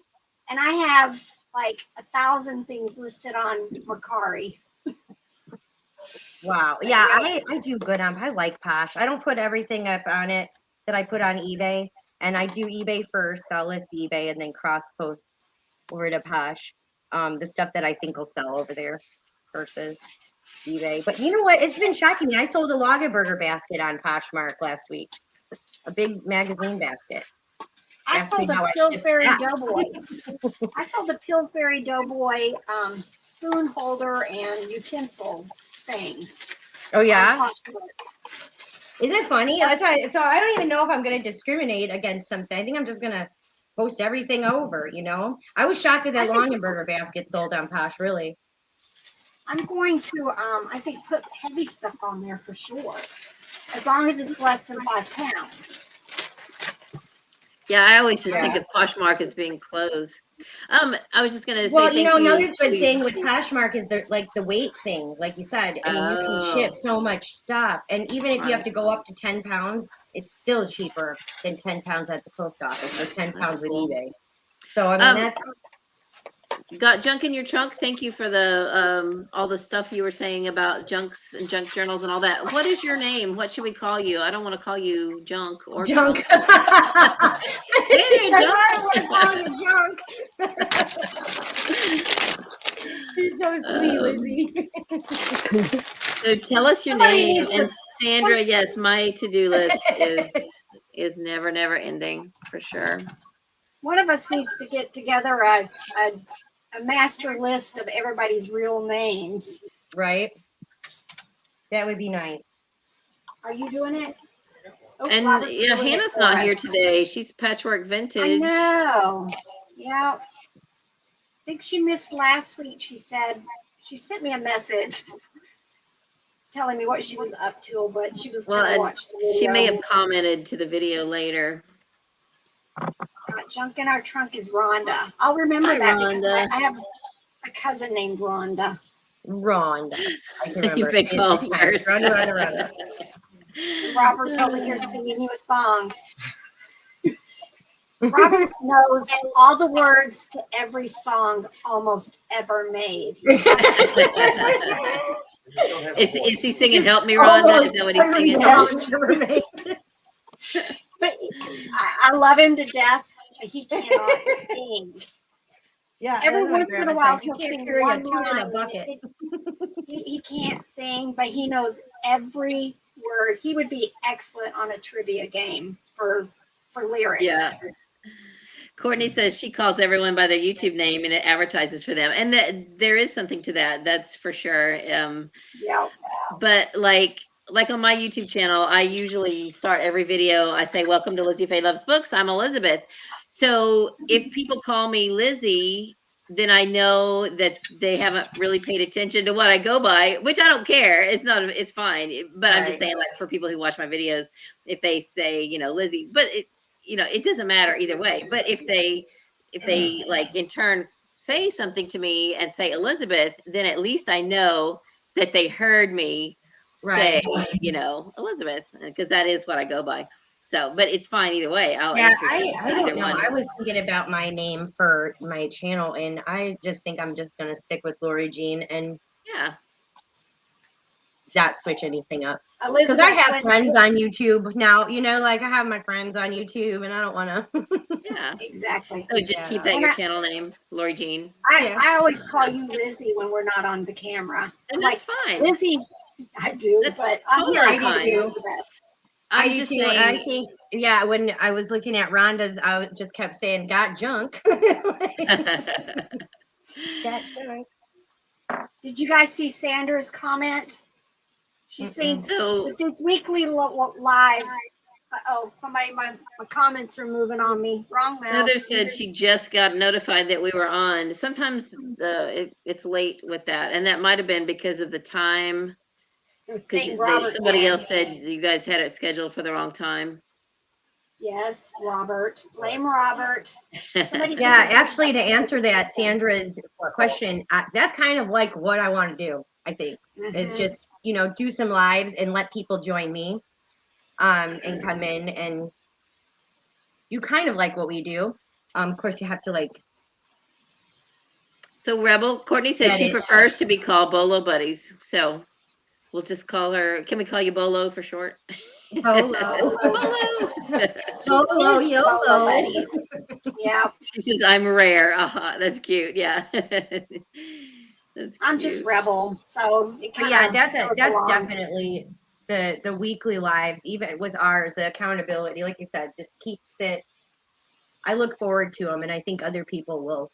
Speaker 3: And I have like 1,000 things listed on Mercari.
Speaker 1: Wow. Yeah, I do good on. I like Posh. I don't put everything up on it that I put on eBay, and I do eBay first. I'll list eBay and then cross post over to Posh. The stuff that I think will sell over there versus eBay. But you know what? It's been shocking me. I sold a Lagerberger basket on Poshmark last week. A big magazine basket.
Speaker 3: I sold a Pillsbury Doughboy. I sold a Pillsbury Doughboy spoon holder and utensil thing.
Speaker 1: Oh yeah. Isn't it funny? That's why. So I don't even know if I'm going to discriminate against something. I think I'm just going to post everything over. You know, I was shocked that Longenberger basket sold on Posh. Really.
Speaker 3: I'm going to, I think, put heavy stuff on there for sure, as long as it's less than 5 pounds.
Speaker 2: Yeah, I always just think of Poshmark as being closed. I was just gonna say,
Speaker 1: well, you know, another good thing with Poshmark is the weight thing, like you said. I mean, you can ship so much stuff, and even if you have to go up to 10 pounds, it's still cheaper than 10 pounds at the post office or 10 pounds with eBay. So I mean, that's.
Speaker 2: Got junk in your trunk. Thank you for the all the stuff you were saying about junks and junk journals and all that. What is your name? What should we call you? I don't want to call you junk or junk.
Speaker 1: I don't want to call you junk. You're so sweet, Lizzie.
Speaker 2: So tell us your name. And Sandra, yes, my to-do list is never ending for sure.
Speaker 3: One of us needs to get together a master list of everybody's real names.
Speaker 1: Right. That would be nice.
Speaker 3: Are you doing it? Oh,
Speaker 2: and yeah, Hannah's not here today. She's Patchwork Vintage.
Speaker 3: I know. Yeah. I think she missed last week. She said she sent me a message telling me what she was up to, but she was going to watch the video.
Speaker 2: She may have commented to the video later.
Speaker 3: Got junk in our trunk is Rhonda. I'll remember that because I have a cousin named Rhonda.
Speaker 1: Rhonda. I can remember.
Speaker 2: You big followers.
Speaker 1: Rhonda.
Speaker 3: Robert over here singing you a song. Robert knows all the words to every song almost ever made.
Speaker 2: Is he singing "Help Me, Rhonda"? Is that what he's singing?
Speaker 3: But I love him to death. But he cannot sing.
Speaker 1: Yeah.
Speaker 3: Every once in a while he'll sing one
Speaker 1: tune in a bucket.
Speaker 3: He can't sing, but he knows every word. He would be excellent on a trivia game for lyrics.
Speaker 2: Yeah. Courtney says she calls everyone by their YouTube name and it advertises for them. And that there is something to that. That's for sure.
Speaker 3: Yeah.
Speaker 2: But like on my YouTube channel, I usually start every video. I say, welcome to Lizzie Faye Loves Books. I'm Elizabeth. So if people call me Lizzie, then I know that they haven't really paid attention to what I go by, which I don't care. It's fine. But I'm just saying, like, for people who watch my videos, if they say, Lizzie, but it doesn't matter either way. But if they like in turn say something to me and say Elizabeth, then at least I know that they heard me say, Elizabeth, because that is what I go by. So, but it's fine either way. I'll answer.
Speaker 1: I don't know. I was thinking about my name for my channel, and I just think I'm just going to stick with Lori Jean and not switch anything up. Because I have friends on YouTube now, like I have my friends on YouTube, and I don't want to.
Speaker 3: Yeah, exactly.
Speaker 2: So just keep that your channel name, Lori Jean.
Speaker 3: I always call you Lizzie when we're not on the camera.
Speaker 2: And that's fine.
Speaker 3: Lizzie, I do,
Speaker 2: that's
Speaker 3: but
Speaker 2: totally fine.
Speaker 1: I'm just saying. I think, when I was looking at Rhonda's, I just kept saying, "Got junk." Got junk.
Speaker 3: Did you guys see Sandra's comment? She thinks with these weekly lives. My comments are moving on me. Wrong mouse.
Speaker 2: Heather said she just got notified that we were on. Sometimes it's late with that, and that might have been because of the time. Because somebody else said you guys had it scheduled for the wrong time.
Speaker 3: Yes, Robert. Blame Robert. Somebody
Speaker 1: Yeah, actually, to answer that, Sandra's question, that's kind of like what I want to do, I think. It's just, do some lives and let people join me and come in and do kind of like what we do. Of course, you have to like.
Speaker 2: So Rebel, Courtney says she prefers to be called Bolo Buddies. So we'll just call her. Can we call you Bolo for short?
Speaker 3: Bolo.
Speaker 1: Bolo, YOLO.
Speaker 3: Buddies. Yeah.
Speaker 2: She says, I'm rare. That's cute. Yeah.
Speaker 3: I'm just Rebel. So
Speaker 1: yeah, that's definitely the weekly lives, even with ours, the accountability, like you said, just keeps it. I look forward to them, and I think other people will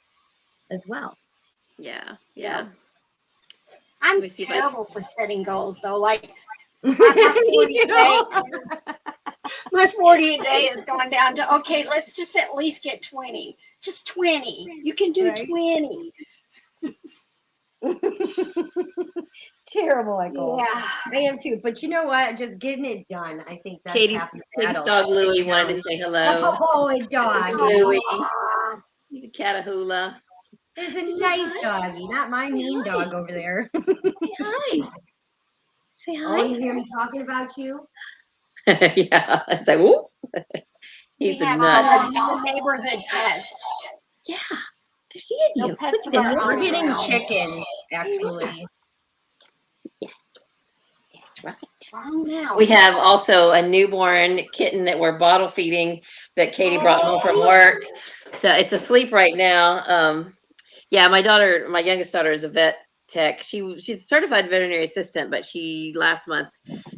Speaker 1: as well.
Speaker 2: Yeah. Yeah.
Speaker 3: I'm terrible for setting goals, though. Like my 40 day is going down to, okay, let's just at least get 20. Just 20. You can do 20.
Speaker 1: Terrible, I go.
Speaker 3: Yeah,
Speaker 1: I am too. But you know what? Just getting it done. I think that's
Speaker 2: Katie's dog Louie wanted to say hello.
Speaker 1: Oh, a dog.
Speaker 2: This is Louie. He's a Catahoula.
Speaker 1: It's a nice doggy, not my mean dog over there.
Speaker 2: Say hi. Say hi.
Speaker 1: Oh, you hear me talking about you?
Speaker 2: Yeah. It's like, ooh. He's a nut.
Speaker 3: the neighborhood pets.
Speaker 2: Yeah. They're seeing you.
Speaker 3: Pets
Speaker 1: we're getting chickens, actually.
Speaker 2: Yes. That's right.
Speaker 3: We
Speaker 2: have also a newborn kitten that we're bottle feeding that Katie brought home from work. So it's asleep right now. Yeah, my youngest daughter is a vet tech. She's a certified veterinary assistant, but she last month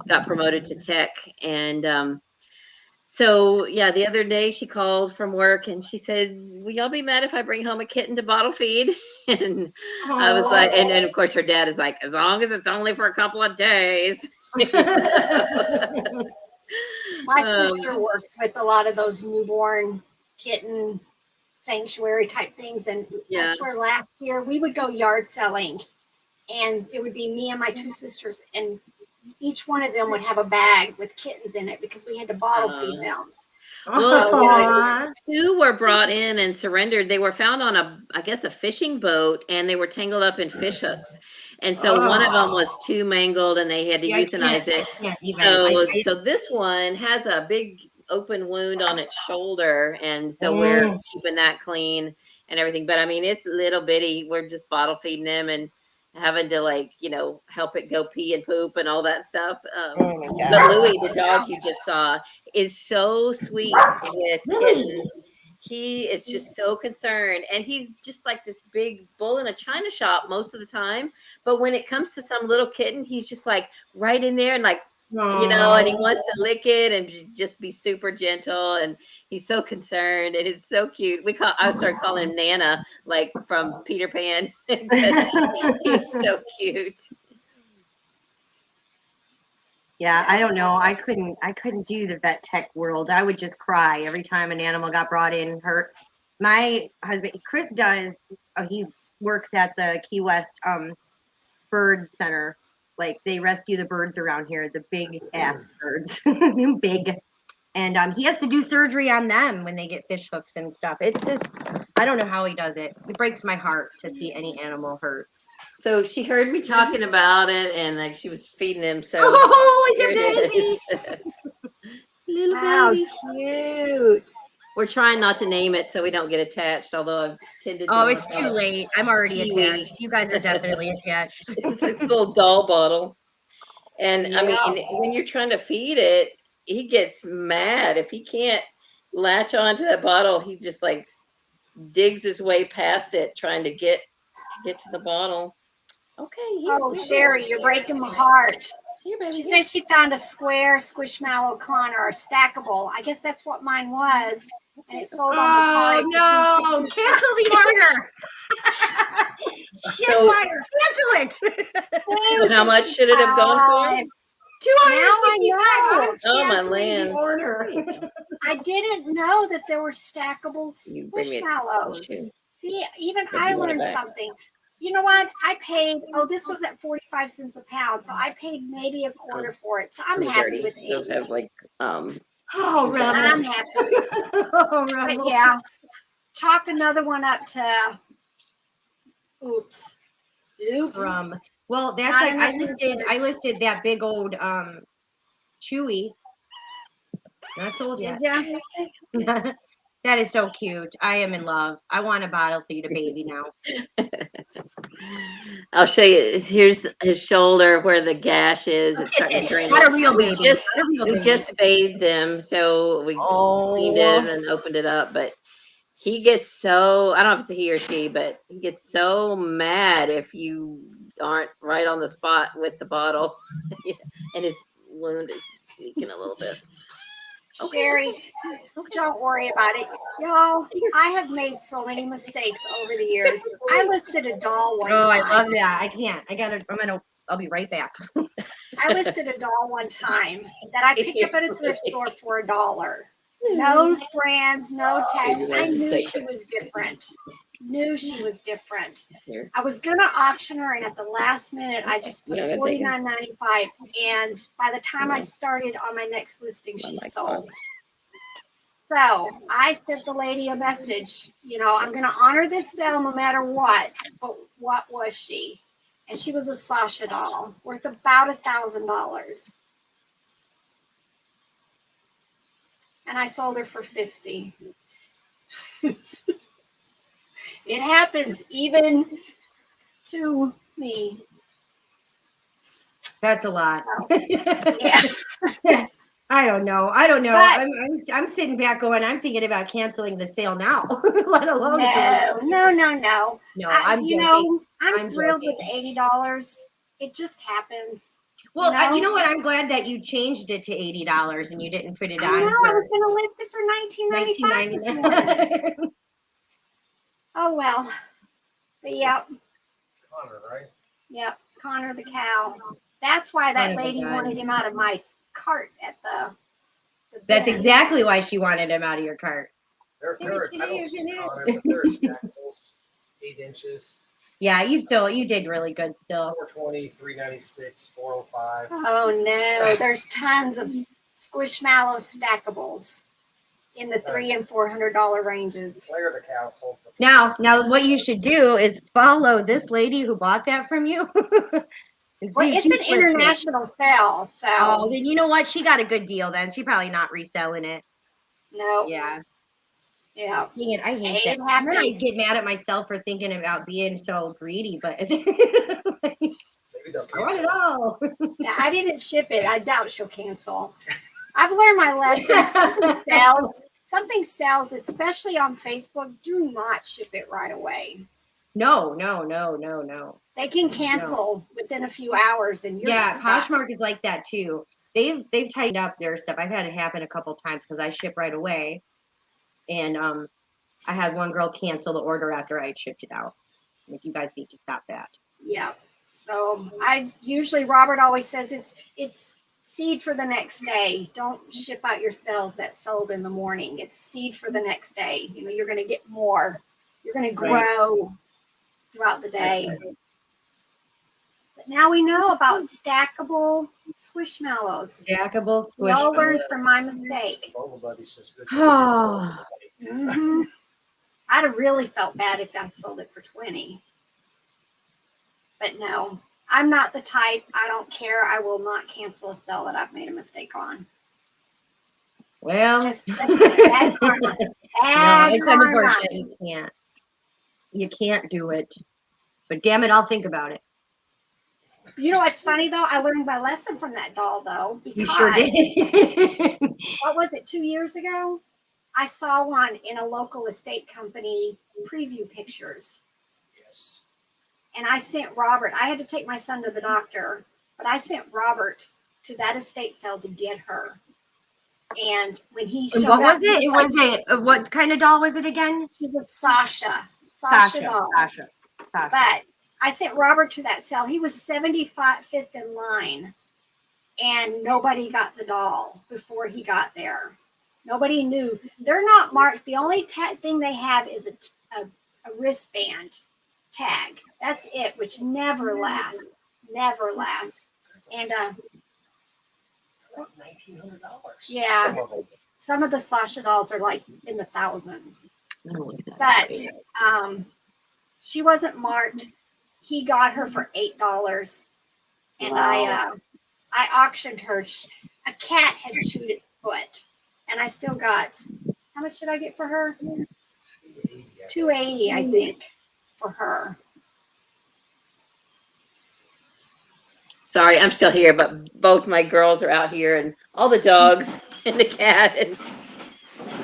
Speaker 2: got promoted to tech. And so yeah, the other day she called from work and she said, "Will y'all be mad if I bring home a kitten to bottle feed?" And I was like, and of course her dad is like, "As long as it's only for a couple of days."
Speaker 3: My sister works with a lot of those newborn kitten sanctuary type things, and I swear last year we would go yard selling, and it would be me and my two sisters, and each one of them would have a bag with kittens in it because we had to bottle feed them.
Speaker 2: Well, two were brought in and surrendered. They were found on a fishing boat, and they were tangled up in fish hooks. And so one of them was too mangled, and they had to euthanize it. So this one has a big open wound on its shoulder, and so we're keeping that clean and everything. But I mean, it's little bitty. We're just bottle feeding them and having to help it go pee and poop and all that stuff. But Louie, the dog you just saw, is so sweet with kittens. He is just so concerned, and he's just like this big bull in a china shop most of the time. But when it comes to some little kitten, he's just like right in there and and he wants to lick it and just be super gentle. And he's so concerned, and it's so cute. I started calling him Nana, like from Peter Pan. He's so cute.
Speaker 1: Yeah, I don't know. I couldn't do the vet tech world. I would just cry every time an animal got brought in hurt. My husband, Chris, does. He works at the Key West bird center. Like, they rescue the birds around here, the big ass birds, big. And he has to do surgery on them when they get fish hooks and stuff. It's just, I don't know how he does it. It breaks my heart to see any animal hurt.
Speaker 2: So she heard me talking about it, and she was feeding him. So
Speaker 1: your baby,
Speaker 2: little baby,
Speaker 3: cute.
Speaker 2: We're trying not to name it so we don't get attached. Although I've tended to.
Speaker 1: Oh, it's too late. I'm already attached. You guys are definitely attached.
Speaker 2: It's a little doll bottle, and I mean, when you're trying to feed it, he gets mad if he can't latch onto that bottle. He just digs his way past it, trying to get to the bottle. Okay.
Speaker 3: Sherry, you're breaking my heart. She says she found a square Squishmallow Connor, a stackable. I guess that's what mine was, and it sold on the
Speaker 1: card. No! Cancel the order. Cancel it.
Speaker 2: So how much should it have gone for?
Speaker 3: $255.
Speaker 2: Oh my land!
Speaker 3: I didn't know that there were stackable Squishmallows. See, even I learned something. You know what? I paid, this was at 45 cents a pound. So I paid maybe a quarter for it. So I'm happy with it.
Speaker 2: Those have
Speaker 1: Oh, Rebel.
Speaker 3: I'm happy.
Speaker 1: Oh, Rebel.
Speaker 3: But yeah, chalk another one up to oops.
Speaker 1: Well, that's
Speaker 3: Not
Speaker 1: like
Speaker 3: enough
Speaker 1: I listed that big old Chewy. Not sold
Speaker 3: Did
Speaker 1: yet.
Speaker 3: ya?
Speaker 1: That is so cute. I am in love. I want a bottle feed a baby now.
Speaker 2: I'll show you. Here's his shoulder where the gash is. It's starting to drain.
Speaker 1: Not a real
Speaker 2: We
Speaker 1: baby.
Speaker 2: just
Speaker 1: Not a real
Speaker 2: we
Speaker 1: baby.
Speaker 2: just bathed them, so we cleaned it and opened it up. But he gets so, I don't know if it's a he or she, but he gets so mad if you aren't right on the spot with the bottle. And his wound is leaking a little bit.
Speaker 3: Sherry, don't worry about it. Y'all, I have made so many mistakes over the years. I listed a doll one
Speaker 1: Oh, I
Speaker 3: time.
Speaker 1: love that. I can't. I'll be right back.
Speaker 3: I listed a doll one time that I picked up at a thrift store for $1. No brands, no tags. I knew she was different. I was gonna auction her, and at the last minute, I just put $49.95. And by the time I started on my next listing, she sold. So I sent the lady a message. You know, I'm gonna honor this sale no matter what. But what was she? And she was a Sasha doll worth about $1,000. And I sold her for $50. It happens even to me.
Speaker 1: That's a lot.
Speaker 3: Yeah.
Speaker 1: I don't know.
Speaker 3: But,
Speaker 1: I'm sitting back going, I'm thinking about canceling the sale now, let alone
Speaker 3: no.
Speaker 1: I'm joking.
Speaker 3: I'm thrilled with $80. It just happens.
Speaker 1: Well, you know what? I'm glad that you changed it to $80 and you didn't put it on.
Speaker 3: I know. I was going to list it for $19.95 this morning. Oh well. But yep.
Speaker 4: Connor, right?
Speaker 3: Yep. Connor the cow. That's why that lady wanted him out of my cart at the
Speaker 1: That's exactly why she wanted him out of your cart.
Speaker 4: I don't see Connor, but they're stackables, 8 inches.
Speaker 1: Yeah, you did really good still.
Speaker 4: 420, 396, 405.
Speaker 3: Oh no, there's tons of Squishmallow stackables in the $300 and $400 ranges.
Speaker 4: Claire the cow sold for
Speaker 1: Now what you should do is follow this lady who bought that from you.
Speaker 3: Well, it's an international sale, so.
Speaker 1: Oh, then you know what? She got a good deal then. She probably not reselling it.
Speaker 3: No.
Speaker 1: Yeah.
Speaker 3: Yeah.
Speaker 1: Dang it, I hate that. And then I get mad at myself for thinking about being so greedy, but I want it all.
Speaker 3: Yeah, I didn't ship it. I doubt she'll cancel. I've learned my lesson. Something sells, especially on Facebook, do not ship it right away.
Speaker 1: No.
Speaker 3: They can cancel within a few hours, and you're stuck.
Speaker 1: Poshmark is like that too. They've tightened up their stuff. I've had it happen a couple times because I ship right away, and I had one girl cancel the order after I shipped it out. Like, you guys need to stop that.
Speaker 3: Yeah. So Robert always says it's seed for the next day. Don't ship out your sales that sold in the morning. It's seed for the next day. You know, you're going to get more. You're going to grow throughout the day. Right. But now we know about stackable Squishmallows.
Speaker 1: Stackable Squishmallows.
Speaker 3: We all learned from my mistake. Mm-hmm. I'd have really felt bad if I sold it for $20. But no, I'm not the type. I don't care. I will not cancel a sale that I've made a mistake on.
Speaker 1: Well,
Speaker 3: it's bad karma.
Speaker 1: It's unfortunate. You can't do it. But damn it, I'll think about it.
Speaker 3: You know what's funny though? I learned my lesson from that doll though. Because
Speaker 1: you sure did.
Speaker 3: What was it, 2 years ago? I saw one in a local estate company preview pictures.
Speaker 4: Yes.
Speaker 3: And I sent Robert. I had to take my son to the doctor, but I sent Robert to that estate sale to get her. And when he showed
Speaker 1: what
Speaker 3: up,
Speaker 1: what kind of doll was it again?
Speaker 3: She's a Sasha doll.
Speaker 1: Sasha.
Speaker 3: But I sent Robert to that sale. He was 75th in line, and nobody got the doll before he got there. Nobody knew. They're not marked. The only thing they have is a wristband tag. That's it, which never lasts. Never lasts. And
Speaker 4: $1,900.
Speaker 3: yeah. Some of the Sasha dolls are like in the thousands.
Speaker 2: Oh, is that
Speaker 3: But
Speaker 2: great?
Speaker 3: she wasn't marked. He got her for $8, and
Speaker 2: Wow.
Speaker 3: I auctioned her. A cat had chewed its foot, and I still got. How much did I get for her? $280, I think, for her.
Speaker 2: Sorry, I'm still here, but both my girls are out here, and all the dogs and the cat, and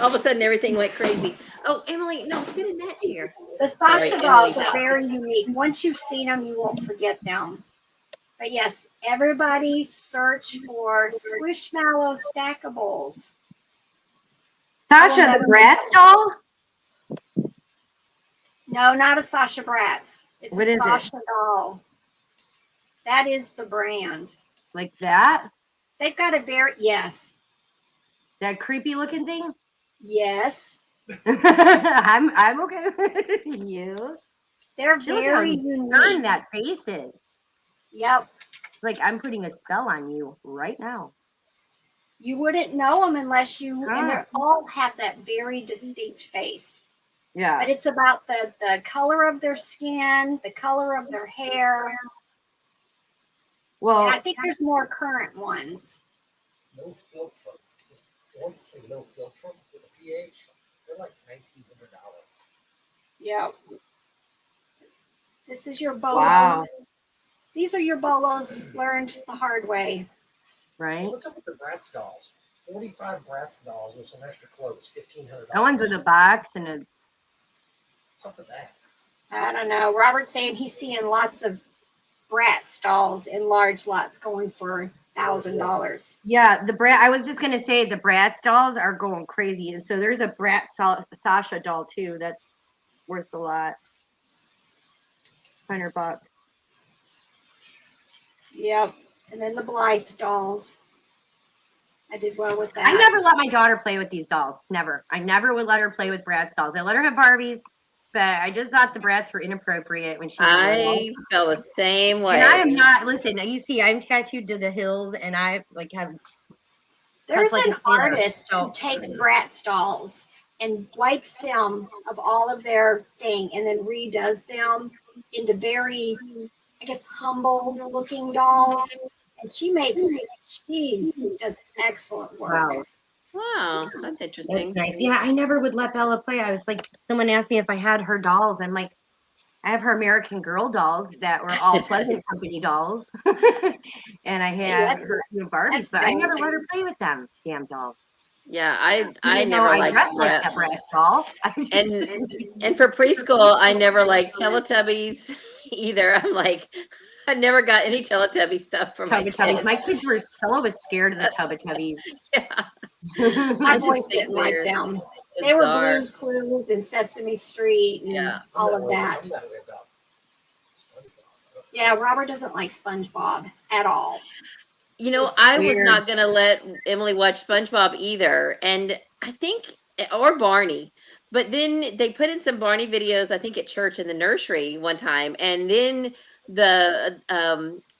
Speaker 2: all of a sudden everything went crazy. Oh, Emily, no, sit in that chair.
Speaker 3: The Sasha
Speaker 2: Sorry,
Speaker 3: dolls
Speaker 2: Emily.
Speaker 3: are very unique. Once you've seen them, you won't forget them. But yes, everybody search for Squishmallow stackables.
Speaker 1: Sasha, the Bratz doll?
Speaker 3: No, not a Sasha Bratz. It's
Speaker 1: What
Speaker 3: a
Speaker 1: is it?
Speaker 3: Sasha doll. That is the brand.
Speaker 1: Like that?
Speaker 3: They've got a very, yes.
Speaker 1: That creepy looking thing?
Speaker 3: Yes.
Speaker 1: I'm okay with you.
Speaker 3: They're
Speaker 1: She look
Speaker 3: very
Speaker 1: how
Speaker 3: unique.
Speaker 1: stern that face is.
Speaker 3: Yep.
Speaker 1: Like I'm putting a spell on you right now.
Speaker 3: You wouldn't know them unless you, and they
Speaker 1: Ah.
Speaker 3: all have that very distinct face.
Speaker 1: Yeah.
Speaker 3: But it's about the color of their skin, the color of their hair.
Speaker 1: Well,
Speaker 3: And I think there's more current ones.
Speaker 4: No filter. The ones that say no filter with a pH, they're like $1,900.
Speaker 3: Yep. This is your bolo.
Speaker 1: wow.
Speaker 3: These are your bolos learned the hard way.
Speaker 1: Right?
Speaker 4: What's up with the Bratz dolls? 45 Bratz dolls with some extra clothes, $1,500.
Speaker 1: That one's with a box and a.
Speaker 4: What's up with that?
Speaker 3: I don't know. Robert's saying he's seeing lots of Bratz dolls in large lots going for $1,000.
Speaker 1: Yeah, the Brat. I was just gonna say the Bratz dolls are going crazy, and so there's a Sasha doll too that's worth a lot. $100.
Speaker 3: Yep. And then the Blythe dolls. I did well with that.
Speaker 1: I never let my daughter play with these dolls. Never. I never would let her play with Bratz dolls. I let her have Barbies, but I just thought the Bratz were inappropriate when she was little.
Speaker 2: I felt the same way.
Speaker 1: And I am not. Listen, you see, I'm tattooed to the hills, and I like have.
Speaker 3: There's
Speaker 1: like
Speaker 3: an
Speaker 1: a sailor,
Speaker 3: artist
Speaker 1: so-
Speaker 3: who takes Bratz dolls and wipes them of all of their thing and then redoes them into very, I guess, humble looking dolls. And she does excellent work.
Speaker 1: Wow,
Speaker 2: Wow, that's
Speaker 1: that's
Speaker 2: interesting.
Speaker 1: nice. Yeah, I never would let Bella play. I was like, someone asked me if I had her dolls. I'm like, I have her American Girl dolls that were all Pleasant Company dolls, and I had her Barbies, but I never let her play with them damn dolls.
Speaker 2: Yeah, I
Speaker 1: Even though
Speaker 2: never
Speaker 1: I
Speaker 2: liked
Speaker 1: dressed like
Speaker 2: Bratz.
Speaker 1: that Bratz doll.
Speaker 2: And for preschool, I never liked Teletubbies either. I'm like, I never got any Teletubby stuff for my
Speaker 1: Teletubbies.
Speaker 2: kids.
Speaker 1: My kids were always scared of the Teletubbies.
Speaker 2: Yeah,
Speaker 3: My
Speaker 2: I
Speaker 3: boys
Speaker 2: just think
Speaker 3: didn't like
Speaker 2: they're
Speaker 3: them. They were
Speaker 2: bizarre.
Speaker 3: Blue's Clues and Sesame Street and
Speaker 2: Yeah.
Speaker 3: all of that.
Speaker 4: I'm that way about SpongeBob.
Speaker 3: Yeah, Robert doesn't like SpongeBob at all.
Speaker 2: You know,
Speaker 3: It's
Speaker 2: I was
Speaker 1: weird.
Speaker 2: not going to let Emily watch SpongeBob either. And I think, or Barney. But then they put in some Barney videos, I think at church in the nursery one time. And then the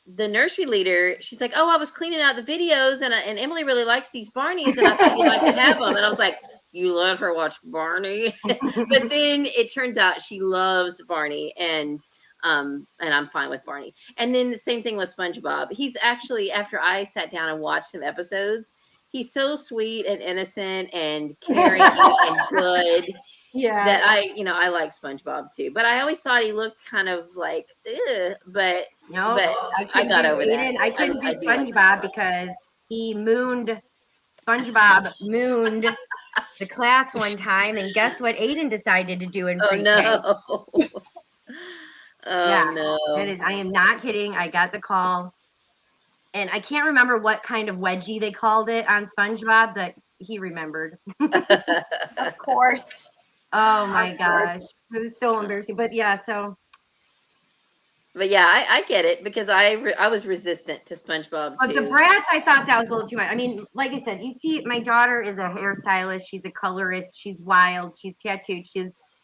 Speaker 2: nursery leader, she's like, "Oh, I was cleaning out the videos, and Emily really likes these Barneys, and I thought you'd like to have them." And I was like, "You let her watch Barney?" But then it turns out she loves Barney, and I'm fine with Barney. And then the same thing with SpongeBob. He's actually, after I sat down and watched some episodes, he's so sweet and innocent and caring and good.
Speaker 1: Yeah.
Speaker 2: That I like SpongeBob too, but I always thought he looked kind of like, ugh, but
Speaker 1: No,
Speaker 2: but I got over that.
Speaker 1: I couldn't
Speaker 2: I
Speaker 1: do
Speaker 2: do like
Speaker 1: SpongeBob because SpongeBob mooned the class one time, and guess what Aiden decided to do in
Speaker 2: Oh
Speaker 1: pre-K?
Speaker 2: no. Oh
Speaker 1: Yeah,
Speaker 2: no.
Speaker 1: I am not kidding. I got the call, and I can't remember what kind of wedgie they called it on SpongeBob, but he remembered.
Speaker 3: Of course.
Speaker 1: Oh my
Speaker 3: Of
Speaker 1: gosh,
Speaker 3: course.
Speaker 1: it was so embarrassing. But yeah, so
Speaker 2: But yeah, I get it because I was resistant to SpongeBob
Speaker 1: but the
Speaker 2: too.
Speaker 1: Bratz, I thought that was a little too much. I mean, like I said, you see, my daughter is a hairstylist. She's a colorist. She's wild. She's tattooed.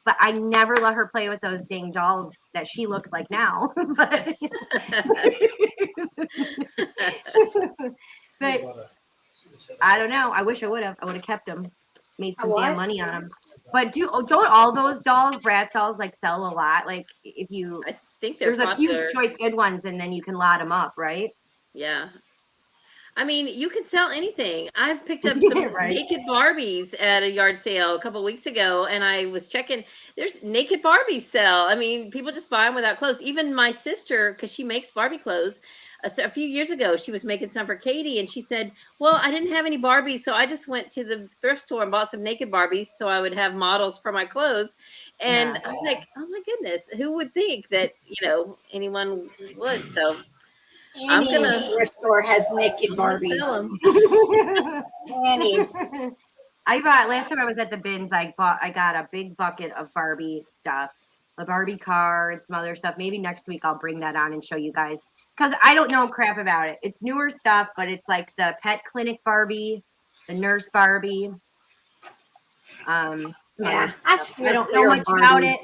Speaker 1: But I never let her play with those dang dolls that she looks like now. But
Speaker 4: See
Speaker 1: But-
Speaker 4: what, see the
Speaker 1: I don't know. I wish I would have. I would have kept them, made some
Speaker 3: what?
Speaker 1: damn money on them. But don't all those dolls, Bratz dolls, like sell a lot? Like if you,
Speaker 2: I think they're
Speaker 1: there's
Speaker 2: popular.
Speaker 1: a few choice good ones, and then you can lot them up, right?
Speaker 2: Yeah. I mean, you can sell anything. I picked up some
Speaker 1: Right.
Speaker 2: naked Barbies at a yard sale a couple of weeks ago, and I was checking. There's naked Barbies sell. I mean, people just buy them without clothes. Even my sister, because she makes Barbie clothes, a few years ago, she was making some for Katie, and she said, "Well, I didn't have any Barbies, so I just went to the thrift store and bought some naked Barbies so I would have models for my clothes." And I was like, "Oh my goodness, who would think that anyone would?" So.
Speaker 3: Any thrift store has naked Barbies. Any.
Speaker 1: Last time I was at the bins, I got a big bucket of Barbie stuff, the Barbie car and some other stuff. Maybe next week I'll bring that on and show you guys, because I don't know crap about it. It's newer stuff, but it's like the pet clinic Barbie, the nurse Barbie.
Speaker 3: Yeah,
Speaker 1: I don't know much about it.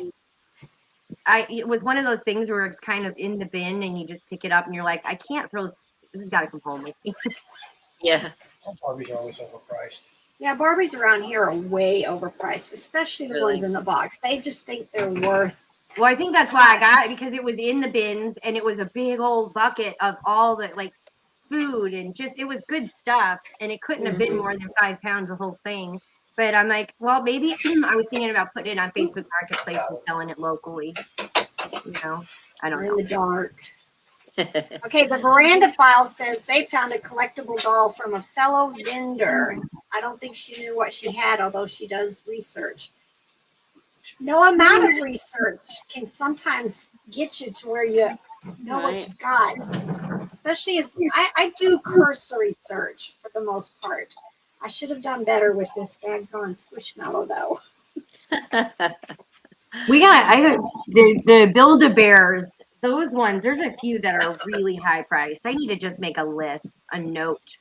Speaker 1: It was one of those things where it's kind of in the bin and you just pick it up and you're like, I can't throw this. This has got to come home with me.
Speaker 2: Yeah.
Speaker 4: Barbies are always overpriced.
Speaker 3: Yeah, Barbies around here are way overpriced, especially the ones in the box. They just think they're worth.
Speaker 1: Well, I think that's why I got it, because it was in the bins and it was a big old bucket of all the like food and just, it was good stuff, and it couldn't have been more than 5 pounds, the whole thing. But I'm like, well, maybe I was thinking about putting it on Facebook Marketplace and selling it locally. I don't know.
Speaker 3: In the dark. Okay, the Veranda file says they found a collectible doll from a fellow vendor. I don't think she knew what she had, although she does research. No amount of research can sometimes get you to where you know what you've got. Especially as I do cursory search for the most part. I should have done better with this daggone Squishmallow though.
Speaker 1: The Build-A-Bears. Those ones, there's a few that are really high priced. I need to just make a list, a note,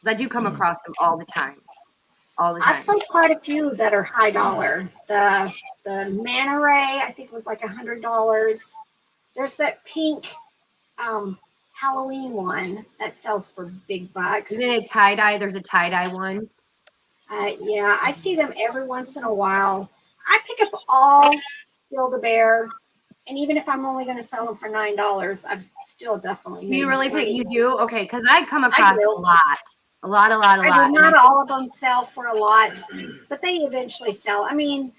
Speaker 1: because I do come across them all the time.
Speaker 3: I've sold quite a few that are high dollar. The Manta Ray, I think, was like $100. There's that pink Halloween one that sells for big bucks.
Speaker 1: Isn't it tie-dye? There's a tie-dye one.
Speaker 3: Yeah, I see them every once in a while. I pick up all Build-A-Bear. And even if I'm only going to sell them for $9, I've still definitely.
Speaker 1: Do you really pick? You do? Okay, because I come across a lot.
Speaker 3: I do. Not all of them sell for a lot, but they eventually sell. I mean,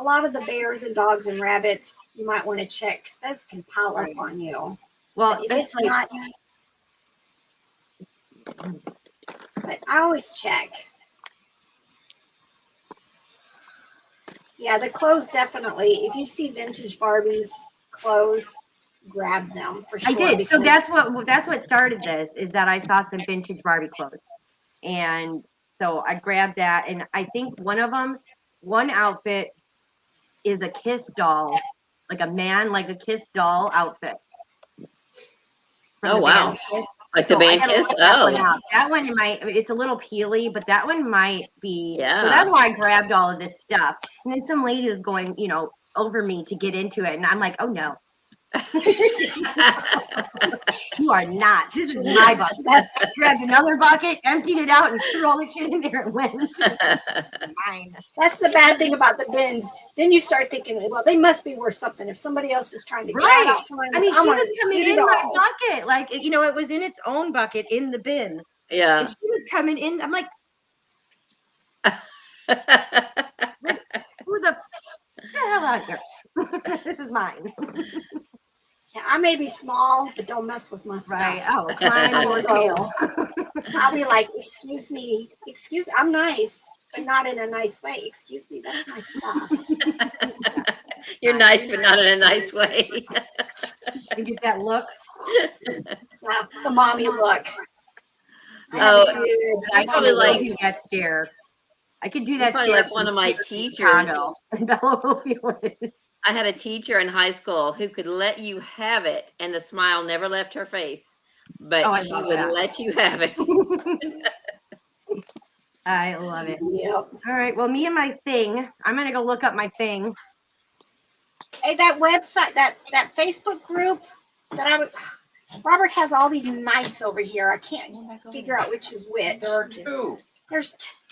Speaker 3: a lot of the bears and dogs and rabbits, you might want to check, because those can pile up on you.
Speaker 1: Well,
Speaker 3: if it's not, but I always check. Yeah, the clothes definitely. If you see vintage Barbies clothes, grab them for sure.
Speaker 1: I did. So that's what started this, is that I saw some vintage Barbie clothes, and so I grabbed that. And I think one outfit is a Kiss doll, like a man, like a Kiss doll outfit.
Speaker 2: Oh wow! Like the band Kiss.
Speaker 1: That one it's a little peely, but that one might be.
Speaker 2: Yeah.
Speaker 1: So that's why I grabbed all of this stuff. And then some lady was going, over me to get into it, and I'm like, oh no. You are not. This is my bucket. Grabbed another bucket, emptied it out, and threw all the shit in there and went. Mine.
Speaker 3: That's the bad thing about the bins. Then you start thinking, well, they must be worth something if somebody else is trying to get out from
Speaker 1: I mean, she was coming in my bucket, like it was in its own bucket in the bin.
Speaker 2: Yeah.
Speaker 1: And she was coming in. I'm like, who the hell out here? This is mine.
Speaker 3: Yeah, I may be small, but don't mess with my stuff.
Speaker 1: Right. Oh, climb your tail.
Speaker 3: I'll be like, excuse me, I'm nice, but not in a nice way. Excuse me, that's my stuff.
Speaker 2: You're nice, but not in a nice way.
Speaker 1: You get that look?
Speaker 3: Yeah, the mommy look.
Speaker 2: I probably like
Speaker 1: that stare. I could do that.
Speaker 2: Probably like one of my teachers. I had a teacher in high school who could let you have it, and the smile never left her face, but she would let you have it.
Speaker 1: I love it.
Speaker 3: Yep.
Speaker 1: All right. Well, me and my thing. I'm gonna go look up my thing.
Speaker 3: Hey, that website, that Facebook group that Robert has all these mice over here. I can't figure out which is which.
Speaker 4: There are two.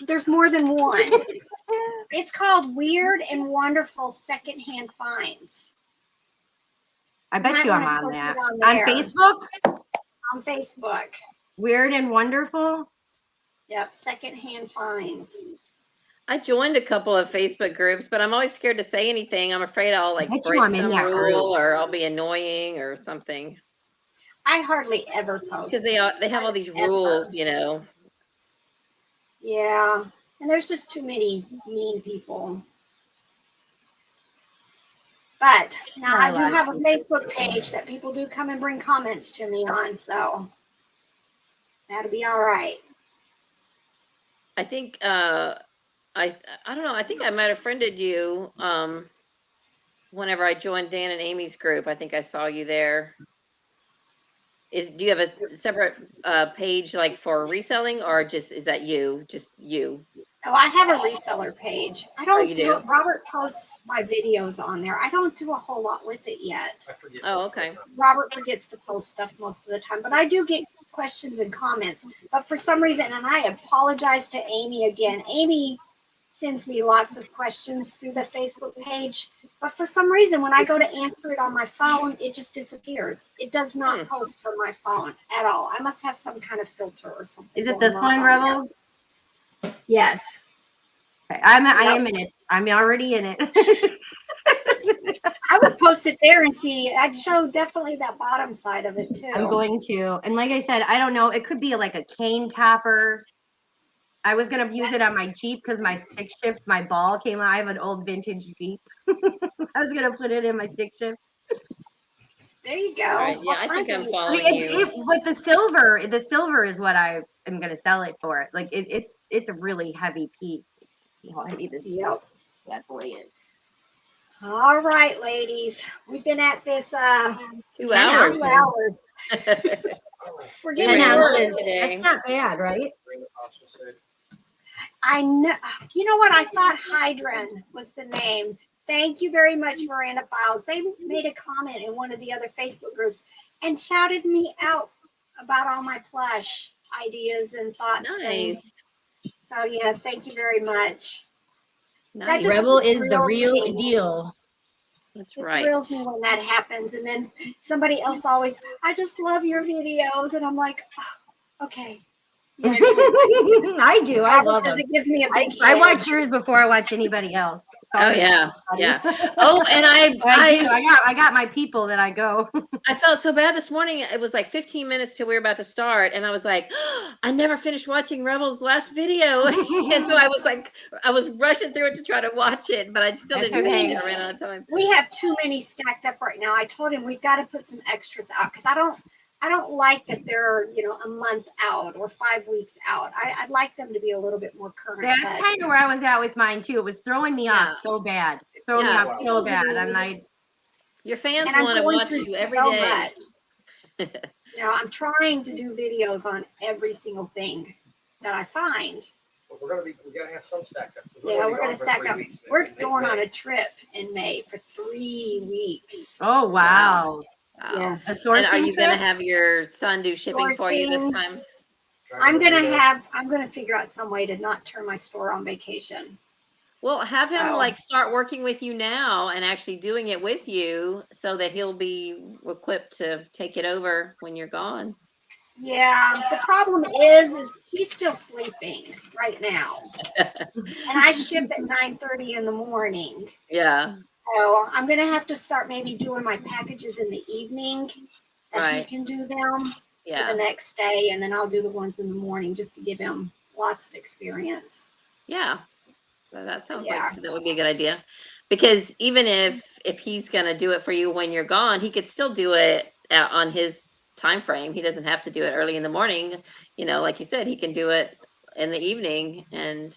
Speaker 3: There's more than one. It's called Weird and Wonderful Secondhand Finds.
Speaker 1: I bet you I'm on that. On Facebook?
Speaker 3: On Facebook.
Speaker 1: Weird and Wonderful?
Speaker 3: Yep, Secondhand Finds.
Speaker 2: I joined a couple of Facebook groups, but I'm always scared to say anything. I'm afraid I'll like break some rule or I'll be annoying or something.
Speaker 3: I hardly ever post.
Speaker 2: Because they have all these rules, you know.
Speaker 3: Yeah, and there's just too many mean people. But now I do have a Facebook page that people do come and bring comments to me on, so that'll be all right.
Speaker 2: I think I don't know. I think I might have friended you whenever I joined Dan and Amy's group. I think I saw you there. Do you have a separate page like for reselling, or is that you? Just you?
Speaker 3: Oh, I have a reseller page. I don't do it. Robert posts my videos on there. I don't do a whole lot with it yet.
Speaker 4: I forget.
Speaker 2: Oh, okay.
Speaker 3: Robert forgets to post stuff most of the time, but I do get questions and comments. But for some reason, and I apologize to Amy again. Amy sends me lots of questions through the Facebook page, but for some reason, when I go to answer it on my phone, it just disappears. It does not post from my phone at all. I must have some kind of filter or something.
Speaker 1: Is it this one, Rebel?
Speaker 3: Yes.
Speaker 1: Okay. I am in it. I'm already in it.
Speaker 3: I would post it there and see. I'd show definitely that bottom side of it too.
Speaker 1: I'm going to. And like I said, I don't know. It could be like a cane topper. I was going to use it on my Jeep because my stick shift, my ball came out. I have an old vintage Jeep. I was going to put it in my stick shift.
Speaker 3: There you go.
Speaker 2: Right. Yeah, I think I'm following you.
Speaker 1: But the silver is what I am going to sell it for. Like it's a really heavy piece. You know how heavy this that boy is.
Speaker 3: All right, ladies. We've been at this
Speaker 2: 2 hours.
Speaker 3: 2 hours. We're getting
Speaker 1: hours today. That's not bad, right?
Speaker 3: I know. You know what? I thought Hydran was the name. Thank you very much, Miranda Files. They made a comment in one of the other Facebook groups and shouted me out about all my plush ideas and thoughts.
Speaker 2: Nice.
Speaker 3: So yeah, thank you very much.
Speaker 2: Nice.
Speaker 1: Rebel is the real deal.
Speaker 2: That's right.
Speaker 3: It thrills me when that happens. And then somebody else always, I just love your videos. And I'm like, oh, okay. Yes.
Speaker 1: I do. I love them.
Speaker 3: It gives me a big
Speaker 1: I watch yours before I watch anybody else.
Speaker 2: Oh yeah, yeah. Oh, and
Speaker 1: I got my people that I go.
Speaker 2: I felt so bad this morning. It was like 15 minutes till we were about to start, and I was like, oh, I never finished watching Rebel's last video, and so I was rushing through it to try to watch it, but I still didn't finish it. I ran out of time.
Speaker 3: We have too many stacked up right now. I told him we've got to put some extras out because I don't like that they're, a month out or 5 weeks out. I'd like them to be a little bit more current.
Speaker 1: That's kind of where I was at with mine too. It was throwing me off so bad. Me off so bad. I'm like,
Speaker 2: your fans want to watch you every day.
Speaker 3: I'm trying to do videos on every single thing that I find.
Speaker 4: Well, we gotta have some stacked up.
Speaker 3: We're gonna stack up. We're going on a trip in May for 3 weeks.
Speaker 1: Oh wow.
Speaker 3: Yes.
Speaker 2: And are you going to have your son do shipping for you this time?
Speaker 3: I'm going to figure out some way to not turn my store on vacation.
Speaker 2: Well, have him start working with you now and actually doing it with you so that he'll be equipped to take it over when you're gone.
Speaker 3: Yeah. The problem is he's still sleeping right now. And I ship at 9:30 in the morning.
Speaker 2: Yeah.
Speaker 3: So I'm going to have to start maybe doing my packages in the evening as he can do them for the next day. And then I'll do the ones in the morning just to give him lots of experience.
Speaker 2: Yeah. So that sounds like that would be a good idea. Because even if he's going to do it for you when you're gone, he could still do it on his time frame. He doesn't have to do it early in the morning. Like you said, he can do it in the evening and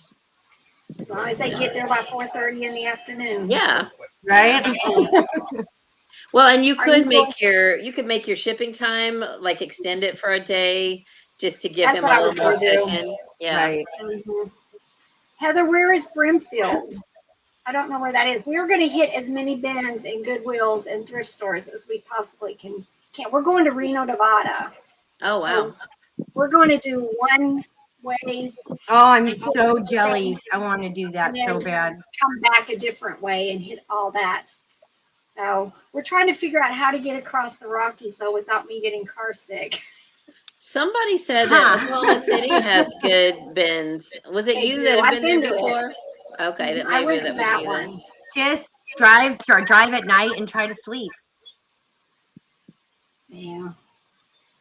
Speaker 3: as long as they get there by 4:30 in the afternoon.
Speaker 2: Yeah.
Speaker 1: Right.
Speaker 2: Well, and you could make your shipping time extend it for a day just to give him a little more vision. Yeah.
Speaker 1: Right.
Speaker 3: Mm-hmm. Heather, where is Brimfield? I don't know where that is. We're going to hit as many bins and Goodwills and thrift stores as we possibly can we're going to Reno, Nevada.
Speaker 2: Oh, wow.
Speaker 3: So we're going to do one way.
Speaker 1: Oh, I'm so jelly. I want to do that
Speaker 3: and
Speaker 1: so
Speaker 3: then
Speaker 1: bad.
Speaker 3: Come back a different way and hit all that. So we're trying to figure out how to get across the Rockies though without me getting car sick.
Speaker 2: Somebody said that Oklahoma City has good bins. Was it
Speaker 3: They
Speaker 2: you
Speaker 3: do.
Speaker 2: that had
Speaker 3: I've
Speaker 2: been
Speaker 3: been
Speaker 2: there
Speaker 3: to it.
Speaker 2: before? Okay, that
Speaker 3: I
Speaker 2: maybe
Speaker 3: went
Speaker 2: that
Speaker 3: to
Speaker 2: was
Speaker 3: that
Speaker 2: you then.
Speaker 3: one.
Speaker 1: Just drive at night and try to sleep.
Speaker 3: Yeah.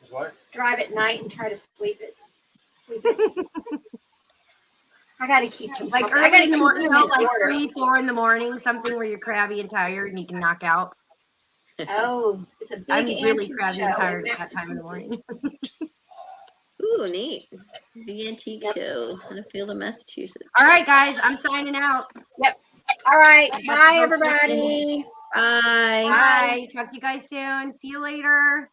Speaker 4: What?
Speaker 3: Drive at night and try to sleep it. I got to keep him.
Speaker 1: Like
Speaker 3: I got
Speaker 1: early
Speaker 3: to
Speaker 1: in the
Speaker 3: keep
Speaker 1: morning,
Speaker 3: him
Speaker 1: you know,
Speaker 3: in
Speaker 1: like
Speaker 3: order.
Speaker 1: 3, 4 in the morning, something where you're crabby and tired and you can knock out.
Speaker 3: Oh, it's a big
Speaker 1: I'm really
Speaker 3: antique
Speaker 1: crabby
Speaker 3: show
Speaker 1: and
Speaker 3: in
Speaker 1: tired at that time of the morning.
Speaker 3: Massachusetts.
Speaker 2: Ooh, neat. The antique
Speaker 3: Yep.
Speaker 2: show in a field of Massachusetts.
Speaker 1: All right, guys, I'm signing out.
Speaker 3: Yep. All right.
Speaker 1: I have to
Speaker 3: Bye,
Speaker 1: go
Speaker 3: everybody.
Speaker 2: Bye.
Speaker 1: Bye. Talk to you guys soon. See you later.